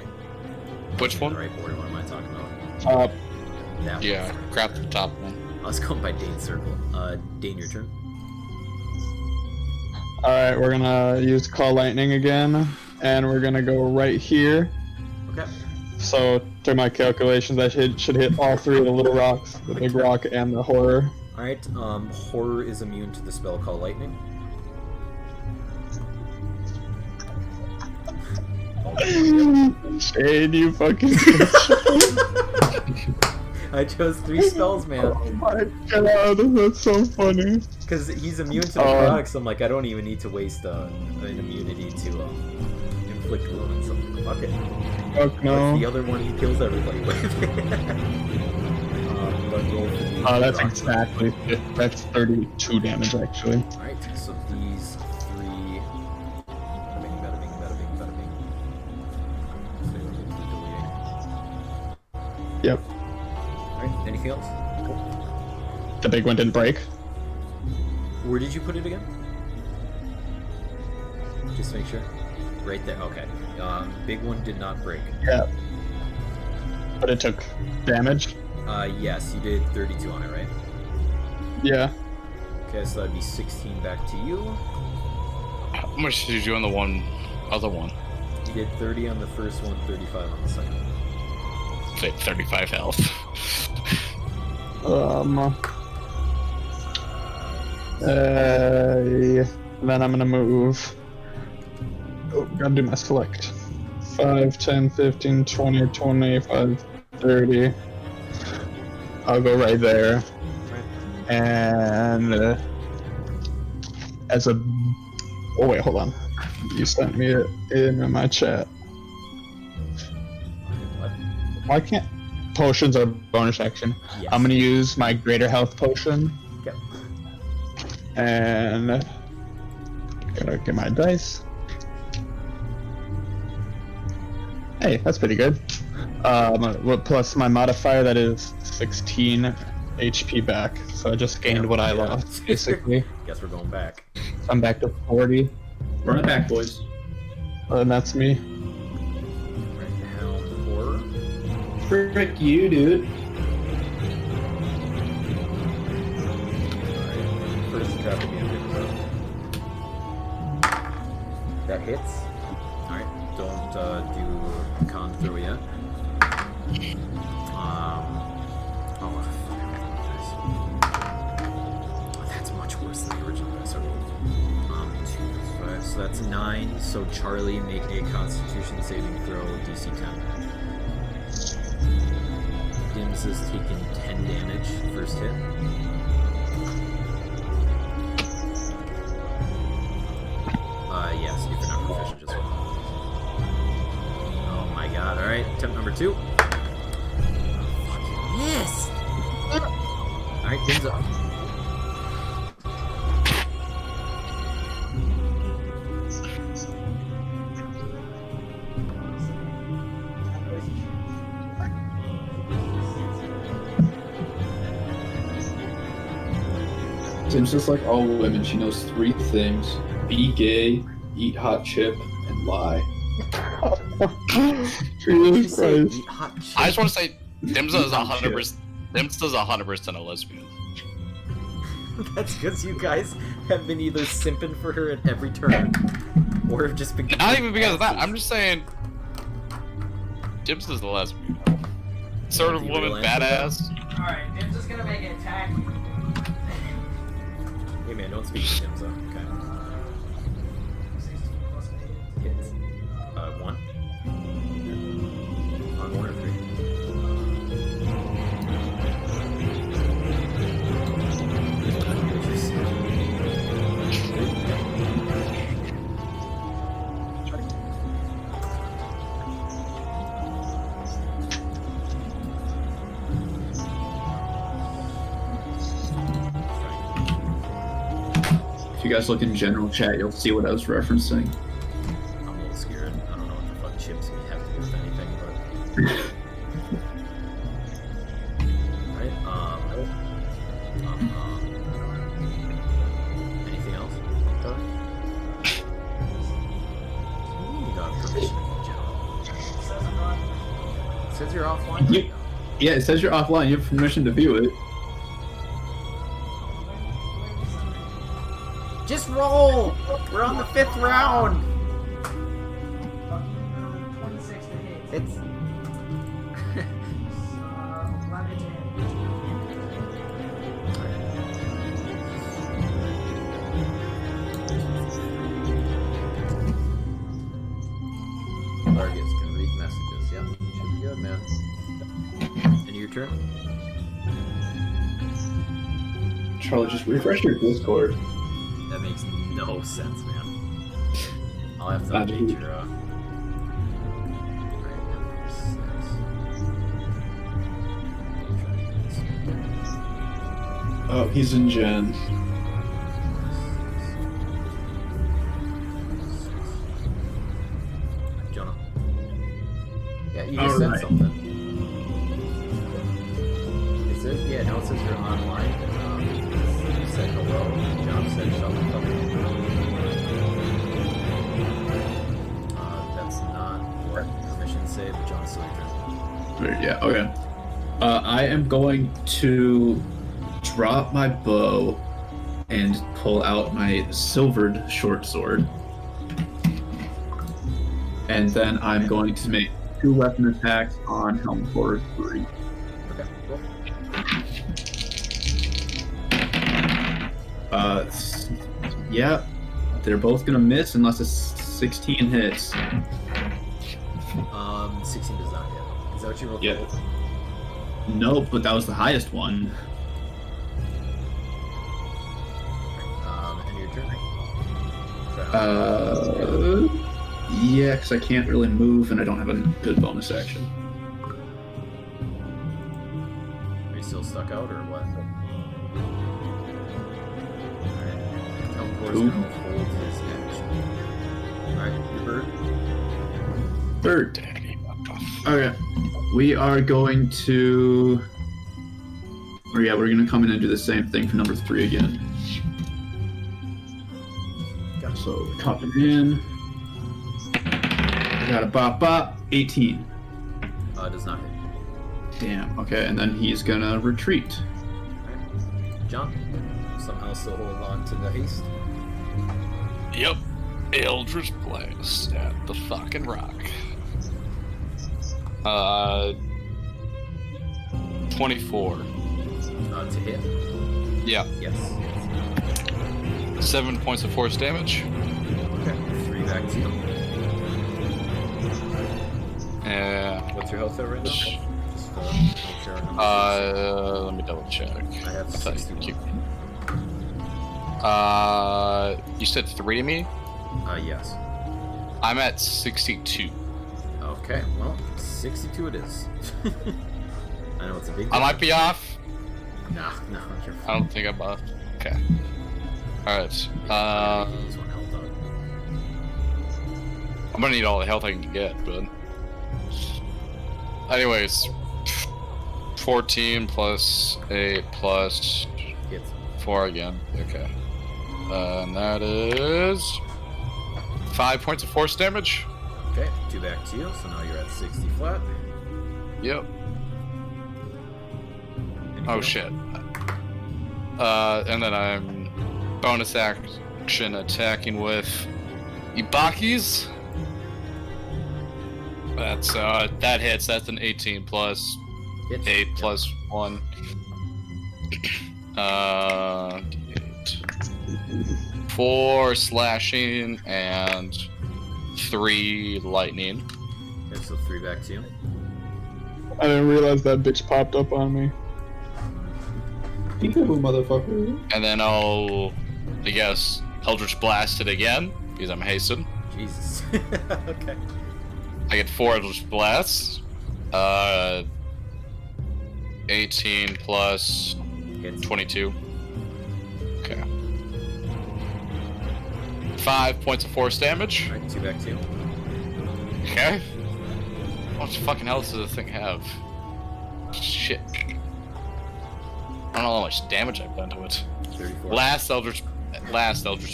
Which one?
Right board, what am I talking about? That
Yeah,
one.
crap the top one.
I was going by Dane's circle. Dane, your turn.
Alright, we're gonna use Call Lightning again, and we're gonna go right here.
Okay.
So, through my calculations, I should hit all 3 of the little rocks, the big rock and the horror.
Alright, horror is immune to the spell Call Lightning.
Shade, you fucking
I chose 3 spells, man.
Oh my god, that's so funny.
Because he's immune to the products, I'm like, I don't even need to waste an immunity to inflict wounds. So fuck it.
Fuck no.
What's the other one he kills everybody with? But roll for the
That's
rock.
exactly it. That's 32 damage, actually.
Alright, so these 3... Bada bing, bada bing, bada bing, bada bing.
Yep.
Alright, anything else?
The big one didn't break.
Where did you put it again? Just to make sure. Right there. Okay. Big one did not break.
Yeah. But it took damage.
Yes, you did 32 on it, right?
Yeah.
Okay, so that'd be 16 back to you.
How much did you do on the other one?
You did 30 on the first one, 35 on the second one.
Say 35 health.
Then I'm gonna move. Oh, gotta do my select. 5, 10, 15, 20, 25, 30. I'll go right there. And as a... Oh wait, hold on. You sent me it in my chat.
What?
Why can't... Potions are bonus action.
Yes.
I'm gonna use my greater health potion.
Yep.
And... Gotta get my dice. Hey, that's pretty good. Plus my modifier, that is 16 HP back. So I just gained what I lost, basically.
Guess we're going back.
I'm back to 40.
Run it back, boys.
And that's me.
Right now, horror.
Frick you, dude.
Alright, first attack again. That hits. Alright, don't do con throw yet. That's much worse than the original dice I rolled. 2 plus 5, so that's 9. So Charlie, make a Constitution saving throw, DC 10. Dims has taken 10 damage first hit. Yes, if you're not proficient, just roll. Oh my god, alright, attempt number 2. Fucking missed! Alright, Dims up.
Tim's just like all women. She knows 3 things: be gay, eat hot chip, and lie.
Jesus Christ.
Eat hot chip.
I just want to say, Dimsa is 100%. Dimsa's 100% a lesbian.
That's because you guys have been either simping for her at every turn, or have just been.
Not even because of that. I'm just saying, Dimsa's a lesbian. Sort of
You
woman,
real answer,
badass.
Alright, Dim's just gonna make an attack.
Hey man, don't speak to Dimsa. Okay.
16 plus 8.
Hits. 1. On 1 or 3.
If you guys look in general chat, you'll see what I was referencing.
I'm a little scared. I don't know what the fuck chips we have to do with anything, but. Alright, anything else? Tyler? You got permission in general. It says you're offline.
You- Yeah, it says you're offline. You have permission to view it.
Just roll! We're on the 5th round!
26 to hit.
It's.
11 to hit.
Targets can read messages. Yep, should be good, man. And your turn?
Charlie, just refresh your Discord.
That makes no sense, man. I'll have to
Ah,
update
dude.
your,
Oh, he's in Gen.
Jonah. Yeah, you just said
Alright.
something. It says, yeah, no, it says you're online.
Wait, yeah, okay. I am going to drop my bow and pull out my silvered short sword. And then I'm going to make 2 weapon attacks on Helm Forward 3.
Okay, cool.
Yeah, they're both gonna miss unless a 16 hits.
16 does not hit. Is that what you rolled?
Yeah. Nope, but that was the highest one.
And your turn.
Yeah, because I can't really move and I don't have a good bonus action.
Are you still stuck out or what? Alright. Helmcore's
Cool.
gonna hold his action. Alright, your bird.
Bird. Okay. We are going to... Or yeah, we're going to come in and do the same thing for number 3 again. So, coming in. I got a bop, 18.
Does not hit.
Damn, okay, and then he's gonna retreat.
Alright. John, somehow still hold on to the haste.
Yep. Eldritch Blast at the fucking rock. 24.
To hit.
Yeah.
Yes.
7 points of force damage.
Okay. 3 back to you.
And
What's your health at right now? Just make sure our numbers
let me double check.
I have
I thought
61.
you said 3 to me?
Yes.
I'm at 62.
Okay, well, 62 it is. I know it's a big
I might be off.
Nah, you're
I
fine.
don't think I'm off. Okay. Alright.
Use one health up.
I'm gonna need all the health I can get, but... Anyways. 14 plus 8 plus
Hits.
4 again. Okay. And that is... 5 points of force damage.
Okay, 2 back to you, so now you're at 60 flat.
Yep.
Anything
Oh
else?
shit. And then I'm bonus action attacking with Ibakis. That's that hits. That's an 18 plus
Hits.
8
Yep.
plus 1. D8. 4 slashing and 3 lightning.
Okay, so 3 back to you.
I didn't realize that bitch popped up on me.
Peekaboo, motherfucker.
And then I'll, I guess, Eldritch Blast it again, because I'm hasted.
Jesus. Okay.
I get 4 Eldritch Blasts. 18 plus
Hits.
22. Okay. 5 points of force damage.
Alright, 2 back to you.
Okay. How much fucking health does this thing have? Shit. I don't know how much damage I've done to it.
34.
Last Eldritch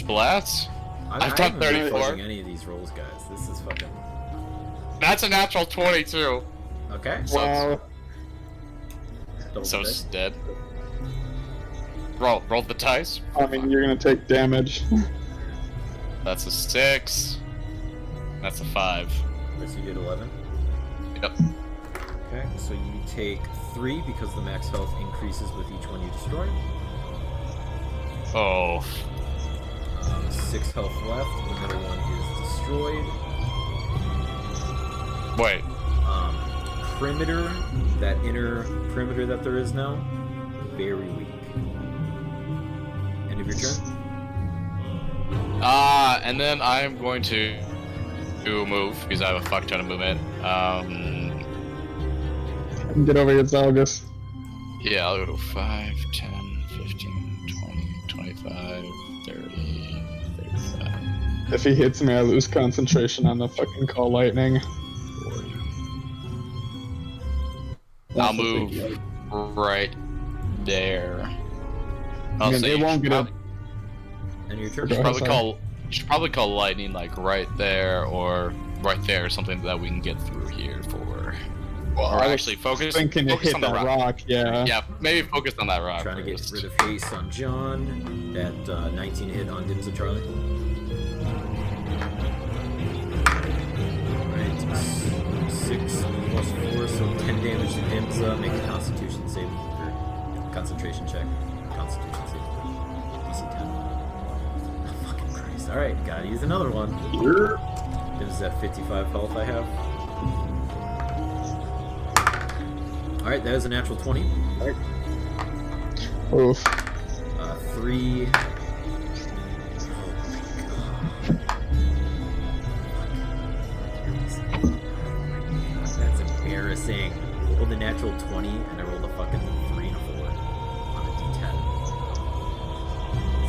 Blast. I've done
haven't been
34.
closing any of these rolls, guys. This is fucking...
That's a natural 22.
Okay.
Wow.
Double
So
the
it's
dice.
dead. Roll the dice.
I mean, you're gonna take damage.
That's a 6. That's a 5.
Okay, so you did 11.
Yep.
Okay, so you take 3 because the max health increases with each one you destroy.
Oh.
6 health left. Another one is destroyed.
Wait.
Perimeter, that inner perimeter that there is now, very weak. End of your turn.
And then I'm going to move because I have a fuck ton of movement.
Get over here, Zeilgus.
Yeah, I'll go 5, 10, 15, 20, 25, 30, 35.
If he hits me, I lose concentration on the fucking call lightning.
I'll move right there. I'll
mean,
say
it
you
won't
should
get up.
End of your turn.
Go ahead.
you should probably call lightning like right there or right there, something that we can get through here for. Or
I was
actually, focus
thinking to
focus
hit
on the
that
rock.
rock, yeah.
Yeah, maybe focus on that rock.
Trying to get
first.
rid of haste on John. That 19 hit on Dims of Charlie. Alright, 6 plus 4, so 10 damage to Dims. Make a constitution save, or concentration check. Constitution save. DC 10. Oh, fucking Christ. Alright, gotta use another one. Dims is at 55 health I have. Alright, that is a natural 20.
Oof.
3. That's embarrassing. I rolled a natural 20 and I rolled a fucking 3 and a 4 on a d10.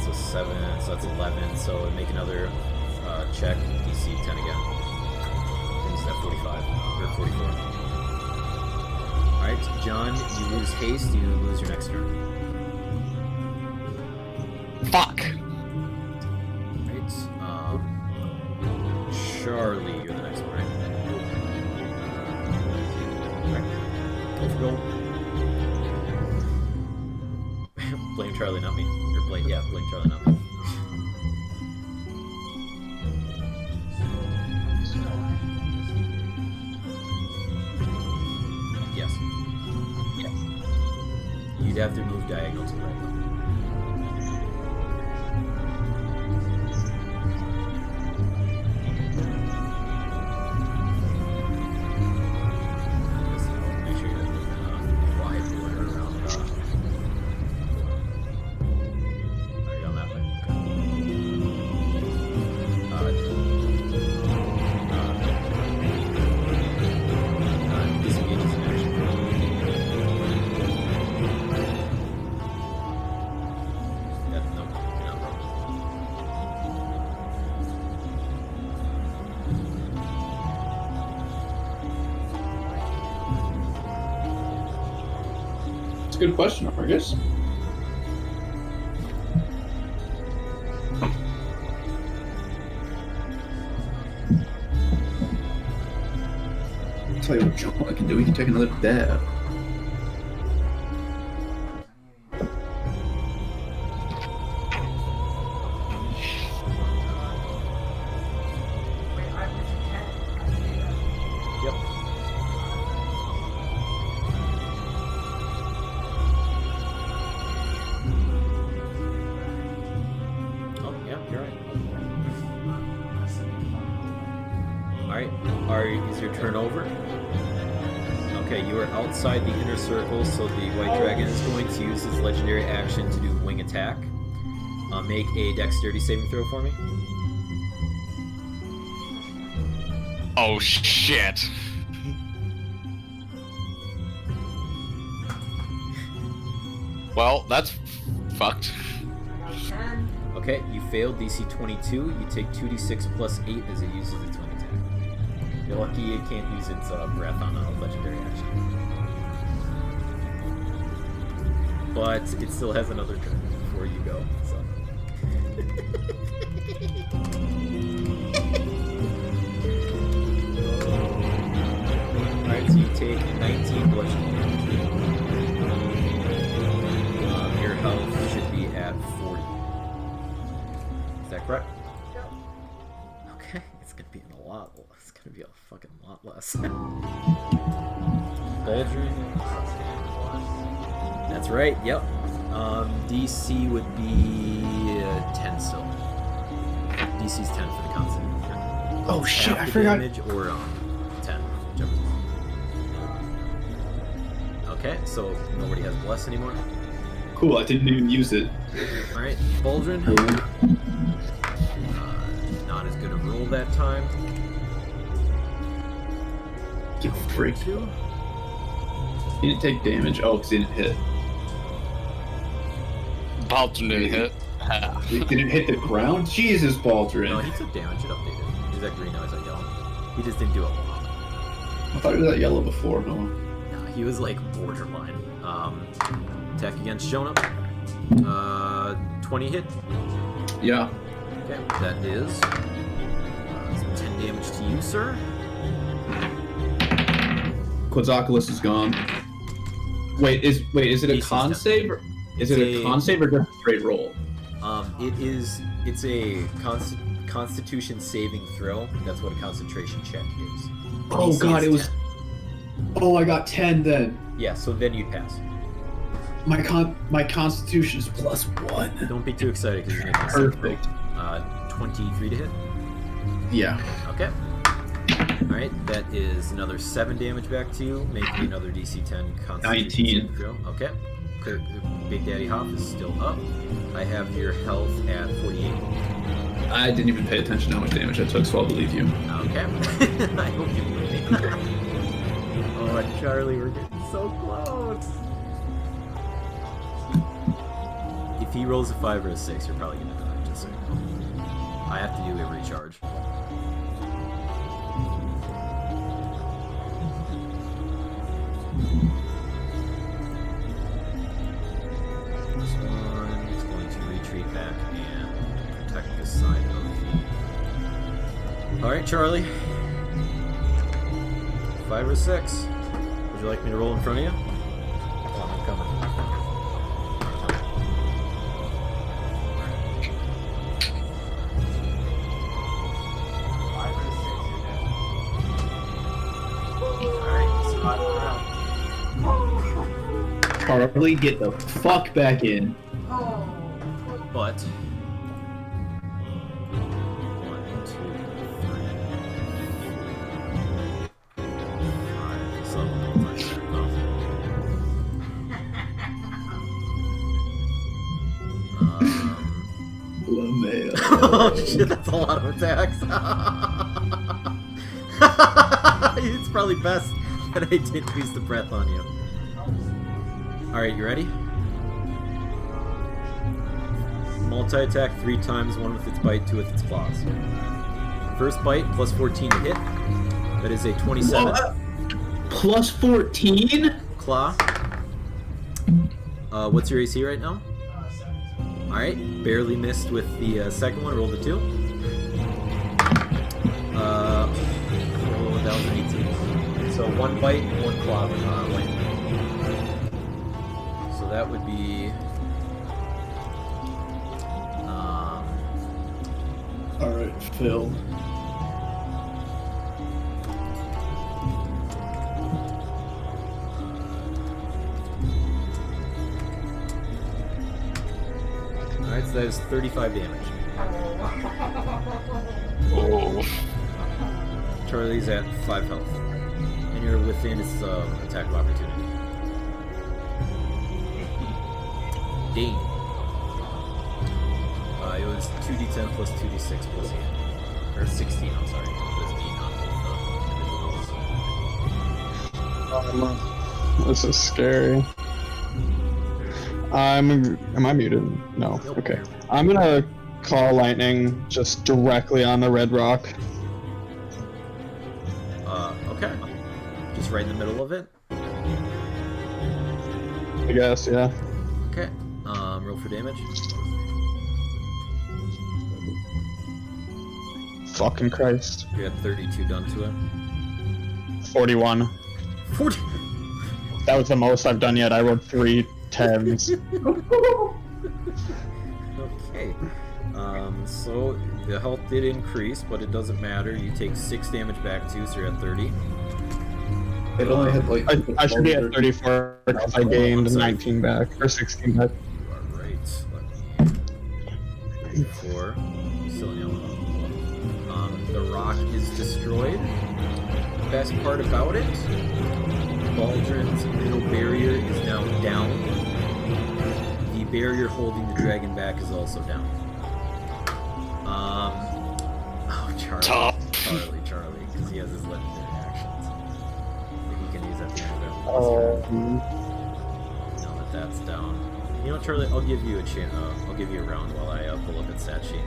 So 7, so that's 11. So make another check, DC 10 again. Things at 45 or 44. Alright, John, you lose haste, you lose your next turn.
Fuck.
Right. Charlie, you're the next one, right? Alright. Go for gold. Blame Charlie, not me. Or blame Charlie, not me. Yes. Yeah. You'd have to move diagonal to the right.
Good question, Argus. I'll tell you what Jonah can do. He can take another dab.
Is your turn over? Okay, you are outside the inner circle, so the white dragon is going to use his legendary action to do wing attack. Make a dexterity saving throw for me.
Oh shit. Well, that's fucked.
Okay, you failed DC 22. You take 2d6 plus 8 as it uses its wing attack. You're lucky it can't use its breath on a legendary action. But it still has another turn before you go, so. Alright, so you take 19 bludgeoning damage. Your health should be at 40. Is that correct? Okay, it's gonna be a lot. It's gonna be a fucking lot less. Baldrian. That's right. Yep. DC would be 10 still. DC's 10 for the constant.
Oh shit!
Half
I
the
forgot.
damage or 10. Whichever. Okay, so nobody has bless anymore.
Cool. I didn't even use it.
All right, Baldrian. Not as good a roll that time.
You freak. He didn't take damage. Oh, because he didn't hit.
Baldrian didn't hit.
He didn't hit the ground? Jesus, Baldrian.
No, he took damage. It updated. He was at green, now he's at yellow. He just didn't do it long.
I thought he was at yellow before. No.
No, he was like borderline. Attack against Jonah. 20 hit.
Yeah.
Okay, that is some 10 damage to you, sir.
Quetzalcoatlus is gone. Wait, is it a
DC's
con
10.
save? Is it a con save or just a straight roll?
It's a Constitution saving throw. That's what a concentration check is.
Oh
DC
god,
is
it was.
10.
Oh, I got 10 then.
Yeah, so then you'd pass.
My Constitution is +1.
Don't be too excited because you're making a saving throw.
Perfect.
23 to hit.
Yeah.
Okay. Alright, that is another 7 damage back to you, making another DC 10 Constitution
19.
saving throw. Okay. Big Daddy Hoff is still up. I have your health at 48.
I didn't even pay attention to how much damage I took, so I'll believe you.
Okay. I hope you believe me. Oh, and Charlie, we're getting so close. If he rolls a 5 or a 6, you're probably gonna die, just so you know. I have to do a recharge. This one is going to retreat back and protect this side of the... Alright, Charlie. 5 or 6. Would you like me to roll in front of you? Hold on, I'm coming.
Charlie, get the fuck back in.
But 1, 2, 3, 5, 7, 8, 9, 10. Oh shit, that's a lot of attacks. It's probably best that I didn't use the breath on you. Alright, you ready? Multi-attack 3 times, 1 with its bite, 2 with its claws. First bite, plus 14 to hit. That is a 27.
Plus 14?
Claw. What's your AC right now? Alright, barely missed with the second one, roll the 2. That was an 18. So 1 bite, 1 claw, land. So that would be...
Alright, Phil.
Alright, so that is 35 damage.
Oh.
Charlie's at 5 health. And you're within its attack of opportunity. Dane. It was 2d10 plus 2d6 plus 8. Or 16, I'm sorry. It was 8 on both
This is scary. Am I muted? No.
Nope.
Okay. I'm gonna call lightning just directly on the red rock.
Okay. Just right in the middle of it?
I guess, yeah.
Okay. Roll for damage.
Fucking Christ.
You had 32 done to it.
41.
40!
That was the most I've done yet. I rolled 3 10s.
Okay. So the health did increase, but it doesn't matter. You take 6 damage back too, so you're at 30.
It only had like.
I should be at 34 because I gained 19 back, or 16 back.
You are right. Let me... 4. Still in yellow. The rock is destroyed. The best part about it, Baldrin's middle barrier is now down. The barrier holding the dragon back is also down. Oh, Charlie, because he has his legendary actions that he can use at the end of every now that that's down. You know, Charlie, I'll give you a I'll give you a round while I pull up its stat sheet.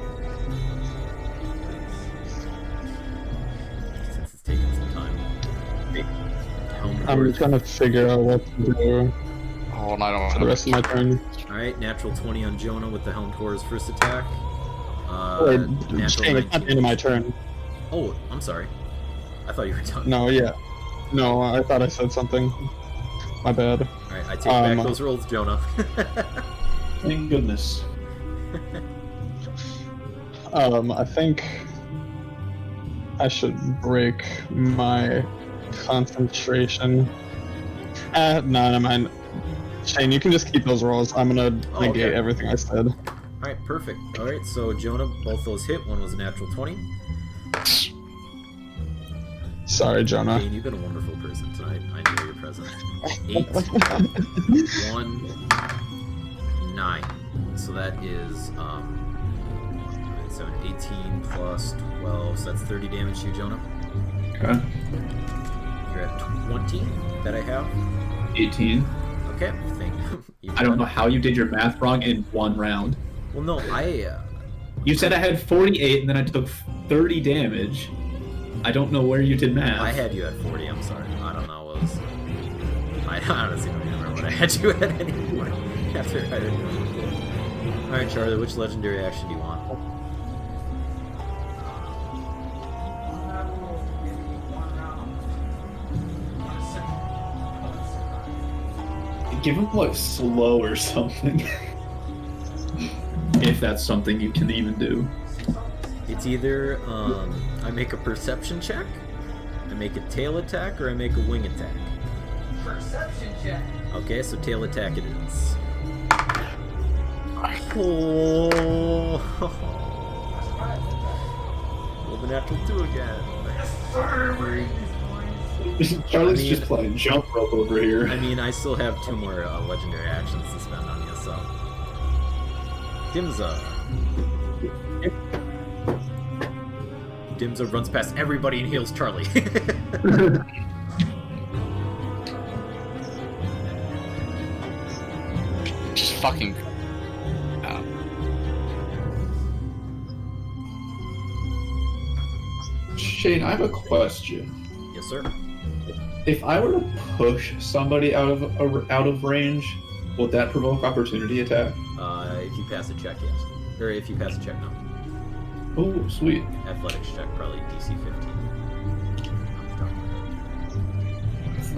Since it's taking some time.
I'm trying to figure out what to do
Oh, and I don't
for the rest of my turn.
Alright, natural 20 on Jonah with the Helm Core's first attack.
Wait,
Natural
dang, it's not the end of my turn.
Oh, I'm sorry. I thought you were done.
No, yeah. No, I thought I said something. My bad.
Alright, I take back those rolls, Jonah.
Thank goodness.
I think I should break my concentration. No, never mind. Shane, you can just keep those rolls. I'm gonna negate everything I said.
Alright, perfect. Alright, so Jonah, both those hit. One was a natural 20.
Sorry, Jonah.
Dane, you've been a wonderful person tonight. I know you're present. 8, 1, 9. So that is 7, 18 plus 12. So that's 30 damage to you, Jonah.
Okay.
You're at 20 that I have.
18.
Okay, thank you.
I don't know how you did your math wrong in one round.
Well, no,
You said I had 48 and then I took 30 damage. I don't know where you did math.
I had you at 40, I'm sorry. I don't know what was... I honestly don't remember what I had you at anymore. After I didn't know. Alright, Charlie, which legendary action do you want?
Give him like slow or something. If that's something you can even do.
It's either I make a perception check, I make a tail attack, or I make a wing attack.
Perception check.
Okay, so tail attack it is. Oh. Roll the natural 2 again.
Charlie's just playing jump rope over here.
I mean, I still have 2 more legendary actions to spend on you, so. Dimza runs past everybody and heals Charlie.
Just fucking.
Shane, I have a question.
Yes, sir.
If I were to push somebody out of range, would that provoke opportunity attack?
If you pass a check, yes. Or if you pass a check, no.
Oh, sweet.
Athletics check, probably DC 15.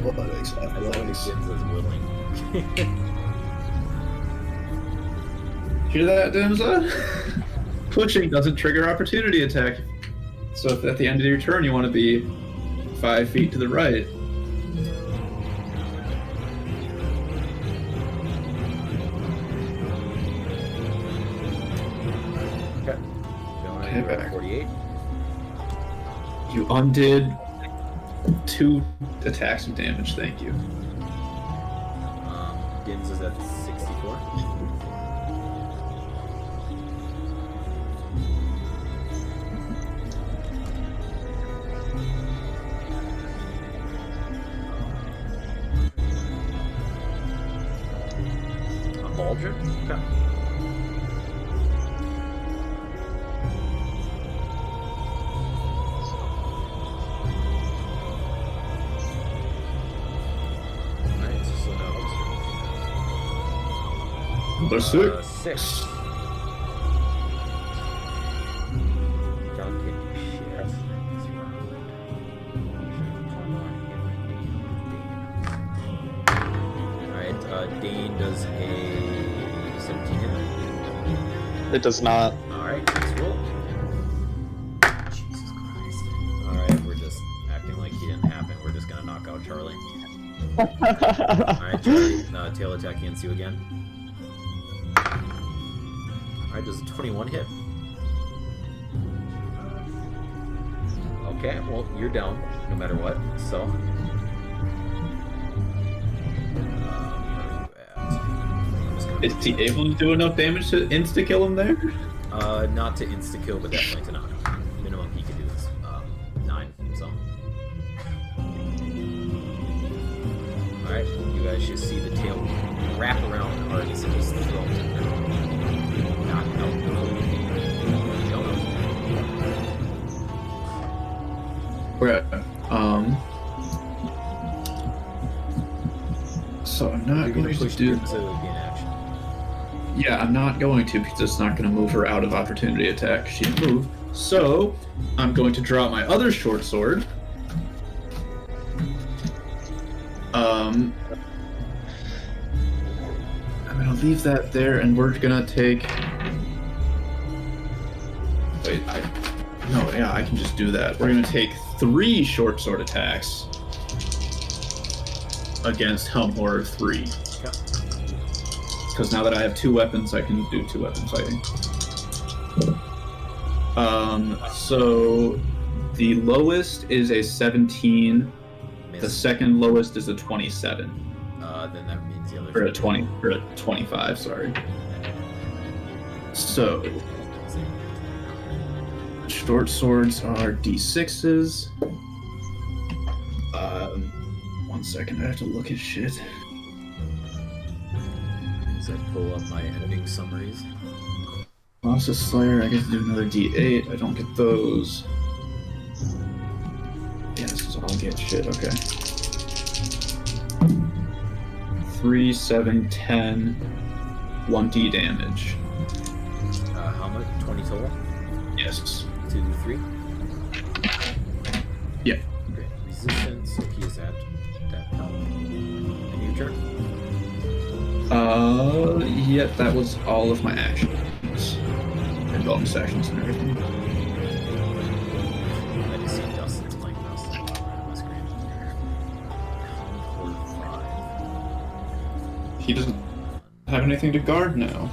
Athletics is willing.
Hear that, Dimza? Pushing doesn't trigger opportunity attack. So if at the end of your turn you want to be 5 feet to the right.
Okay.
Hit back.
48.
You undid 2 attacks of damage, thank you.
Gims is at 64. Baldric? Okay. Alright, so now
Number 6.
6. John, can you share this round? Alright, Dane does a 17 hit.
It does not.
Alright, let's roll. Jesus Christ. Alright, we're just acting like he didn't happen. We're just gonna knock out Charlie. Alright, Charlie, tail attack against you again. Alright, does a 21 hit? Okay, well, you're down, no matter what, so...
Is he able to do enough damage to insta-kill him there?
Not to insta-kill, but definitely to knock him. Minimum he can do is 9, so... Alright, you guys just see the tail wrap around Argus and just throw him to the ground. Knock out Jonah.
Right. So I'm not
You're
going
gonna
to
push
do...
him to be in action.
Yeah, I'm not going to because it's not going to move her out of opportunity attack. She didn't move. So I'm going to draw my other short sword. I'm gonna leave that there, and we're gonna take. Wait, I can just do that. We're gonna take 3 short sword attacks against Helm Horror 3. Because now that I have 2 weapons, I can do 2 weapon fighting. So the lowest is a 17.
Miss.
The second lowest is a 27.
Then that means the other.
Or a 20. Or a 25. Sorry. So short swords are d6s. 1 second, I have to look at shit.
As I pull up my editing summaries.
Monster Slayer, I get to do another d8. I don't get those. Yeah, this is all get shit, okay. 3, 7, 10, 1d damage.
How much? 20 total?
Yes.
2, 3?
Yeah.
Great. Resistance, so he is at that health. And your turn?
Yeah, that was all of my actions. And bonus actions and everything.
I just see Dustin's like Dustin on my screen. 5.
He doesn't have anything to guard now.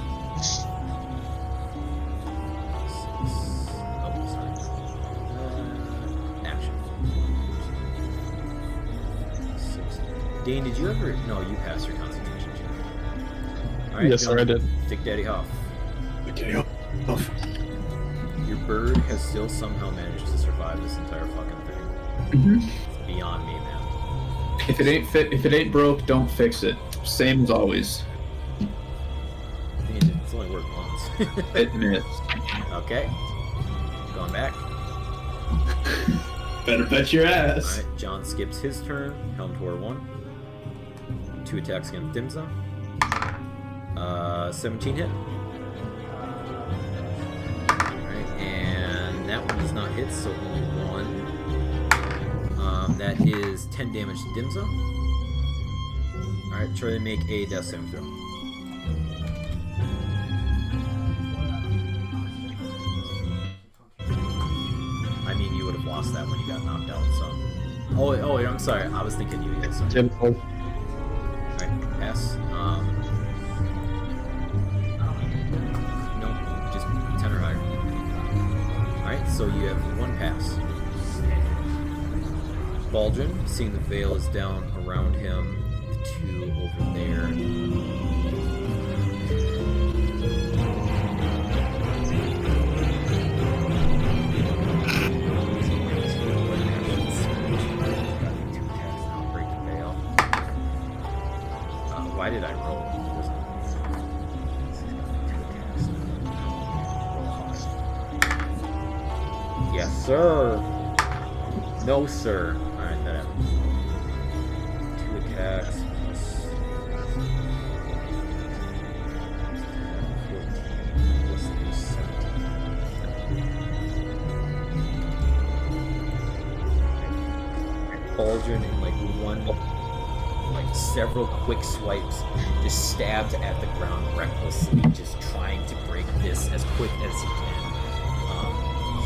Action. 6. Dane, did you ever? No, you passed your concentration check. All right,
Yes, sir, I did.
Thick Daddy Hoff.
Okay.
Your bird has still somehow managed to survive this entire fucking thing.
Mm-hmm.
It's beyond me, man.
If it ain't broke, don't fix it. Same as always.
It's only worked once.
It missed.
Okay. Going back.
Better bet your ass.
Alright, John skips his turn. Helm Tor 1. 2 attacks against Dimza. 17 hit. Alright, and that one does not hit, so only 1. That is 10 damage to Dimza. Alright, try to make a death saving throw. I mean, you would have lost that when you got knocked out, so. Oh, I'm sorry. I was thinking you did. Sorry. Alright, pass. Nope, just 10 or higher. Alright, so you have 1 pass. Baldrin, seeing the veil is down around him, the 2 over there. Why did I roll? Yes, sir. No, sir. Alright, that happens. 2 attacks plus 14 plus 17. Baldrin in like several quick swipes, just stabs at the ground recklessly, just trying to break this as quick as he can.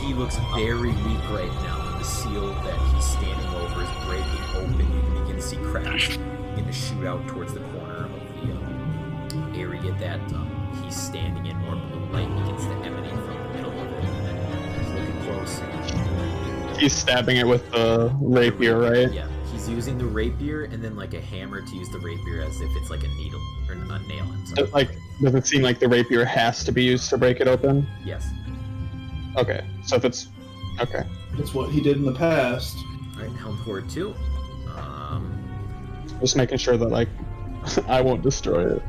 He looks very weak right now, and the seal that he's standing over is breaking open. You can begin to see cracks begin to shoot out towards the corner of the area that he's standing in. More blue light begins to emanate from the middle of it. He's looking close.
He's stabbing it with the rapier, right?
Yeah. He's using the rapier and then like a hammer to use the rapier as if it's like a needle or a nail.
Does it seem like the rapier has to be used to break it open?
Yes.
Okay, so if it's okay,
That's what he did in the past.
All right, Helm Horde 2.
just making sure that like I won't destroy it.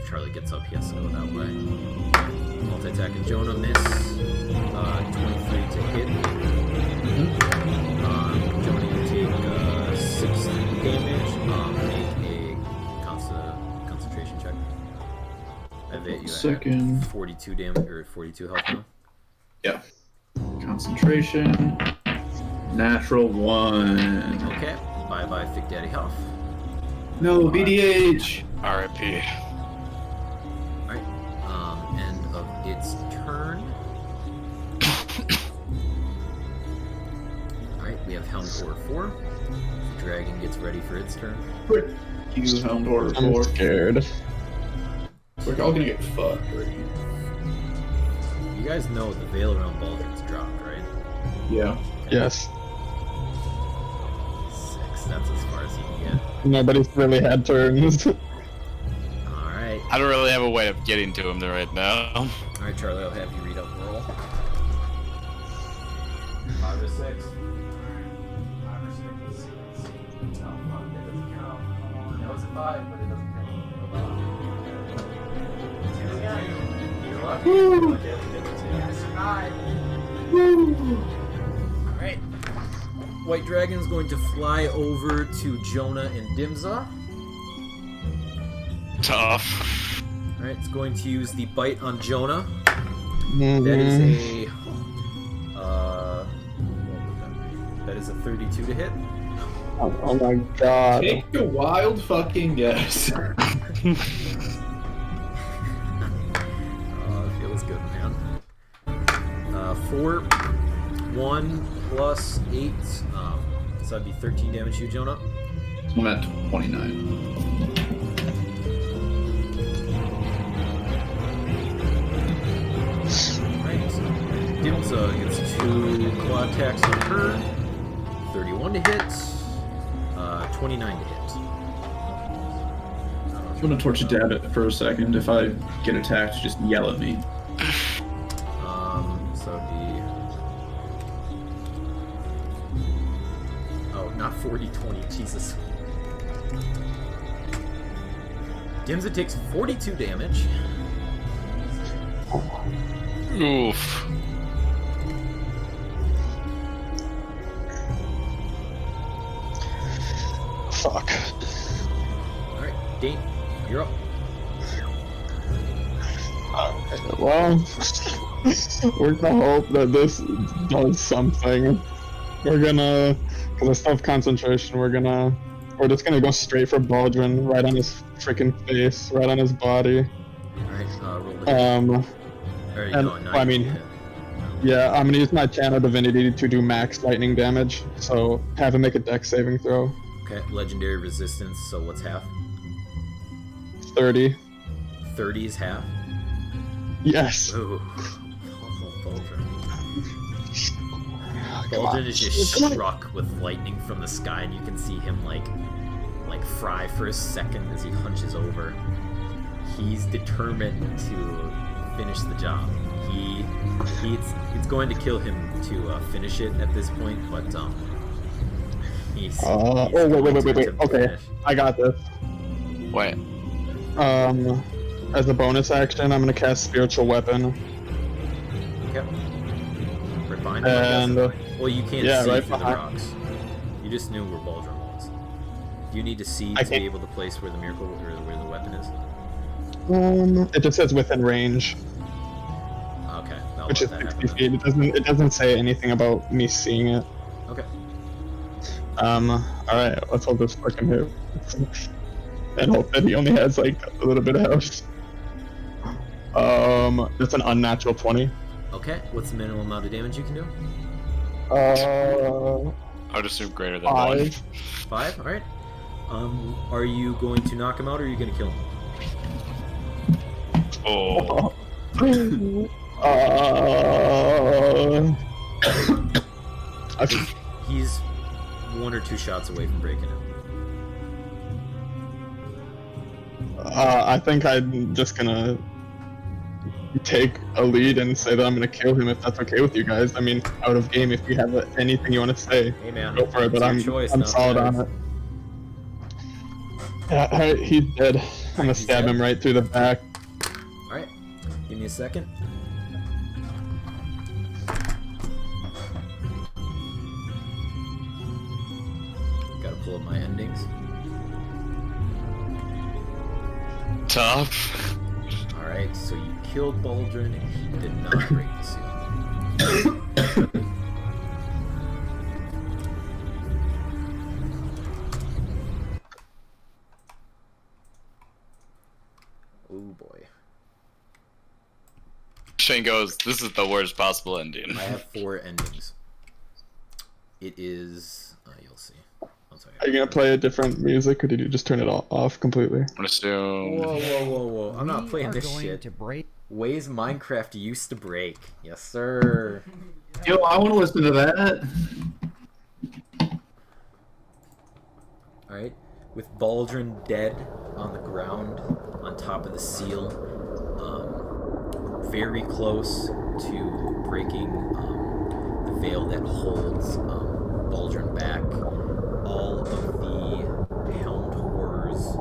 Charlie gets up, he has to go that way. Multi-attack and Jonah miss. 23 to hit. Jonah, you take 6 damage. Make a
second.
42 damage or 42 health now.
Yeah. Concentration. Natural 1.
Okay. Bye bye, Thick Daddy Health.
No, BDH.
R.I.P.
Alright. End of its turn. Alright, we have Helm Horror 4. The dragon gets ready for its turn.
You Helm Horror
I'm
4.
scared.
We're all gonna get fucked.
You guys know the Veil Realm Baldur's dropped, right?
Yeah.
Yes.
6, that's as far as you can get.
Nobody's really had turns.
Alright.
I don't really have a way of getting to him there right now.
Alright, Charlie, I'll have you read out the roll. 5 or 6.
5 or 6. No, it doesn't count.
No, it's a 5, but it doesn't count. You're lucky.
Woo!
Yes, 5.
Alright. White Dragon is going to fly over to Jonah and Dimza.
Tough.
Alright, it's going to use the bite on Jonah.
Mhm.
That is a that is a 32 to hit.
Oh my god.
Take a wild fucking guess.
It feels good, man. 4, 1 plus 8, so that'd be 13 damage to you, Jonah.
I'm at 29.
Right. Dimza gets 2 claw attacks on her. 31 to hit. 29 to hit.
I'm gonna torch a dab it for a second. If I get attacked, just yell at me.
So it'd be... Oh, not 40, 20, Jesus. Dimza takes 42 damage.
Oof.
Fuck.
Alright, Dane, you're up.
Well, we're gonna hope that this does something. We're gonna, because I still have concentration, we're just gonna go straight for Baldwin, right on his freaking face, right on his body.
Alright, roll the hit. Or,
and,
no,
I mean,
hit.
yeah, I'm gonna use my Channel Divinity to do max lightning damage, so have him make a dex saving throw.
Okay, legendary resistance, so what's half?
30.
30 is half.
Yes.
Ooh. Baldwin. Baldwin is just struck with lightning from the sky, and you can see him like fry for a second as he hunches over. He's determined to finish the job. It's going to kill him to finish it at this point, but he's
Oh,
going to
wait.
attempt to
Okay,
finish.
I got this.
Wait.
As a bonus action, I'm gonna cast Spiritual Weapon.
Okay. Right behind him, I
And,
guess? Well, you can't
yeah,
see
right
through the
behind-
rocks. You just knew where Baldrum was. Do you need to see
I
to be
can't-
able to place where the miracle or where the weapon is?
It just says within range,
Okay, I'll
which
let
is
that
60
happen.
feet. It doesn't say anything about me seeing it.
Okay.
Alright, let's hope this fucking hits. And hope that he only has like a little bit of health. That's an unnatural 20.
Okay, what's the minimum amount of damage you can do?
Uh,
I would assume greater than 1.
5.
5? Alright. Are you going to knock him out or are you going to kill him?
Oh.
He's 1 or 2 shots away from breaking him.
I think I'm just gonna take a lead and say that I'm gonna kill him if that's okay with you guys. I mean, out of game, if you have anything you want to say,
Hey man,
go for it. But
it's your choice,
I'm
not
solid
theirs.
on it. Yeah, alright, he's dead. I'm gonna
He's
stab
dead?
him right through the back.
Alright, give me a second. Gotta pull up my endings.
Tough.
Alright. Alright, so you killed Baldrin and he did not break the seal. Oh boy.
Shane goes, this is the worst possible ending.
I have 4 endings. It is... you'll see. I'll tell
Are you gonna play a different music, or did you just turn it off completely?
I'm assume.
Whoa. I'm not playing this shit. Ways Minecraft used to break. Yes, sir.
Yo, I want to listen to that.
Alright. With Baldrin dead on the ground, on top of the seal, very close to breaking the veil that holds Baldrin back, all of the helmed horrors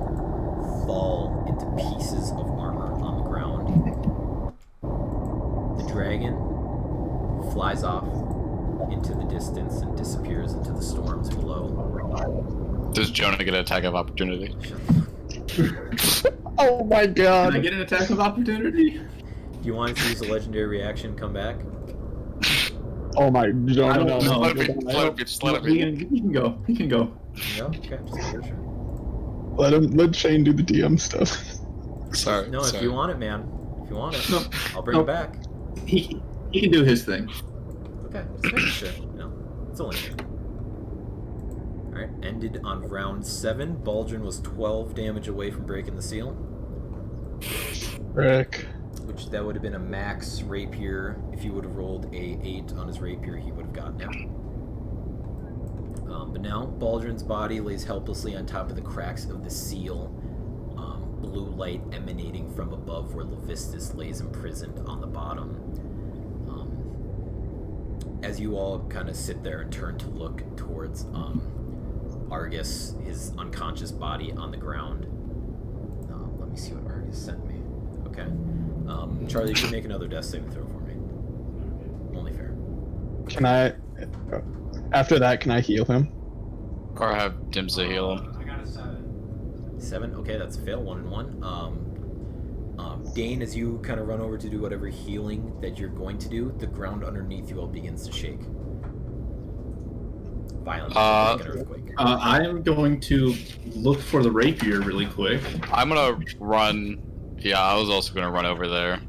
fall into pieces of armor on the ground. The dragon flies off into the distance and disappears into the storms below.
Does Jonah get an attack of opportunity?
Oh my god!
Can I get an attack of opportunity?
If you want to use a legendary reaction, come back.
Oh my
I
god!
don't know.
Let it be.
He can go. He can go.
No? Okay, just making sure.
Let Shane do the DM stuff.
Sorry.
No, if you want it, man. If you want it,
No.
I'll bring it back.
He can do his thing.
Okay, just making sure. It's only fair. Alright, ended on round 7. Baldrin was 12 damage away from breaking the seal.
Rick.
Which that would have been a max rapier. If you would have rolled a 8 on his rapier, he would have gotten it. But now, Baldrin's body lays helplessly on top of the cracks of the seal. Blue light emanating from above where Levistus lays imprisoned on the bottom. As you all kind of sit there and turn to look towards Argus, his unconscious body on the ground. Let me see what Argus sent me. Okay. Charlie, you can make another death saving throw for me. Only fair.
Can I... After that, can I heal him?
Or have Dimza heal him.
I got a 7.
7? Okay, that's a fail. 1 and 1. Dane, as you kind of run over to do whatever healing that you're going to do, the ground underneath you all begins to shake. Violently, like an earthquake.
I am going to look for the rapier really quick.
I'm gonna run. Yeah, I was also gonna run over there.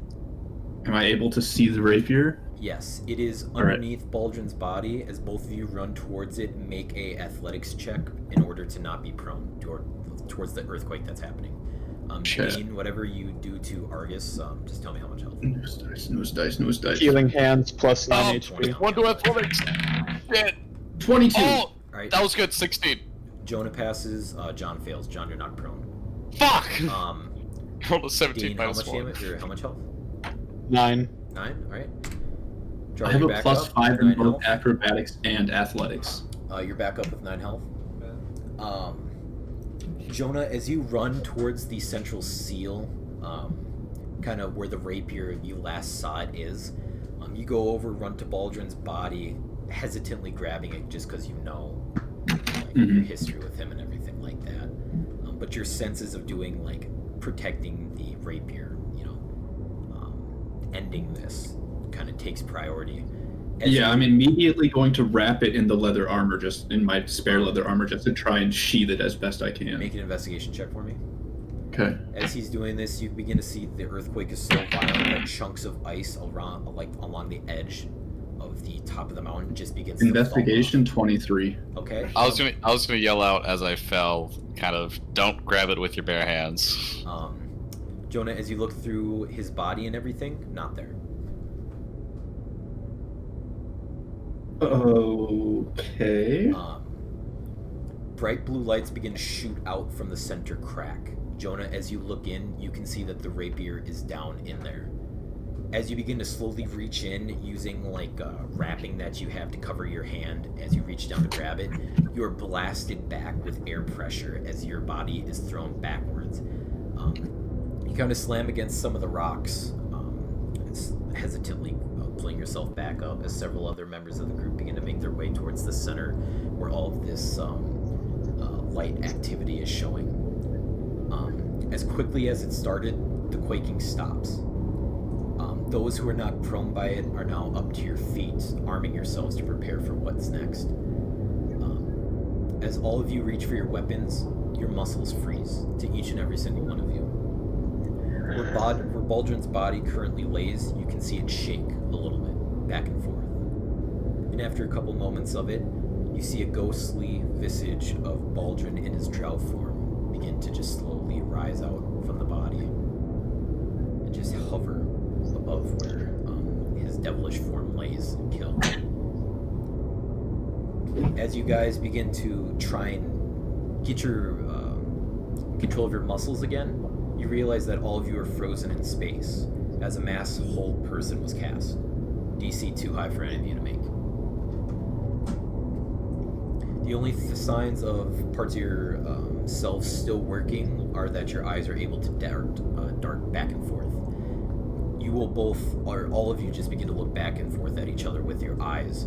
Am I able to see the rapier?
Yes, it is underneath Baldrin's body. As both of you run towards it, make a athletics check in order to not be prone towards the earthquake that's happening. Dane, whatever you do to Argus, just tell me how much health.
Nose dice.
Healing hands plus 9 HP.
One to athletics. Shit.
22.
Oh,
Alright,
that was good. 16.
Jonah passes, John fails. John, you're not prone.
Fuck. Rolled a 17
Dane, how
minus
much
1.
damage, or how much health?
9.
9, alright.
I
Charlie,
have
you're
a
back
plus
up
5
with
in
9
both
health.
acrobatics and athletics.
You're back up with 9 health. Jonah, as you run towards the central seal, kind of where the rapier you last saw it is, you go over, run to Baldrin's body, hesitantly grabbing it just because you know your history with him and everything like that. But your senses of doing, like, protecting the rapier, ending this kind of takes priority.
I'm immediately going to wrap it in the leather armor, just in my spare leather armor, just to try and sheath it as best I can.
Make an investigation check for me.
Okay.
As he's doing this, you begin to see the earthquake is so violent that chunks of ice along the edge of the top of the mountain just begins
Investigation
to fall
23.
off. Okay.
I was gonna yell out as I fell, kind of, don't grab it with your bare hands.
Jonah, as you look through his body and everything, not there.
Okay.
Bright blue lights begin to shoot out from the center crack. Jonah, as you look in, you can see that the rapier is down in there. As you begin to slowly reach in, using wrapping that you have to cover your hand, as you reach down to grab it, you are blasted back with air pressure as your body is thrown backwards. You kind of slam against some of the rocks, hesitantly pulling yourself back up as several other members of the group begin to make their way towards the center where all of this light activity is showing. As quickly as it started, the quaking stops. Those who are knocked prone by it are now up to your feet, arming yourselves to prepare for what's next. As all of you reach for your weapons, your muscles freeze to each and every single one of you. Where Baldrin's body currently lays, you can see it shake a little bit, back and forth. And after a couple moments of it, you see a ghostly visage of Baldrin in his drow form begin to just slowly rise out from the body and just hover above where his devilish form lays and kill. As you guys begin to try and get your control of your muscles again, you realize that all of you are frozen in space as a mass hold person was cast. DC too high for any of you to make. The only signs of parts of your self still working are that your eyes are able to dart back and forth. You will both, or all of you, just begin to look back and forth at each other with your eyes,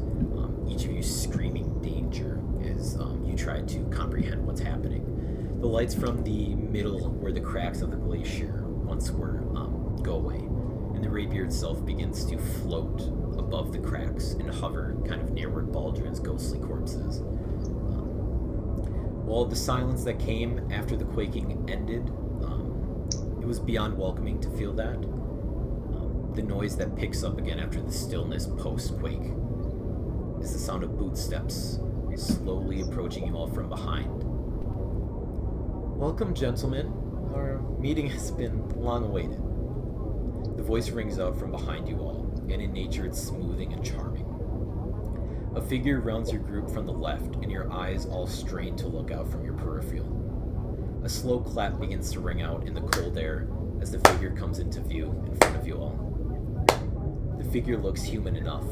each of you screaming danger as you try to comprehend what's happening. The lights from the middle, where the cracks of the glacier once were, go away, and the rapier itself begins to float above the cracks and hover kind of near where Baldrin's ghostly corpse is. While the silence that came after the quaking ended, it was beyond welcoming to feel that. The noise that picks up again after the stillness post-quake is the sound of bootsteps slowly approaching you all from behind. Welcome, gentlemen. Our meeting has been long awaited. The voice rings out from behind you all, and in nature it's smoothing and charming. A figure rounds your group from the left, and your eyes all strain to look out from your peripheral. A slow clap begins to ring out in the cold air as the figure comes into view in front of you all. The figure looks human enough.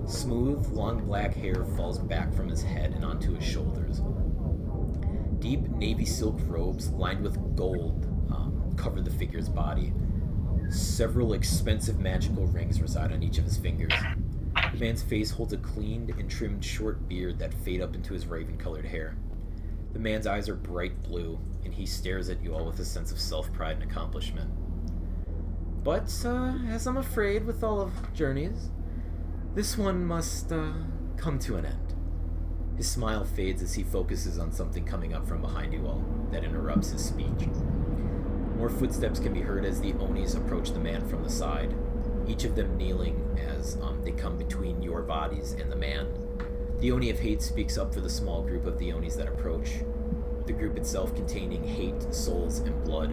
Smooth, long black hair falls back from his head and onto his shoulders. Deep navy silk robes lined with gold cover the figure's body. Several expensive magical rings reside on each of his fingers. The man's face holds a cleaned and trimmed short beard that fade up into his raven-colored hair. The man's eyes are bright blue, and he stares at you all with a sense of self-pride and accomplishment. But, as I'm afraid with all of journeys, this one must, come to an end. His smile fades as he focuses on something coming up from behind you all that interrupts his speech. More footsteps can be heard as the Onis approach the man from the side, each of them kneeling as they come between your bodies and the man. The Oni of Hate speaks up for the small group of the Onis that approach, the group itself containing Hate, Souls, and Blood.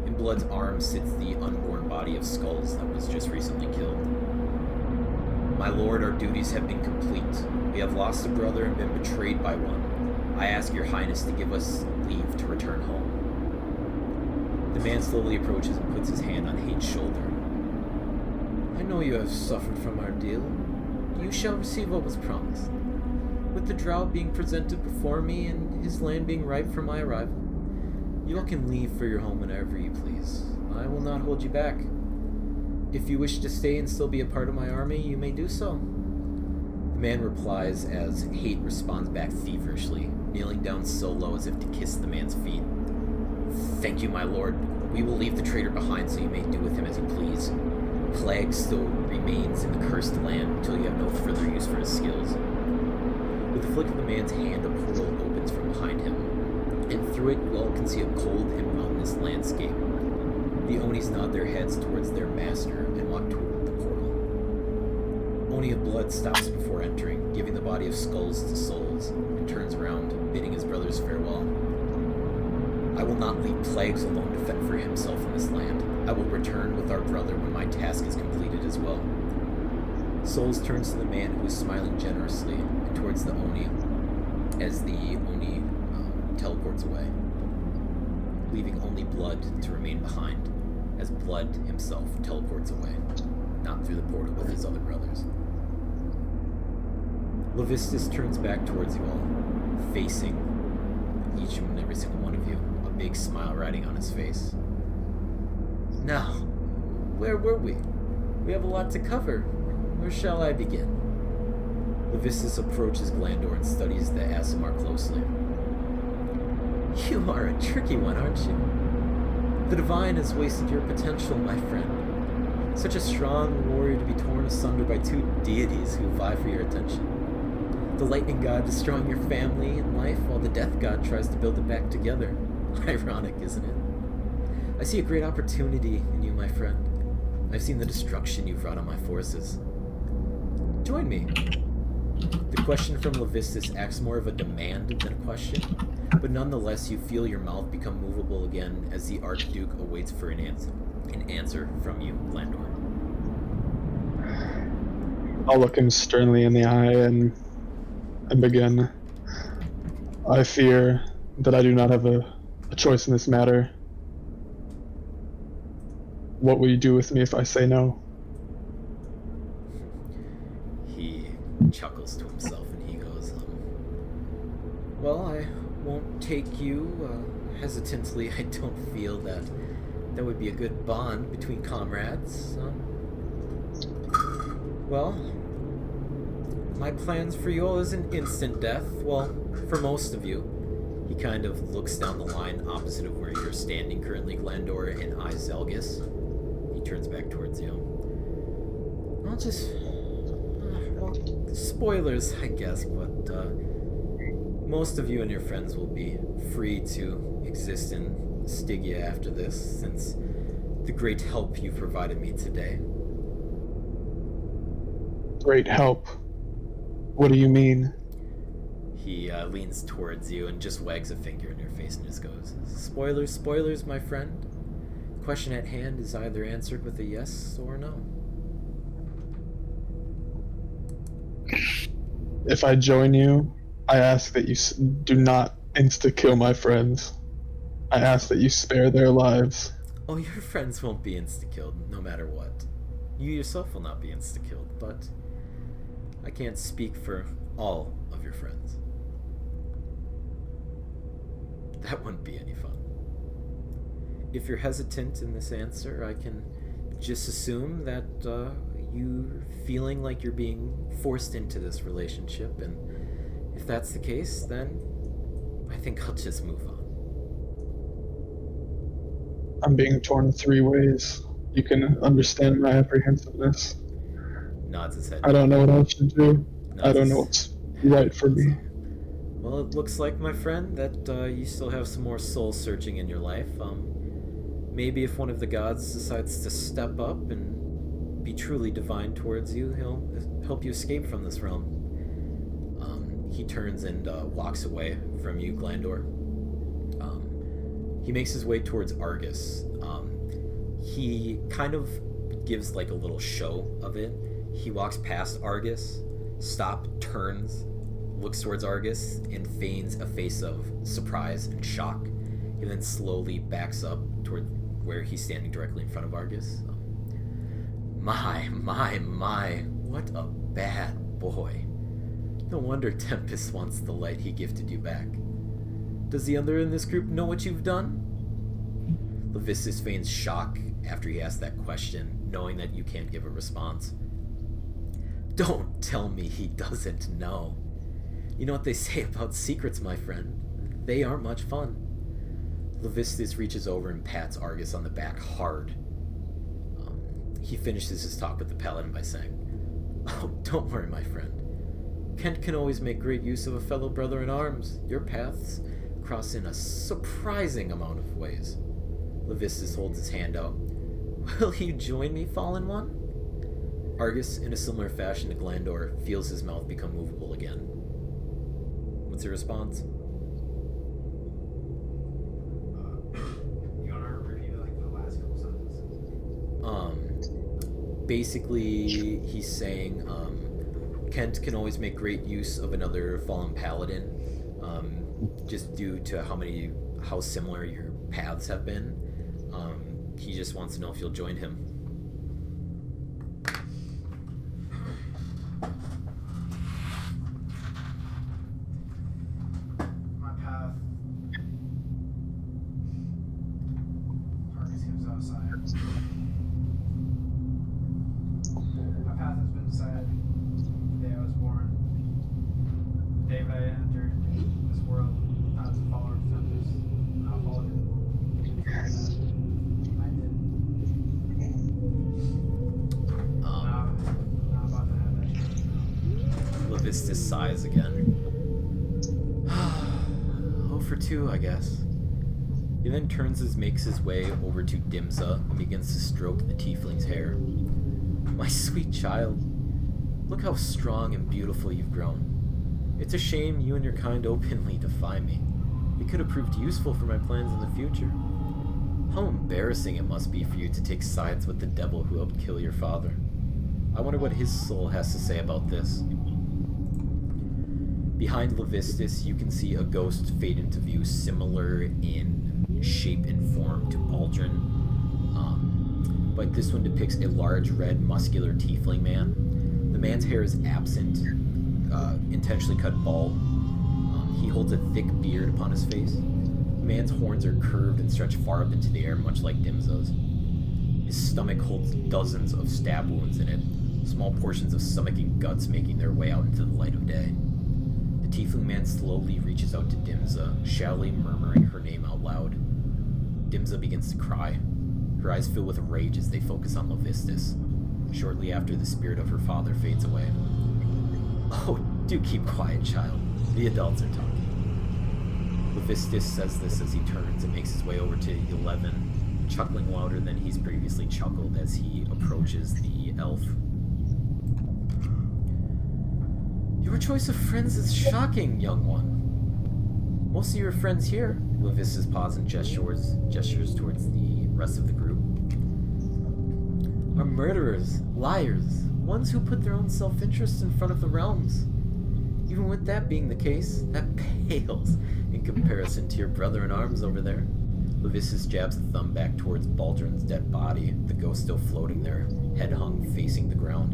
In Blood's arms sits the unborn body of Skulls that was just recently killed. My lord, our duties have been complete. We have lost a brother and been betrayed by one. I ask your highness to give us leave to return home. The man slowly approaches and puts his hand on Hate's shoulder. I know you have suffered from our deal. You shall receive what was promised. With the drow being presented before me and his land being ripe for my arrival, you all can leave for your home whenever you please. I will not hold you back. If you wish to stay and still be a part of my army, you may do so. The man replies as Hate responds back feverishly, kneeling down so low as if to kiss the man's feet. Thank you, my lord. We will leave the traitor behind so you may do with him as you please. Plague still remains in the cursed land until you have no further use for his skills. With the flick of the man's hand, a portal opens from behind him, and through it you all can see a cold and mountainous landscape. The Onis nod their heads towards their master and walk toward the portal. Oni of Blood stops before entering, giving the body of Skulls to Souls, and turns around, bidding his brothers farewell. I will not leave Plagues alone to fend for himself in this land. I will return with our brother when my task is completed as well. Souls turns to the man who is smiling generously and towards the Oni as the Oni teleports away, leaving only Blood to remain behind as Blood himself teleports away, not through the portal with his other brothers. Levistus turns back towards you all, facing each and every single one of you, a big smile riding on his face. Now, where were we? We have a lot to cover. Where shall I begin? Levistus approaches Glandor and studies the Aasimar closely. You are a tricky one, aren't you? The divine has wasted your potential, my friend. Such a strong warrior to be torn asunder by two deities who vie for your attention. The lightning god destroying your family and life, while the death god tries to build it back together. Ironic, isn't it? I see a great opportunity in you, my friend. I've seen the destruction you've wrought on my forces. Join me. The question from Levistus acts more of a demand than a question, but nonetheless you feel your mouth become movable again as the Archduke awaits for an answer from you, Glandor.
I'll look him sternly in the eye and begin. I fear that I do not have a choice in this matter. What will you do with me if I say no?
He chuckles to himself and he goes, well, I won't take you. Hesitantly, I don't feel that would be a good bond between comrades. Well, my plans for you all isn't instant death. Well, for most of you. He kind of looks down the line opposite of where you're standing currently, Glandor, and eyes Zeilgus. He turns back towards you. I'll just... well, spoilers, I guess, but most of you and your friends will be free to exist in Stygia after this, since the great help you provided me today.
Great help? What do you mean?
He leans towards you and just wags a finger in your face and just goes, spoilers, spoilers, my friend. The question at hand is either answered with a yes or no.
If I join you, I ask that you do not insta-kill my friends. I ask that you spare their lives.
Oh, your friends won't be insta-killed, no matter what. You yourself will not be insta-killed, but I can't speak for all of your friends. That wouldn't be any fun. If you're hesitant in this answer, I can just assume that you're feeling like you're being forced into this relationship, and if that's the case, then I think I'll just move on.
I'm being torn three ways. You can understand my apprehensiveness.
Nods his head.
I don't know what else to do. I don't know what's right for me.
Well, it looks like, my friend, that you still have some more soul searching in your life. Maybe if one of the gods decides to step up and be truly divine towards you, he'll help you escape from this realm. He turns and walks away from you, Glandor. He makes his way towards Argus. He kind of gives like a little show of it. He walks past Argus, turns, looks towards Argus, and feigns a face of surprise and shock. He then slowly backs up toward where he's standing directly in front of Argus. My, what a bad boy. No wonder Tempest wants the light he gifted you back. Does the other in this group know what you've done? Levistus feigns shock after he asks that question, knowing that you can't give a response. Don't tell me he doesn't know. You know what they say about secrets, my friend. They aren't much fun. Levistus reaches over and pats Argus on the back hard. He finishes his talk with the Paladin by saying, "Oh, don't worry, my friend. Kent can always make great use of a fellow brother in arms. Your paths cross in a surprising amount of ways." Levistus holds his hand out. "Will you join me, Fallen One?" Argus, in a similar fashion to Glandor, feels his mouth become movable again. What's your response?
You wanna repeat like the last couple sentences?
Basically, he's saying, Kent can always make great use of another fallen paladin, just due to how similar your paths have been. He just wants to know if you'll join him.
My path. Argus comes outside. My path has been decided the day I was born. The day I entered this world, I was a follower of Tempest. I'll follow him.
Levistus sighs again. 0 for 2, I guess. He then makes his way over to Dimza and begins to stroke the tiefling's hair. My sweet child, look how strong and beautiful you've grown. It's a shame you and your kind openly defy me. It could have proved useful for my plans in the future. How embarrassing it must be for you to take sides with the devil who helped kill your father. I wonder what his soul has to say about this. Behind Levistus, you can see a ghost fade into view, similar in shape and form to Baldrin. But this one depicts a large, red, muscular tiefling man. The man's hair is absent, intentionally cut bald. He holds a thick beard upon his face. The man's horns are curved and stretch far up into the air, much like Dimza's. His stomach holds dozens of stab wounds in it, small portions of stomach and guts making their way out into the light of day. The tiefling man slowly reaches out to Dimza, shallowly murmuring her name out loud. Dimza begins to cry. Her eyes fill with rage as they focus on Levistus. Shortly after, the spirit of her father fades away. Oh, do keep quiet, child. The adults are talking. Levistus says this as he turns and makes his way over to Yeleven, chuckling louder than he's previously chuckled as he approaches the elf. Your choice of friends is shocking, young one. Most of your friends here, Levistus pauses and gestures towards the rest of the group, are murderers, liars, ones who put their own self-interest in front of the realms. Even with that being the case, that pales in comparison to your brother-in-arms over there. Levistus jabs a thumb back towards Baldrin's dead body, the ghost still floating there, head hung facing the ground.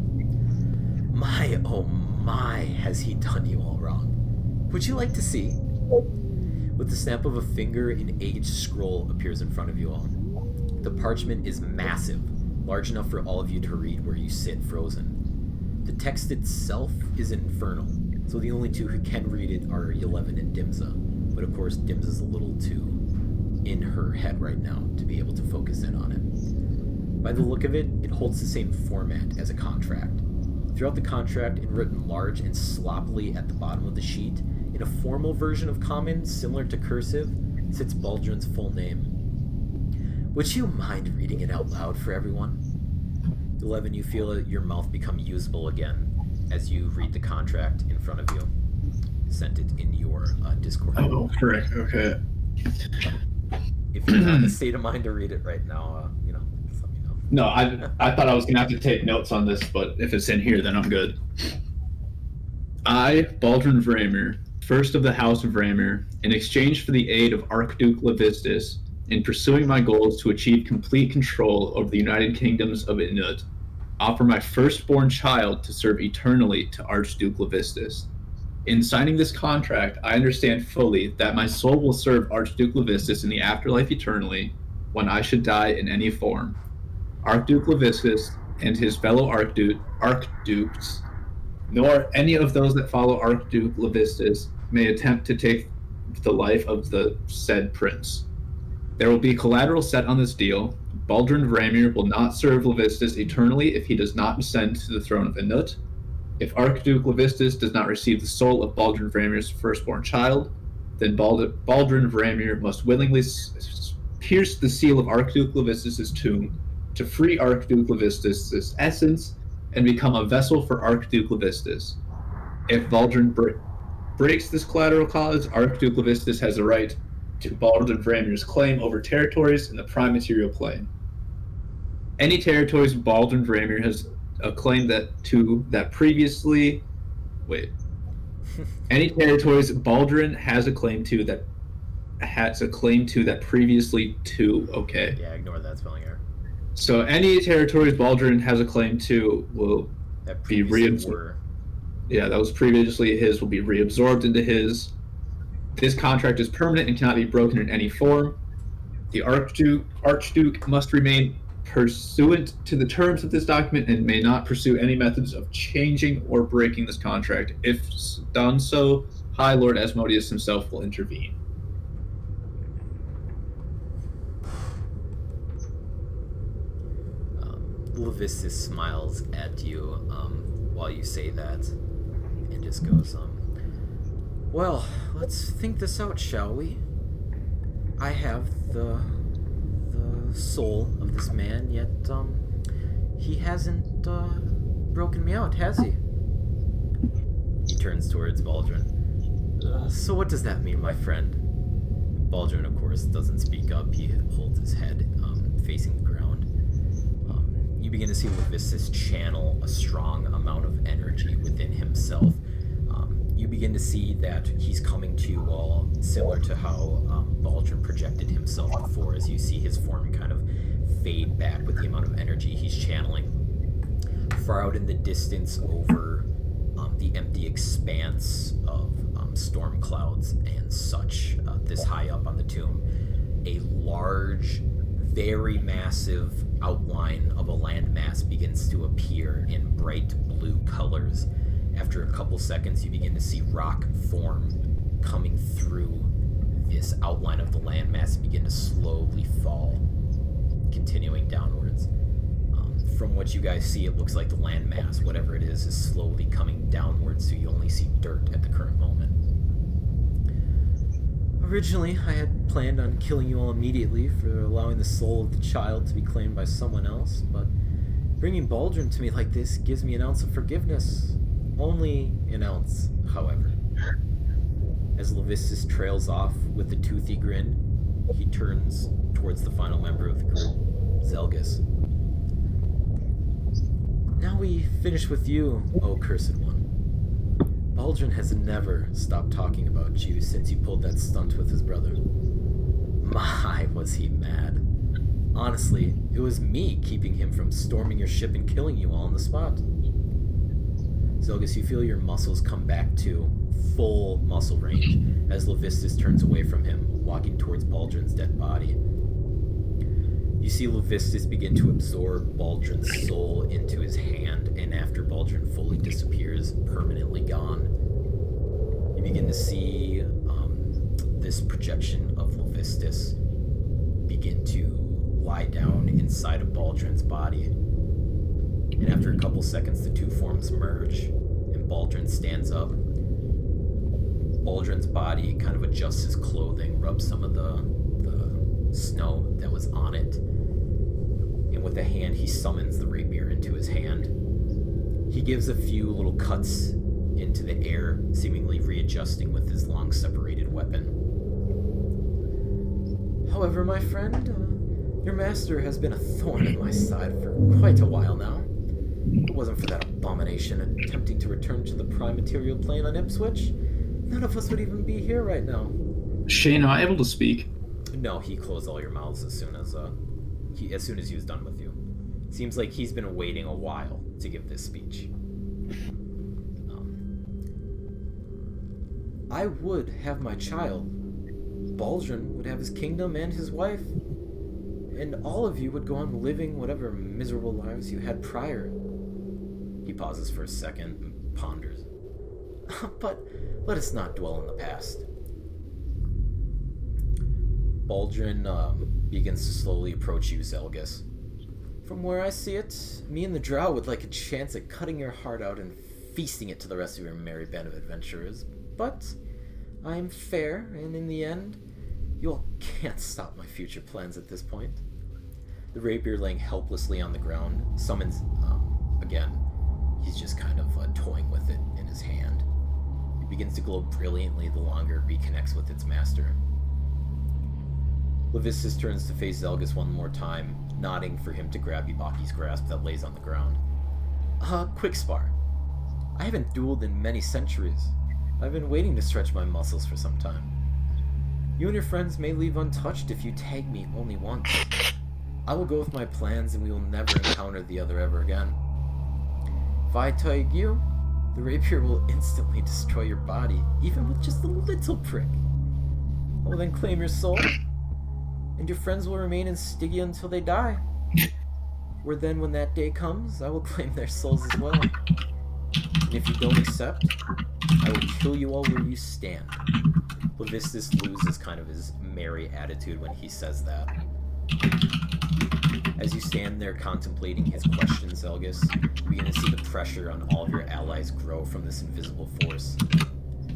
My, oh my, has he done you all wrong. Would you like to see? With the snap of a finger, an aged scroll appears in front of you all. The parchment is massive, large enough for all of you to read where you sit frozen. The text itself is infernal, so the only two who can read it are Yeleven and Dimza. But of course, Dimza's a little too in her head right now to be able to focus in on it. By the look of it, it holds the same format as a contract. Throughout the contract, and written large and sloppily at the bottom of the sheet, in a formal version of common similar to cursive, sits Baldrin's full name. Would you mind reading it out loud for everyone? Yeleven, you feel your mouth become usable again as you read the contract in front of you. Sent it in your Discord.
Oh, correct. Okay.
If you're not in a state of mind to read it right now, just let me know.
No, I thought I was going to have to take notes on this, but if it's in here, then I'm good. I, Baldrin Vraemir, first of the House of Vraemir, in exchange for the aid of Archduke Levistus, in pursuing my goals to achieve complete control over the United Kingdoms of Inut, offer my firstborn child to serve eternally to Archduke Levistus. In signing this contract, I understand fully that my soul will serve Archduke Levistus in the afterlife eternally when I should die in any form. Archduke Levistus and his fellow archdukes, nor any of those that follow Archduke Levistus, may attempt to take the life of the said prince. There will be collateral set on this deal. Baldrin Vraemir will not serve Levistus eternally if he does not ascend to the throne of Inut. If Archduke Levistus does not receive the soul of Baldrin Vraemir's firstborn child, then Baldrin Vraemir must willingly pierce the seal of Archduke Levistus' tomb to free Archduke Levistus' essence and become a vessel for Archduke Levistus. If Baldrin breaks this collateral clause, Archduke Levistus has the right to Baldrin Vraemir's claim over territories in the prime material plane. Any territories Baldrin Vraemir has a claim that previously any territories Baldrin has a claim to that previously to okay.
Yeah, ignore that spelling error.
So any territories Baldrin has a claim to will be reabsorbed. Yeah, that was previously his will be reabsorbed into his. This contract is permanent and cannot be broken in any form. The Archduke must remain pursuant to the terms of this document and may not pursue any methods of changing or breaking this contract. If done so, High Lord Asmodeus himself will intervene.
Levistus smiles at you while you say that, and just goes, well, let's think this out, shall we? I have the soul of this man, yet, he hasn't, broken me out, has he? He turns towards Baldrin. So what does that mean, my friend? Baldrin, of course, doesn't speak up. He holds his head, facing the ground. You begin to see Levistus channel a strong amount of energy within himself. You begin to see that he's coming to you all similar to how Baldrin projected himself before, as you see his form kind of fade back with the amount of energy he's channeling. Far out in the distance over the empty expanse of storm clouds and such, this high up on the tomb, a large, very massive outline of a landmass begins to appear in bright blue colors. After a couple seconds, you begin to see rock form coming through this outline of the landmass and begin to slowly fall, continuing downwards. From what you guys see, it looks like the landmass, whatever it is slowly coming downwards, so you only see dirt at the current moment. Originally, I had planned on killing you all immediately for allowing the soul of the child to be claimed by someone else, but bringing Baldrin to me like this gives me an ounce of forgiveness. Only an ounce, however. As Levistus trails off with a toothy grin, he turns towards the final member of the group, Zeilgus. Now we finish with you, O Cursed One. Baldrin has never stopped talking about you since you pulled that stunt with his brother. My, was he mad. Honestly, it was me keeping him from storming your ship and killing you all on the spot. Zeilgus, you feel your muscles come back to full muscle range as Levistus turns away from him, walking towards Baldrin's dead body. You see Levistus begin to absorb Baldrin's soul into his hand, and after Baldrin fully disappears, permanently gone, you begin to see this projection of Levistus begin to lie down inside of Baldrin's body. And after a couple seconds, the two forms merge, and Baldrin stands up. Baldrin's body kind of adjusts his clothing, rubs some of the snow that was on it, and with a hand he summons the rapier into his hand. He gives a few little cuts into the air, seemingly readjusting with his long separated weapon. However, my friend, your master has been a thorn in my side for quite a while now. If it wasn't for that abomination attempting to return to the prime material plane on Ipswich, none of us would even be here right now.
Shane, am I able to speak?
No, he closed all your mouths as soon as he was done with you. Seems like he's been waiting a while to give this speech. I would have my child. Baldrin would have his kingdom and his wife. And all of you would go on living whatever miserable lives you had prior. He pauses for a second and ponders. But let us not dwell on the past. Baldrin begins to slowly approach you, Zeilgus. From where I see it, me and the drow would like a chance at cutting your heart out and feasting it to the rest of your merry band of adventurers. But I am fair, and in the end, you all can't stop my future plans at this point. The rapier laying helplessly on the ground summons, again, he's just kind of toying with it in his hand. It begins to glow brilliantly the longer it reconnects with its master. Levistus turns to face Zeilgus one more time, nodding for him to grab Ibaki's grasp that lays on the ground. Quick spar. I haven't dueled in many centuries. I've been waiting to stretch my muscles for some time. You and your friends may leave untouched if you tag me only once. I will go with my plans and we will never encounter the other ever again. If I tag you, the rapier will instantly destroy your body, even with just a little prick. I will then claim your soul, and your friends will remain in Stygia until they die. Where then, when that day comes, I will claim their souls as well. And if you don't accept, I will kill you all where you stand. Levistus loses kind of his merry attitude when he says that. As you stand there contemplating his questions, Zeilgus, you begin to see the pressure on all of your allies grow from this invisible force.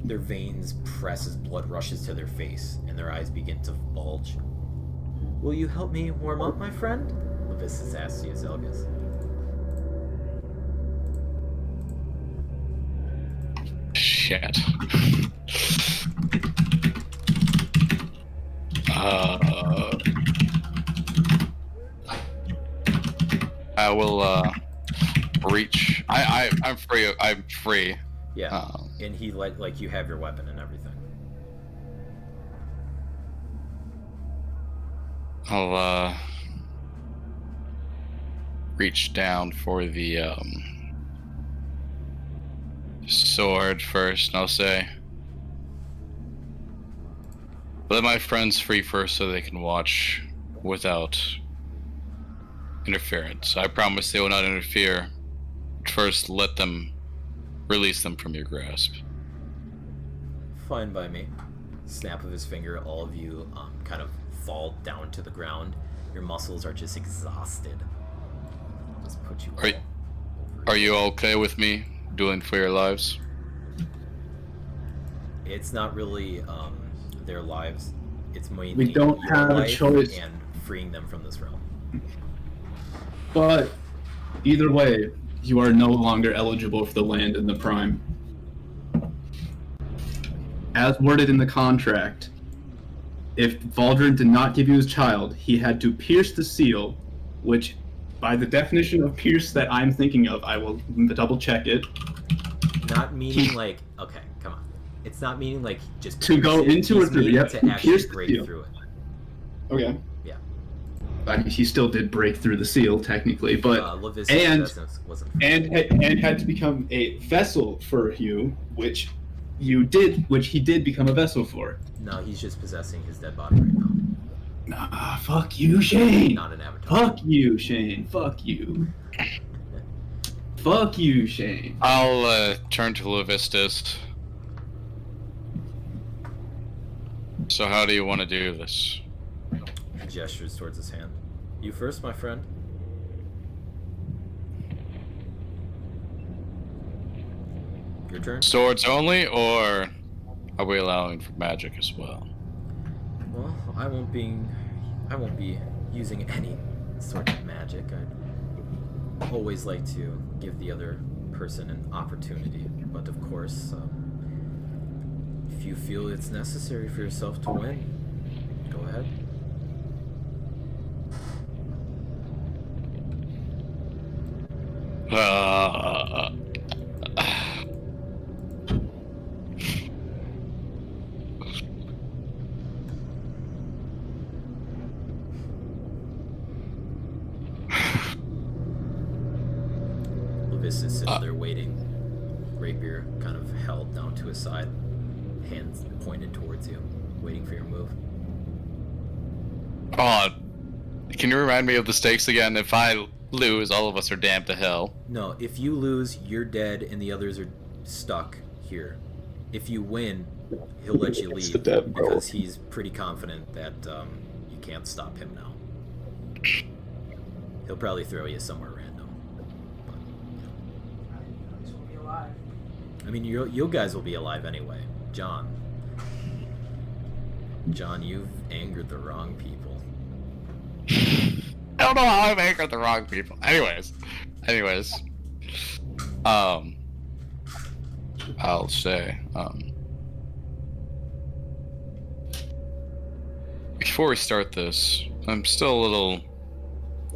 Their veins press as blood rushes to their face, and their eyes begin to bulge. Will you help me warm up, my friend? Levistus asks you, Zeilgus.
Shit. I will reach. I'm free. I'm free.
Yeah, and he like you have your weapon and everything.
I'll reach down for the sword first, and I'll say, let my friends free first so they can watch without interference. I promise they will not interfere. First, let them release them from your grasp.
Fine by me. Snap of his finger, all of you kind of fall down to the ground. Your muscles are just exhausted. Just put you all
Are you okay with me dueling for your lives?
It's not really their lives. It's mainly
We don't
your
have a
life
choice.
and freeing them from this realm.
But either way, you are no longer eligible for the land in the Prime. As worded in the contract, if Valdrin did not give you his child, he had to pierce the seal, which, by the definition of pierce that I'm thinking of, I will double check it.
Not meaning like, okay, come on. It's not meaning like just
To go
pierce it.
into
He's
or through,
meaning
yep,
to
pierce
actually
the
break
seal.
through it.
Okay.
Yeah.
I mean, he still did break through the seal, technically, but
Levistus wasn't
and had to become a vessel for you, which he did become a vessel for.
No, he's just possessing his dead body right now.
Nah, fuck you, Shane.
Not an avatar.
Fuck you, Shane. Fuck you. Fuck you, Shane.
I'll turn to Levistus. So how do you want to do this?
He gestures towards his hand. You first, my friend. Your turn.
Swords only, or are we allowing for magic as well?
Well, I won't be using any sort of magic. I'd always like to give the other person an opportunity, but of course, if you feel it's necessary for yourself to win, go ahead. Levistus is sitting there waiting, rapier kind of held down to his side, hands pointed towards you, waiting for your move.
Can you remind me of the stakes again? If I lose, all of us are damned to hell.
No, if you lose, you're dead and the others are stuck here. If you win, he'll let you leave because he's pretty confident that you can't stop him now. He'll probably throw you somewhere random. But,
At least we'll be alive.
I mean, you guys will be alive anyway. John, you've angered the wrong people.
I don't know how I've angered the wrong people. Anyways, I'll say, before we start this, I'm still a little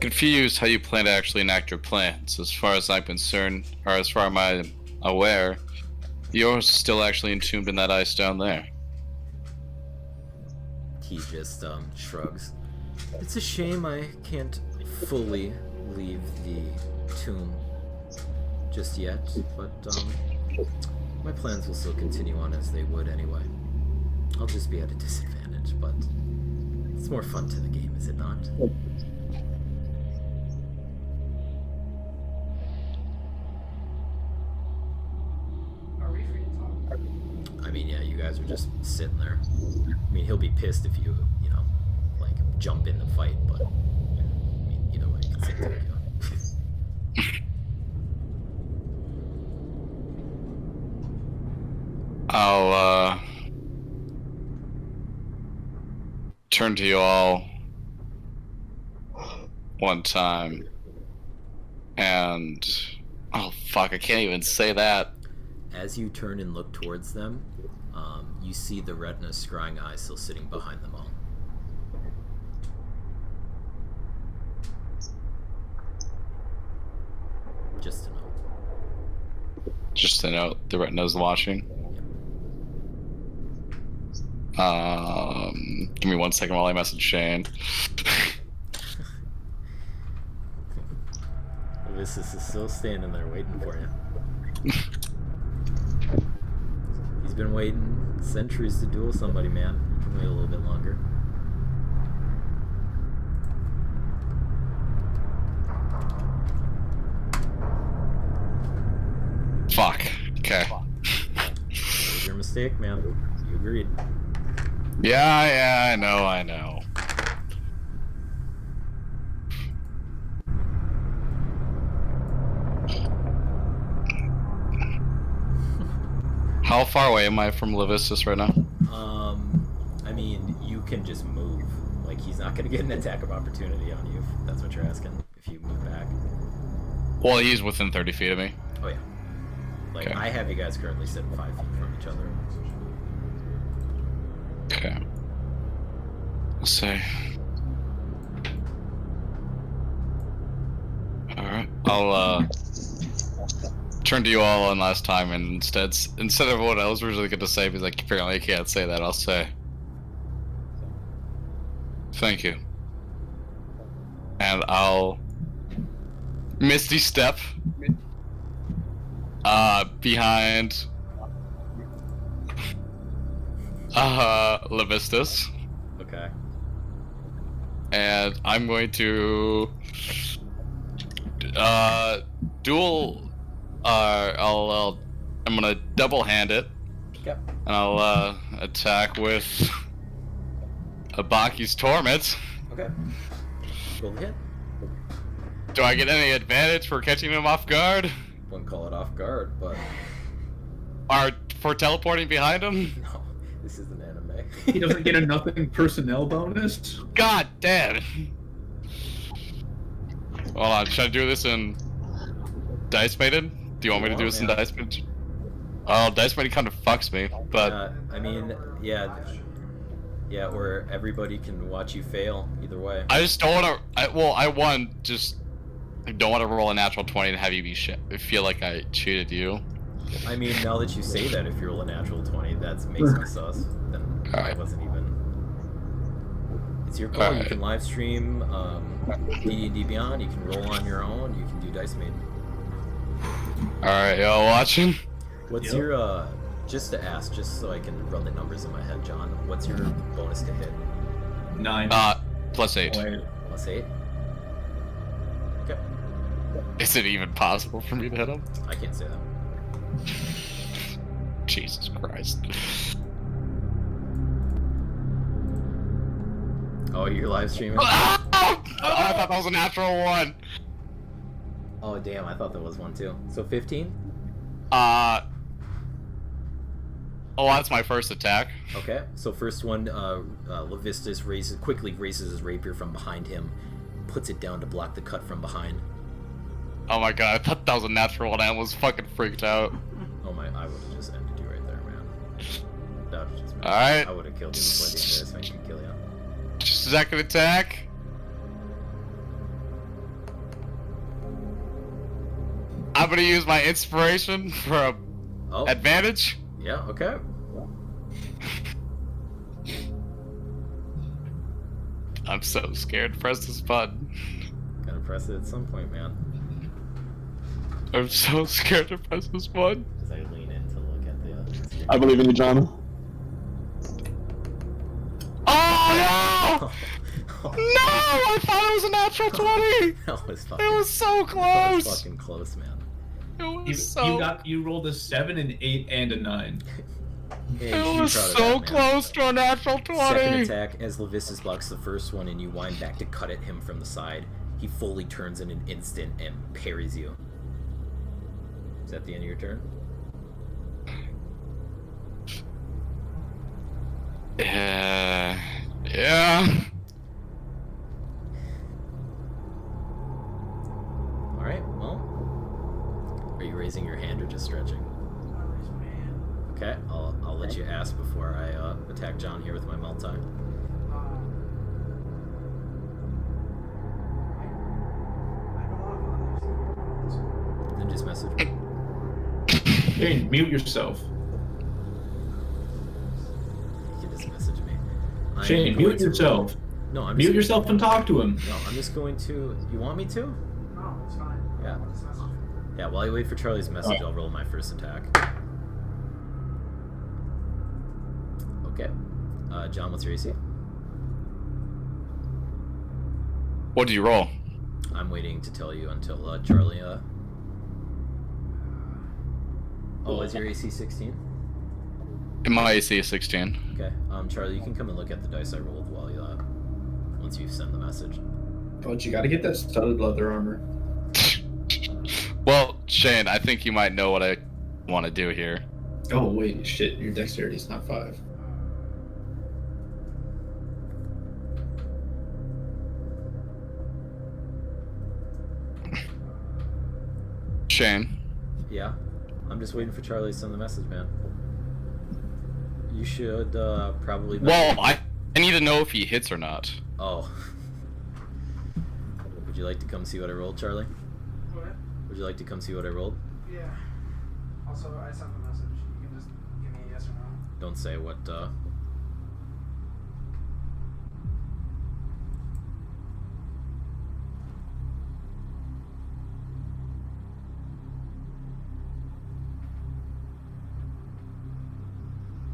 confused how you plan to actually enact your plans. As far as I'm concerned, or as far as I'm aware, you're still actually entombed in that ice down there.
He just shrugs. It's a shame I can't fully leave the tomb just yet, but my plans will still continue on as they would anyway. I'll just be at a disadvantage, but it's more fun to the game, is it not?
Are we free to talk?
I mean, yeah, you guys are just sitting there. I mean, he'll be pissed if you, like, jump in the fight, but, I mean, either way. can say thank you.
I'll turn to you all one time and oh fuck, I can't even say that.
As you turn and look towards them, you see the retina scrying eye still sitting behind them all. Just to know.
Just to note, the retina's watching. Give me 1 second while I message Shane.
Levistus is still standing there waiting for you. He's been waiting centuries to duel somebody, man. He can wait a little bit longer.
Fuck. Okay.
That was your mistake, man. You agreed.
Yeah, I know. How far away am I from Levistus right now?
I mean, you can just move. Like, he's not gonna get an attack of opportunity on you, if that's what you're asking, if you move back.
Well, he's within 30 feet of me.
Oh, yeah. Like,
Okay.
I have you guys currently sitting 5 feet from each other.
Okay. Let's see. Alright. I'll, turn to you all one last time, and instead of what I was originally going to say, because like, apparently I can't say that, I'll say, thank you. And I'll Misty Step behind Levistus.
Okay.
And I'm going to dual. I'm gonna double hand it.
Yep.
And I'll attack with a Baki's Torment.
Okay. Roll the hit.
Do I get any advantage for catching him off guard?
Wouldn't call it off guard, but
Or for teleporting behind him?
no, this is an anime.
He doesn't get a nothing personnel bonus.
God damn it. Hold on, should I do this in Dice Mated? Do you want me to do this in
Yeah.
Dice Mated? Oh, Dice Mated kind of fucks me, but
I mean, yeah, or everybody can watch you fail either way.
I just don't want to. I don't want to roll a natural 20 and have you be shit. I feel like I cheated you.
I mean, now that you say that, if you roll a natural 20, that makes me sus. Then I
Alright.
wasn't even. It's your call. You
Alright.
can live stream D&D Beyond. You can roll on your own. You can do Dice Made.
Alright, y'all watching?
What's
Yep.
your just to ask, just so I can run the numbers in my head, John? What's your bonus to hit?
9.
+8.
Plus 8. Okay,
Is it even possible for me to hit him?
I can't say that.
Jesus Christ.
Oh, you're live streaming?
I thought that was a natural 1.
Oh, damn, I thought that was one too. So 15?
Oh, that's my first attack.
Okay, so first one, Levistus quickly raises his rapier from behind him, puts it down to block the cut from behind.
Oh my god, I thought that was a natural 1. I almost fucking freaked out.
Oh my, I would have just ended you right there, man. That would just
Alright.
I would have killed you before the end of this, make me kill you.
Second attack. I'm gonna use my inspiration for a
Oh,
advantage.
yeah, okay.
I'm so scared to press this button.
Gotta press it at some point, man.
I'm so scared to press this button.
As I lean in to look at the screen.
I believe in you, Jonah.
Oh no! No! I thought it was a natural 20!
That was fucking,
It was so
that was
close!
fucking close, man.
It
You,
was so...
you rolled a 7, an 8, and a 9.
Yeah,
It
you
was
should be proud of
so
that, man.
close to a natural 20!
Second attack, as Levistus blocks the first one and you wind back to cut at him from the side, he fully turns in an instant and parries you. Is that the end of your turn?
Yeah.
Alright, well. Are you raising your hand or just stretching?
I'll raise my hand.
Okay, I'll let you ask before I attack John here with my multi.
I don't want others.
Then just message me.
Dane, mute yourself.
You can just message me. I'm
Shane,
going
mute
to-
yourself.
No, I'm
Mute
just...
yourself and talk to him.
No, I'm just going to... You want me to?
No, it's fine.
Yeah.
Just message me.
Yeah, while you wait for Charlie's message, I'll roll my first attack. Okay. John, what's your AC?
What do you roll?
I'm waiting to tell you until Charlie... Oh, is your AC 16?
My AC is 16.
Okay. Charlie, you can come and look at the dice I rolled while you... once you send the message.
But you gotta get that studded leather armor.
Well, Shane, I think you might know what I want to do here.
Oh, wait, shit, your dexterity's not 5.
Shane.
Yeah? I'm just waiting for Charlie to send the message, man. You should probably...
Well, I need to know if he hits or not.
Oh. Would you like to come see what I rolled, Charlie?
What?
Would you like to come see what I rolled?
Yeah. Also, I sent the message. You can just give me a yes or no.
Don't say what,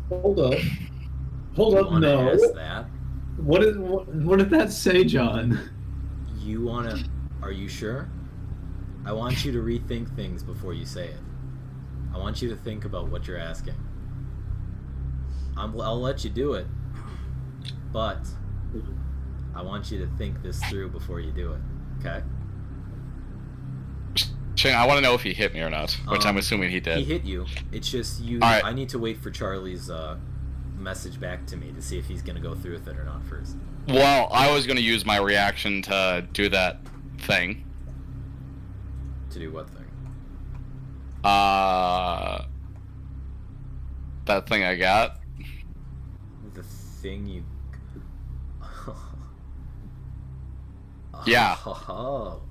Hold up. Hold
you
up,
wanna
no.
ask that?
What did that say, John?
You wanna... Are you sure? I want you to rethink things before you say it. I want you to think about what you're asking. I'll let you do it, but I want you to think this through before you do it, okay?
Shane, I want to know if he hit me or not, which I'm assuming he did.
He hit you. It's just you...
All right.
I need to wait for Charlie's message back to me to see if he's going to go through with it or not first.
Well, I was going to use my reaction to do that thing.
To do what thing?
That thing I got.
The thing you...
Yeah.
Oh.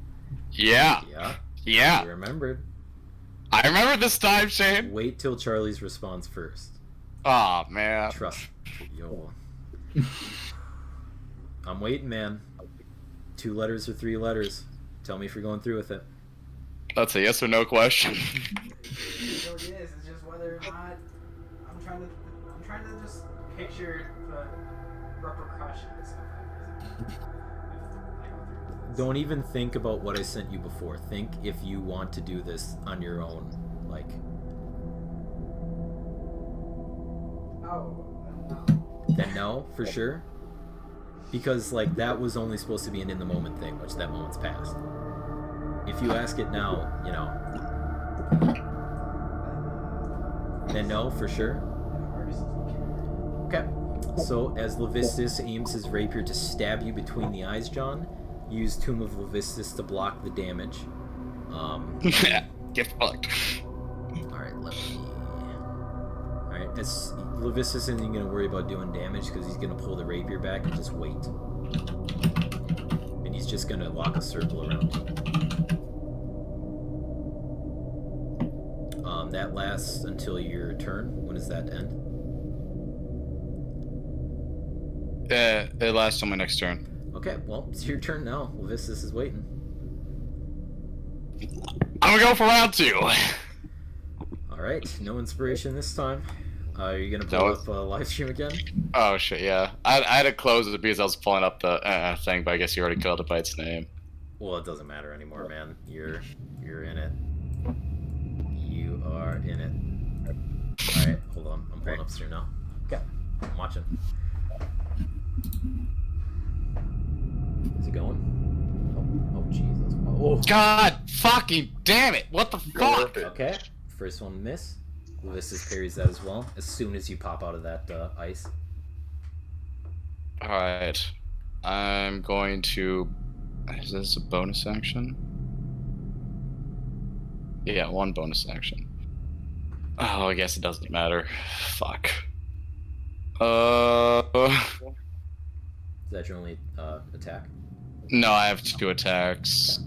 Yeah.
Yeah.
Yeah.
You remembered.
I remember this time, Shane.
Wait till Charlie's response first.
Aw, man.
Trust. Yo. I'm waiting, man. 2 letters or 3 letters. Tell me if you're going through with it.
That's a yes or no question.
It really is. It's just whether or not I'm trying to just picture the repercussions of it.
Don't even think about what I sent you before. Think if you want to do this on your own. Like,
Oh, no.
then no, for sure. Because, like, that was only supposed to be an in-the-moment thing, which that moment's passed. If you ask it now, you know, then no, for sure. Okay. So, as Levistus aims his rapier to stab you between the eyes, John, use Tomb of Levistus to block the damage.
Get fucked.
Alright, let me... Alright, as Levistus isn't going to worry about doing damage because he's going to pull the rapier back and just wait. And he's just going to lock a circle around you. That lasts until your turn. When does that end?
It lasts till my next turn.
Okay, well, it's your turn now. Levistus is waiting.
I'm gonna go for round 2.
Alright, no inspiration this time. Are you gonna pull
No.
up live stream again?
Oh shit, yeah. I had to close it because I was pulling up the thing, but I guess you already called it by its name.
Well, it doesn't matter anymore, man. You're in it. You are in it. Alright, hold on. I'm pulling up stream now. Okay, I'm watching. Is it going? Oh,
Oh.
God fucking damn it! What the fuck?
Okay, first one miss. Levistus parries that as well, as soon as you pop out of that ice.
Alright. I'm going to... Is this a bonus action? Yeah, one bonus action. Oh, I guess it doesn't matter. Fuck.
Is that your only attack?
No, I have 2 attacks.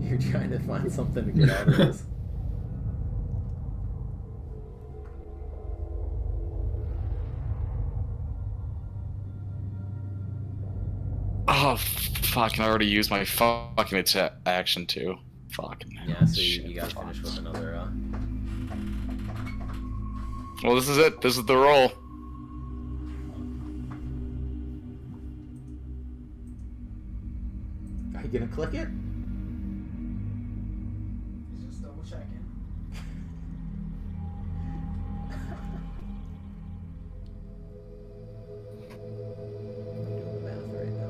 You're trying to find something to get out of this.
Oh, fucking! I already used my fucking action too. Fucking.
Yeah, so you gotta finish with another.
Well, this is it. This is the roll.
Are you gonna click it?
Just double checking.
I'm doing the math right now.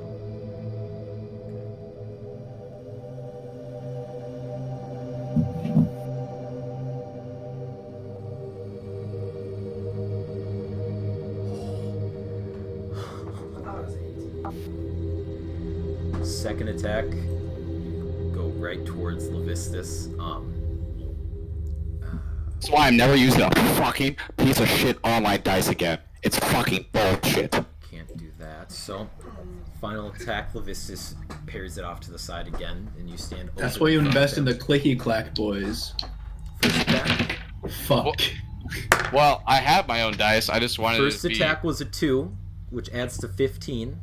I thought it was 18.
Second attack, go right towards Levistus.
That's why I'm never using a fucking piece of shit online dice again. It's fucking bullshit.
Can't do that. So, final attack, Levistus parries it off to the side again, and you stand over.
That's why you
the
invest in the
front.
clicky clack boys.
First attack.
Fuck.
Well, I have my own dice. I just wanted
First
to be...
attack was a 2, which adds to 15.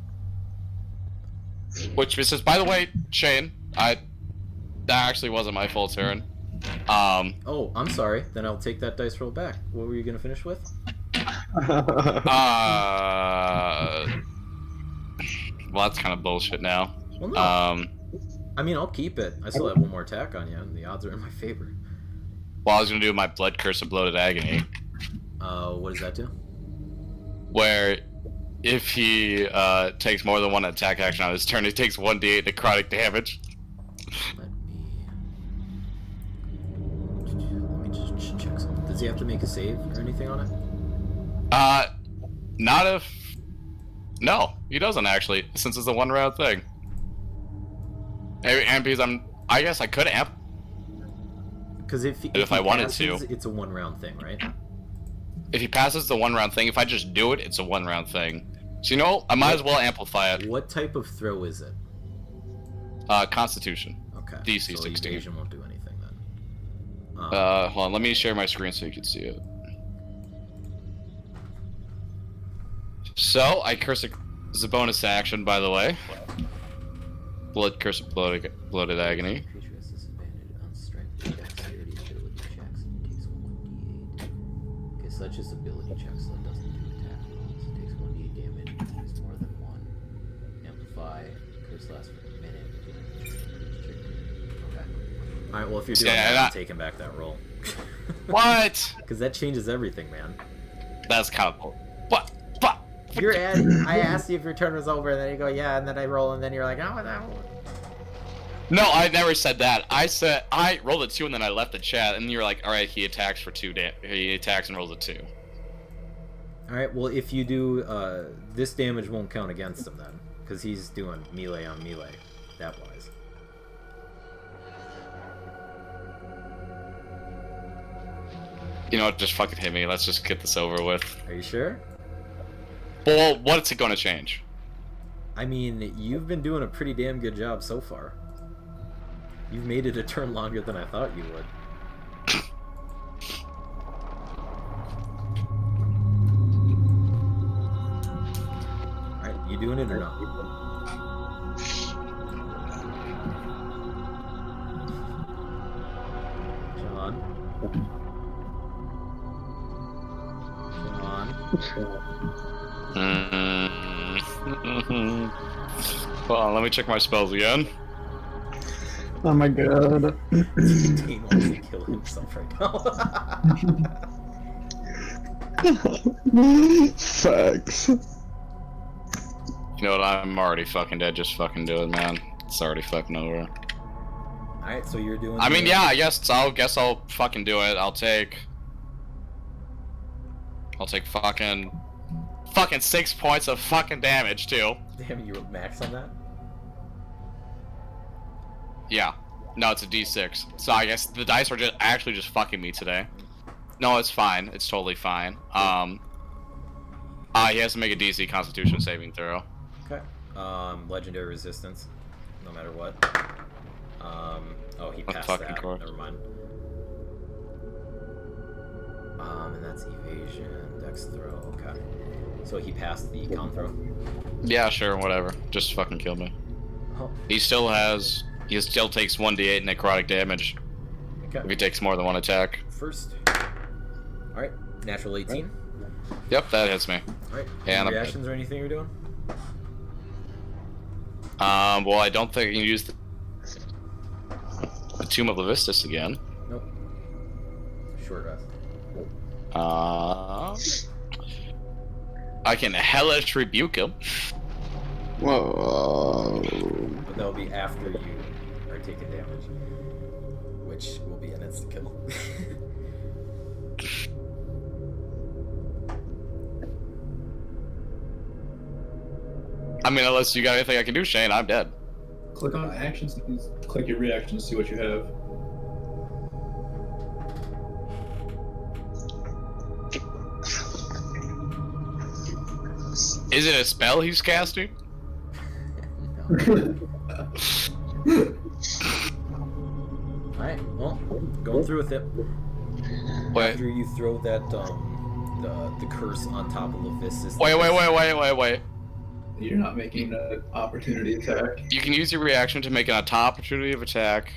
Which misses. By the way, Shane, that actually wasn't my full turn.
Oh, I'm sorry. Then I'll take that dice roll back. What were you gonna finish with?
Well, that's kind of bullshit now.
Well, no. I mean, I'll keep it. I still have one more attack on you, and the odds are in my favor.
Well, I was gonna do my Blood Curse of Bloated Agony,
What does that do?
where if he takes more than one attack action on his turn, he takes 1d8 necrotic damage.
Let me just check something. Does he have to make a save or anything on it?
Not if... No, he doesn't actually, since it's a one-round thing. And because I guess I could amp.
Because if
I
he
wanted
passes,
to.
it's a one-round thing, right?
If he passes the one-round thing, if I just do it, it's a one-round thing. So, you know, I might as well amplify it.
What type of throw is it?
Constitution.
Okay.
DC
so
16.
Evasion won't do anything then.
Hold on, let me share my screen so you can see it. So, I curse a... This is a bonus action, by the way. Blood Curse of Bloated Agony.
Creature has disadvantage on strength, dexterity, ability checks, and takes 1d8. Okay, so that's just ability checks, so it doesn't do attack rolls. It takes 1d8 damage, and takes more than 1. Amplify, curse lasts for a minute. Okay. Alright, well if you're doing
Yeah,
that, I'm taking back that roll.
What?
Because that changes everything, man.
That's kind of cool. What?
I asked you if your turn was over, and then you go, yeah, and then I roll, and then you're like, oh, that.
No, I never said that. I said I rolled a 2 and then I left the chat, and you're like, all right, he attacks for 2 he attacks and rolls a 2.
All right, well, if you do, this damage won't count against him then, because he's doing melee on melee, that wise.
You know what? Just fucking hit me. Let's just get this over with.
Are you sure?
Well, what's it going to change?
I mean, you've been doing a pretty damn good job so far. You've made it a turn longer than I thought you would. Alright, you doing it or not? John?
Hold on, let me check my spells again.
Oh my god.
Dane wants to kill himself right now.
Facts.
You know what? I'm already fucking dead. Just fucking do it, man. It's already fucking over.
Alright, so you're doing.
I mean, yeah. I guess I'll fucking do it. I'll take fucking 6 points of fucking damage too.
Damn, you were max on that?
Yeah. No, it's a D6. So I guess the dice are just actually just fucking me today. No, it's fine. It's totally fine. He has to make a DC Constitution saving throw.
Okay. Legendary resistance, no matter what. Oh, he passed
fucking
that.
course.
Never mind. And that's evasion, dex throw. Okay. So he passed the con throw.
Yeah, sure, whatever. Just fucking kill me.
Oh.
He still takes 1d8 necrotic damage
Okay.
if he takes more than one attack.
First. Alright, natural 18.
Yep, that hits me.
Alright,
Yeah,
any
and
reactions or anything you're doing?
Well, I don't think you can use the Tomb of Levistus again.
Nope. Short rest.
I can hellish rebuke him.
Whoa.
But that'll be after you are taking damage. Which will be an instant kill.
I mean, unless you got anything I can do, Shane, I'm dead.
Click on actions and click your reaction to see what you have.
Is it a spell he's casting?
Alright, well, going through with it.
Wait.
After you throw that, the curse on top of Levistus.
Wait.
You're not making an opportunity attack.
You can use your reaction to make an opportunity of attack.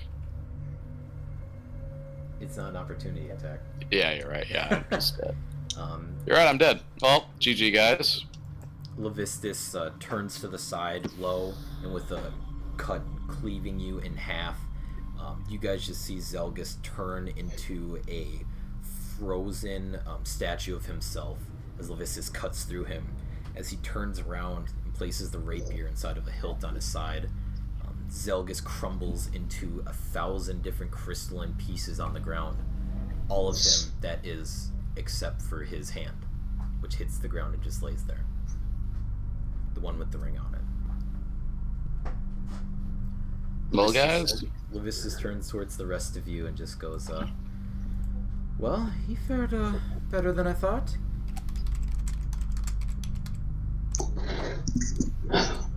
It's not an opportunity attack.
Yeah, you're right. Yeah, I'm just dead.
Um,
You're right, I'm dead. Well, GG, guys.
Levistus turns to the side low, and with a cut cleaving you in half, you guys just see Zeilgus turn into a frozen statue of himself as Levistus cuts through him. As he turns around and places the rapier inside of a hilt on his side, Zeilgus crumbles into 1,000 different crystalline pieces on the ground. All of him, that is, except for his hand, which hits the ground and just lays there. The one with the ring on it.
Well, guys.
Levistus turns towards the rest of you and just goes, well, he fared better than I thought.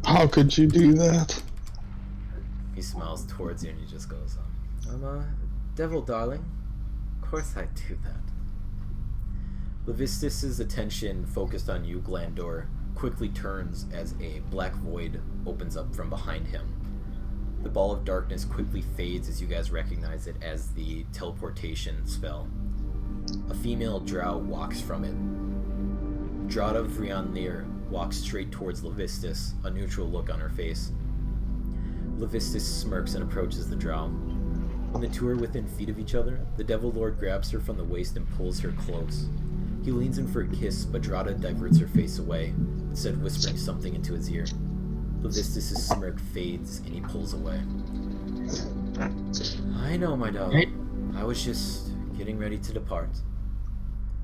How could you do that?
He smiles towards you and he just goes, I'm a devil, darling. Of course I do that. Levistus's attention, focused on you, Glandor, quickly turns as a black void opens up from behind him. The ball of darkness quickly fades as you guys recognize it as the teleportation spell. A female drow walks from it. Drada Vrianlir walks straight towards Levistus, a neutral look on her face. Levistus smirks and approaches the drow. When the two are within feet of each other, the Devil Lord grabs her from the waist and pulls her close. He leans in for a kiss, but Drada diverts her face away, instead whispering something into his ear. Levistus' smirk fades and he pulls away. I know, my dog. I was just getting ready to depart.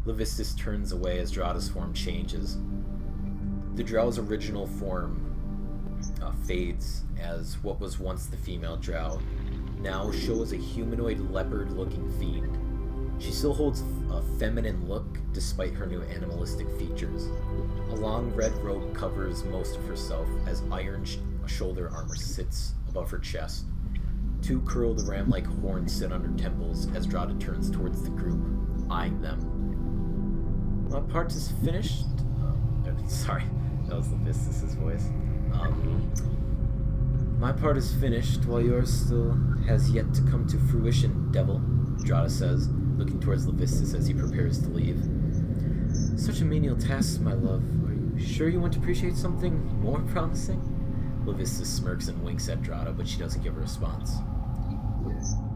Levistus turns away as Drada's form changes. The drow's original form fades as what was once the female drow now shows a humanoid leopard-looking fiend. She still holds a feminine look despite her new animalistic features. A long red robe covers most of herself as iron shoulder armor sits above her chest. Two curled ram-like horns sit on her temples as Drada turns towards the group, eyeing them. My part is finished. Sorry, that was Levistus' voice. My part is finished, while yours still has yet to come to fruition, devil, Drada says, looking towards Levistus as he prepares to leave. Such a menial task, my love. Are you sure you want to appreciate something more promising? Levistus smirks and winks at Drada, but she doesn't give a response.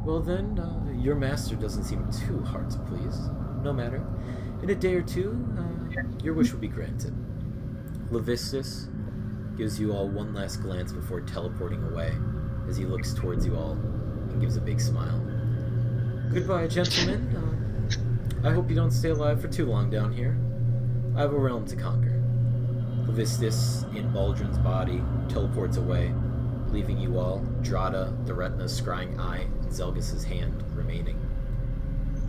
Well then, your master doesn't seem too hard to please. No matter. In a day or two, your wish will be granted. Levistus gives you all one last glance before teleporting away as he looks towards you all and gives a big smile. Goodbye, gentlemen. I hope you don't stay alive for too long down here. I have a realm to conquer. Levistus, in Baldrin's body, teleports away, leaving you all, Drada, the retina's scrying eye, and Zeilgus' hand remaining.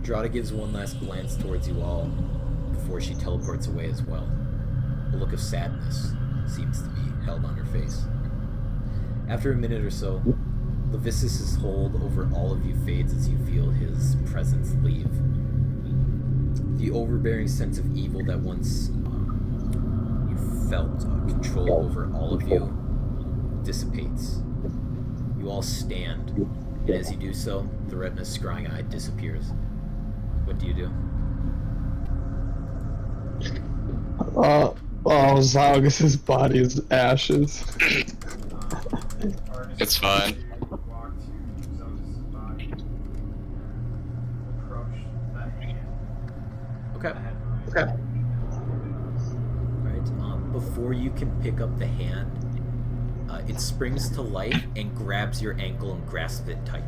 Drada gives one last glance towards you all before she teleports away as well. A look of sadness seems to be held on her face. After a minute or so, Levistus' hold over all of you fades as you feel his presence leave. The overbearing sense of evil that once you felt control over all of you dissipates. You all stand, and as you do so, the retina's scrying eye disappears. What do you do?
Zeilgus' body is ashes.
It's fine.
Walk to Zeilgus' body. Approach that hand.
Okay.
That hand
Okay.
Alright, before you can pick up the hand, it springs to life and grabs your ankle and grasps it tight.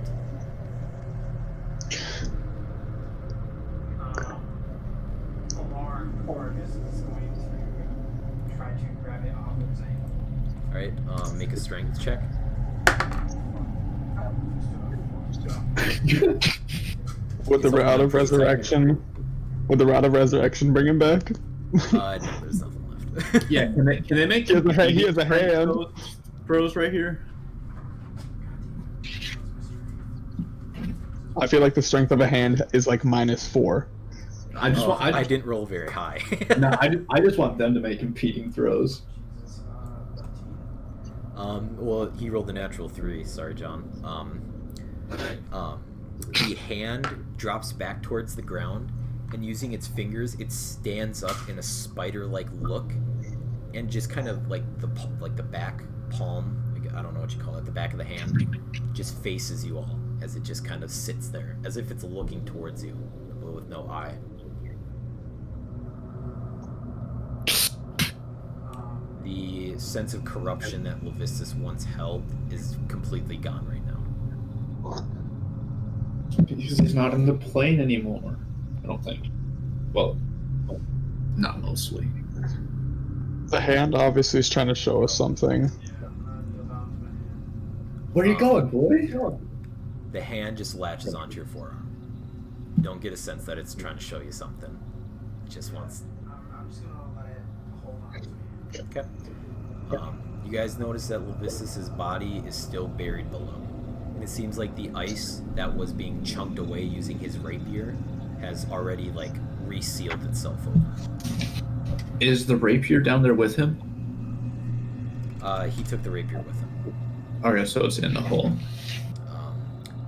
Alarm, or this is going to try to grab it off of his ankle.
Alright, make a strength check.
Would the Rod of Resurrection bring him back?
No, there's nothing left.
Yeah, can they make
He has a hand.
Bros right here?
I feel like the strength of a hand is like -4.
I just want.
I didn't roll very high.
No, I just want them to make competing throws.
Well, he rolled a natural 3. Sorry, John. The hand drops back towards the ground, and using its fingers, it stands up in a spider-like look, and just kind of like the back palm, like, I don't know what you call it, the back of the hand, just faces you all as it just kind of sits there, as if it's looking towards you, but with no eye. The sense of corruption that Levistus once held is completely gone right now.
Because he's not in the plane anymore. I don't think. Well, not mostly.
The hand obviously is trying to show us something.
Where are you going, boy?
The hand just latches onto your forearm. You don't get a sense that it's trying to show you something. It just wants...
I'm just gonna let it hold on to me.
Okay. You guys notice that Levistus' body is still buried below. And it seems like the ice that was being chunked away using his rapier has already, like, resealed itself over.
Is the rapier down there with him?
He took the rapier with him.
Okay, so it's in the hole.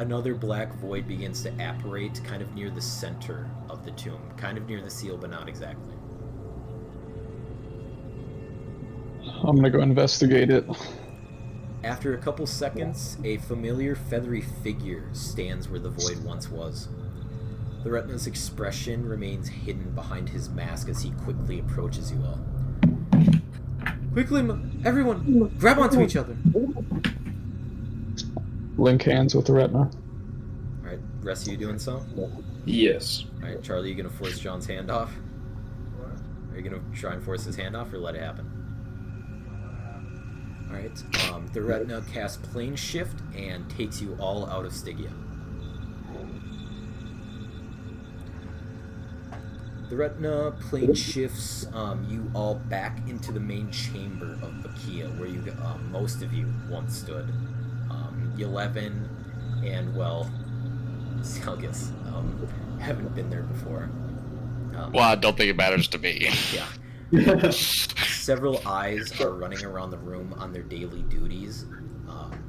Another black void begins to apparate kind of near the center of the tomb. Kind of near the seal, but not exactly.
I'm gonna go investigate it.
After a couple seconds, a familiar feathery figure stands where the void once was. The retina's expression remains hidden behind his mask as he quickly approaches you all. Quickly, everyone, grab onto each other!
Link hands with the retina.
Alright, rest of you doing so?
Yes.
Alright, Charlie, you gonna force John's hand off? Are you gonna try and force his hand off, or let it happen? Alright, the retina casts plane shift and takes you all out of Stygia. The retina plane shifts you all back into the main chamber of Bakia, where you most of you once stood. Yeleven and, well, Zeilgus haven't been there before.
Well, I don't think it matters to me.
Yeah. Several eyes are running around the room on their daily duties,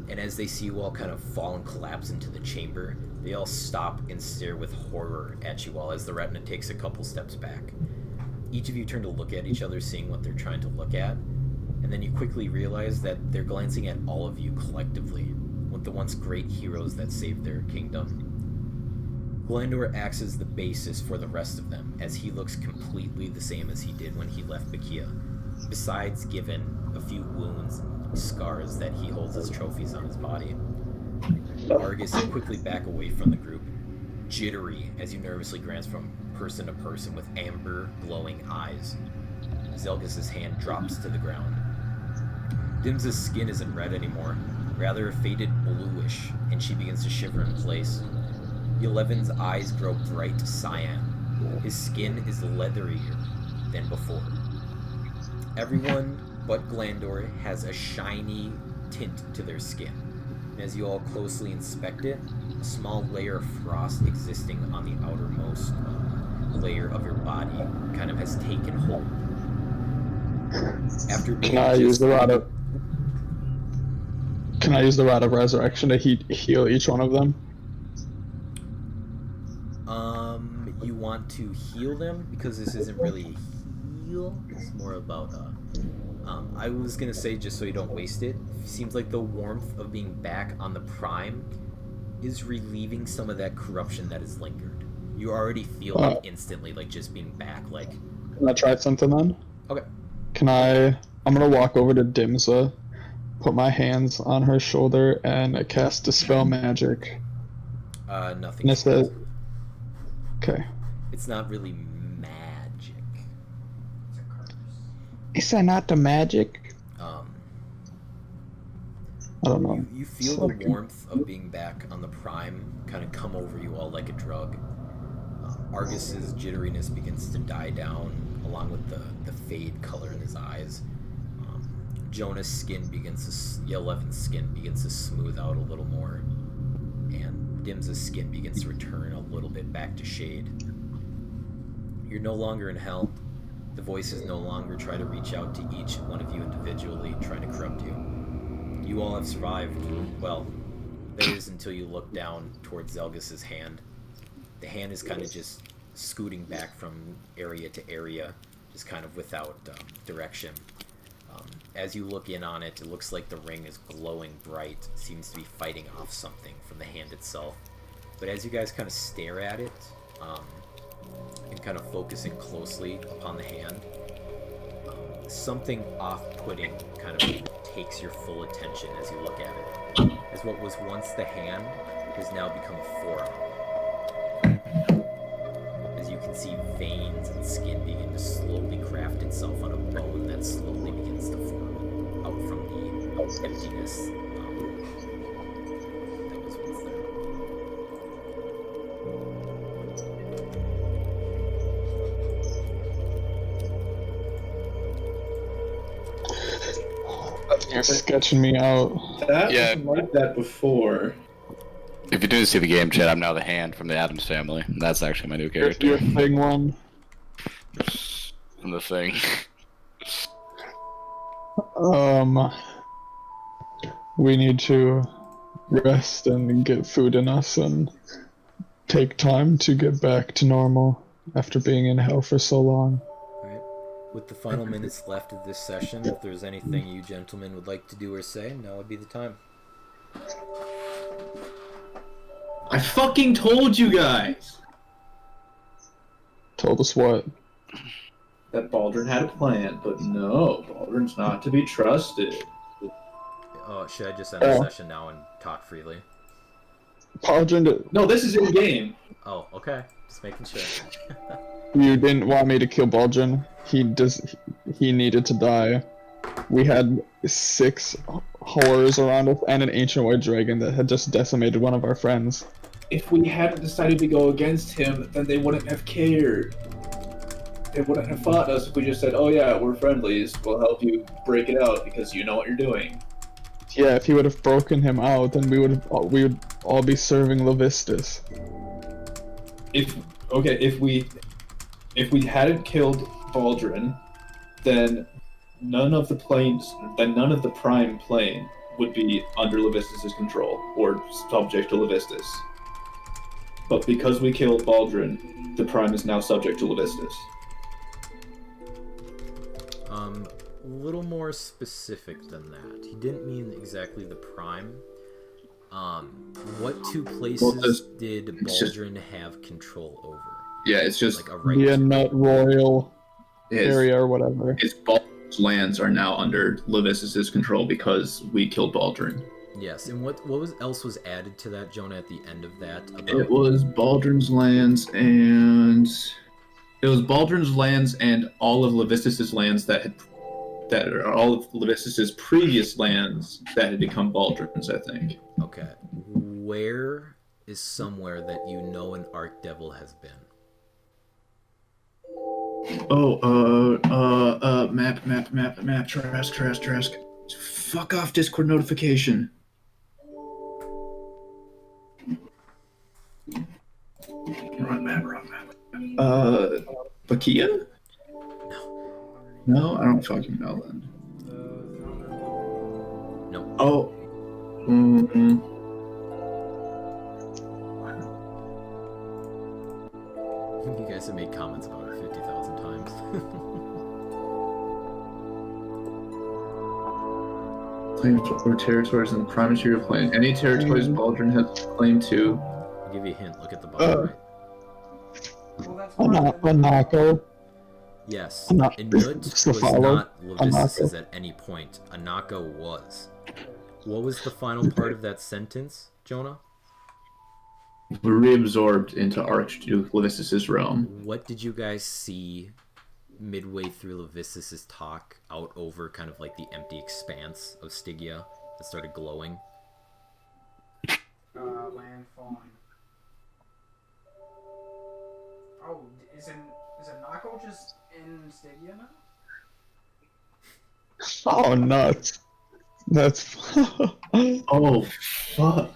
and as they see you all kind of fall and collapse into the chamber, they all stop and stare with horror at you all as the retina takes a couple steps back. Each of you turn to look at each other, seeing what they're trying to look at, and then you quickly realize that they're glancing at all of you collectively. with the once great heroes that saved their kingdom. Glandor acts as the basis for the rest of them, as he looks completely the same as he did when he left Bakia, besides given a few wounds and scars that he holds as trophies on his body. Argus, you quickly back away from the group, jittery as you nervously glance from person to person with amber, glowing eyes. Zeilgus' hand drops to the ground. Dim's skin isn't red anymore, rather a faded bluish, and she begins to shiver in place. Yeleven's eyes grow bright cyan. His skin is leatherier than before. Everyone but Glandor has a shiny tint to their skin. And as you all closely inspect it, a small layer of frost existing on the outermost layer of your body kind of has taken hold. After being
Can I use the rod of resurrection to heal each one of them?
You want to heal them? Because this isn't really a heal. It's more about, I was gonna say, just so you don't waste it, seems like the warmth of being back on the Prime is relieving some of that corruption that has lingered. You already feel like instantly, like just being back, like...
Can I try something then?
Okay.
I'm gonna walk over to Dimza, put my hands on her shoulder, and cast Dispel Magic.
Nothing.
And it says... Okay.
It's not really magic.
It's a curse.
Is that not the magic? I don't know.
You feel the warmth of being back on the Prime kind of come over you all like a drug. Argus's jitteriness begins to die down, along with the fade color in his eyes. Jonah's skin Yeleven's skin begins to smooth out a little more, and Dim's skin begins to return a little bit back to shade. You're no longer in hell. The voices no longer try to reach out to each one of you individually, trying to corrupt you. You all have survived. Well, that is until you look down towards Zeilgus' hand. The hand is kind of just scooting back from area to area, just kind of without direction. As you look in on it, it looks like the ring is glowing bright, seems to be fighting off something from the hand itself. But as you guys kind of stare at it, and kind of focusing closely upon the hand, something off-putting kind of takes your full attention as you look at it. As what was once the hand has now become a forearm. As you can see veins and skin begin to slowly craft itself on a bone that slowly begins to form out from the emptiness that was once there.
You're sketching me out.
That
Yeah.
was like that before.
If you didn't see the game chat, I'm now the hand from the Addams family. That's actually my new
Here's
character.
your thing one.
I'm the thing.
We need to rest and get food in us and take time to get back to normal after being in hell for so long.
Alright. With the final minutes left of this session, if there's anything you gentlemen would like to do or say, now would be the time.
I fucking told you guys!
Told us what?
That Baldrin had a plan, but no, Baldrin's not to be trusted.
Oh, should I just end the session now and talk freely?
Paladin,
No, this is in game.
Oh, okay. Just making sure.
you didn't want me to kill Baldrin. He needed to die. We had 6 horrors around us and an ancient white dragon that had just decimated one of our friends.
If we hadn't decided to go against him, then they wouldn't have cared. They wouldn't have fought us if we just said, oh yeah, we're friendlies, we'll help you break it out because you know what you're doing.
Yeah, if he would have broken him out, then we would all be serving Levistus.
If we hadn't killed Baldrin, then none of the Prime plane would be under Levistus' control or subject to Levistus. But because we killed Baldrin, the Prime is now subject to Levistus.
A little more specific than that. He didn't mean exactly the Prime. What two places did
it's just-
Baldrin have control over?
Yeah, it's just
Like a right
The
to-
Nut Royal
his,
area or whatever.
his Baldrin's lands are now under Levistus' control because we killed Baldrin.
Yes, and what else was added to that, Jonah, at the end of that?
It was Baldrin's lands and all of Levistus' lands that are all of Levistus' previous lands that had become Baldrin's, I think.
Okay. Where is somewhere that you know an Archdevil has been?
Map, Trask. Fuck off Discord notification. Wrong map. Bakia? No, I don't fucking know then.
No.
Oh.
You guys have made comments about it 50,000 times.
Claims or territories in the prime material plane. Any territories Baldrin has claim to.
I'll give you a hint. Look at the bottom right.
Well, that's
Anako.
Yes.
Ana-
Inut
it's the
was
follow.
not Levistus
Anako.
at any point. Anako was. What was the final part of that sentence, Jonah?
Reabsorbed into Archduke Levistus' realm.
What did you guys see midway through Levistus' talk out over kind of like the empty expanse of Stygia that started glowing?
land falling. Oh, is Nako just in Stygia now?
Oh, nuts. That's.
Oh, fuck.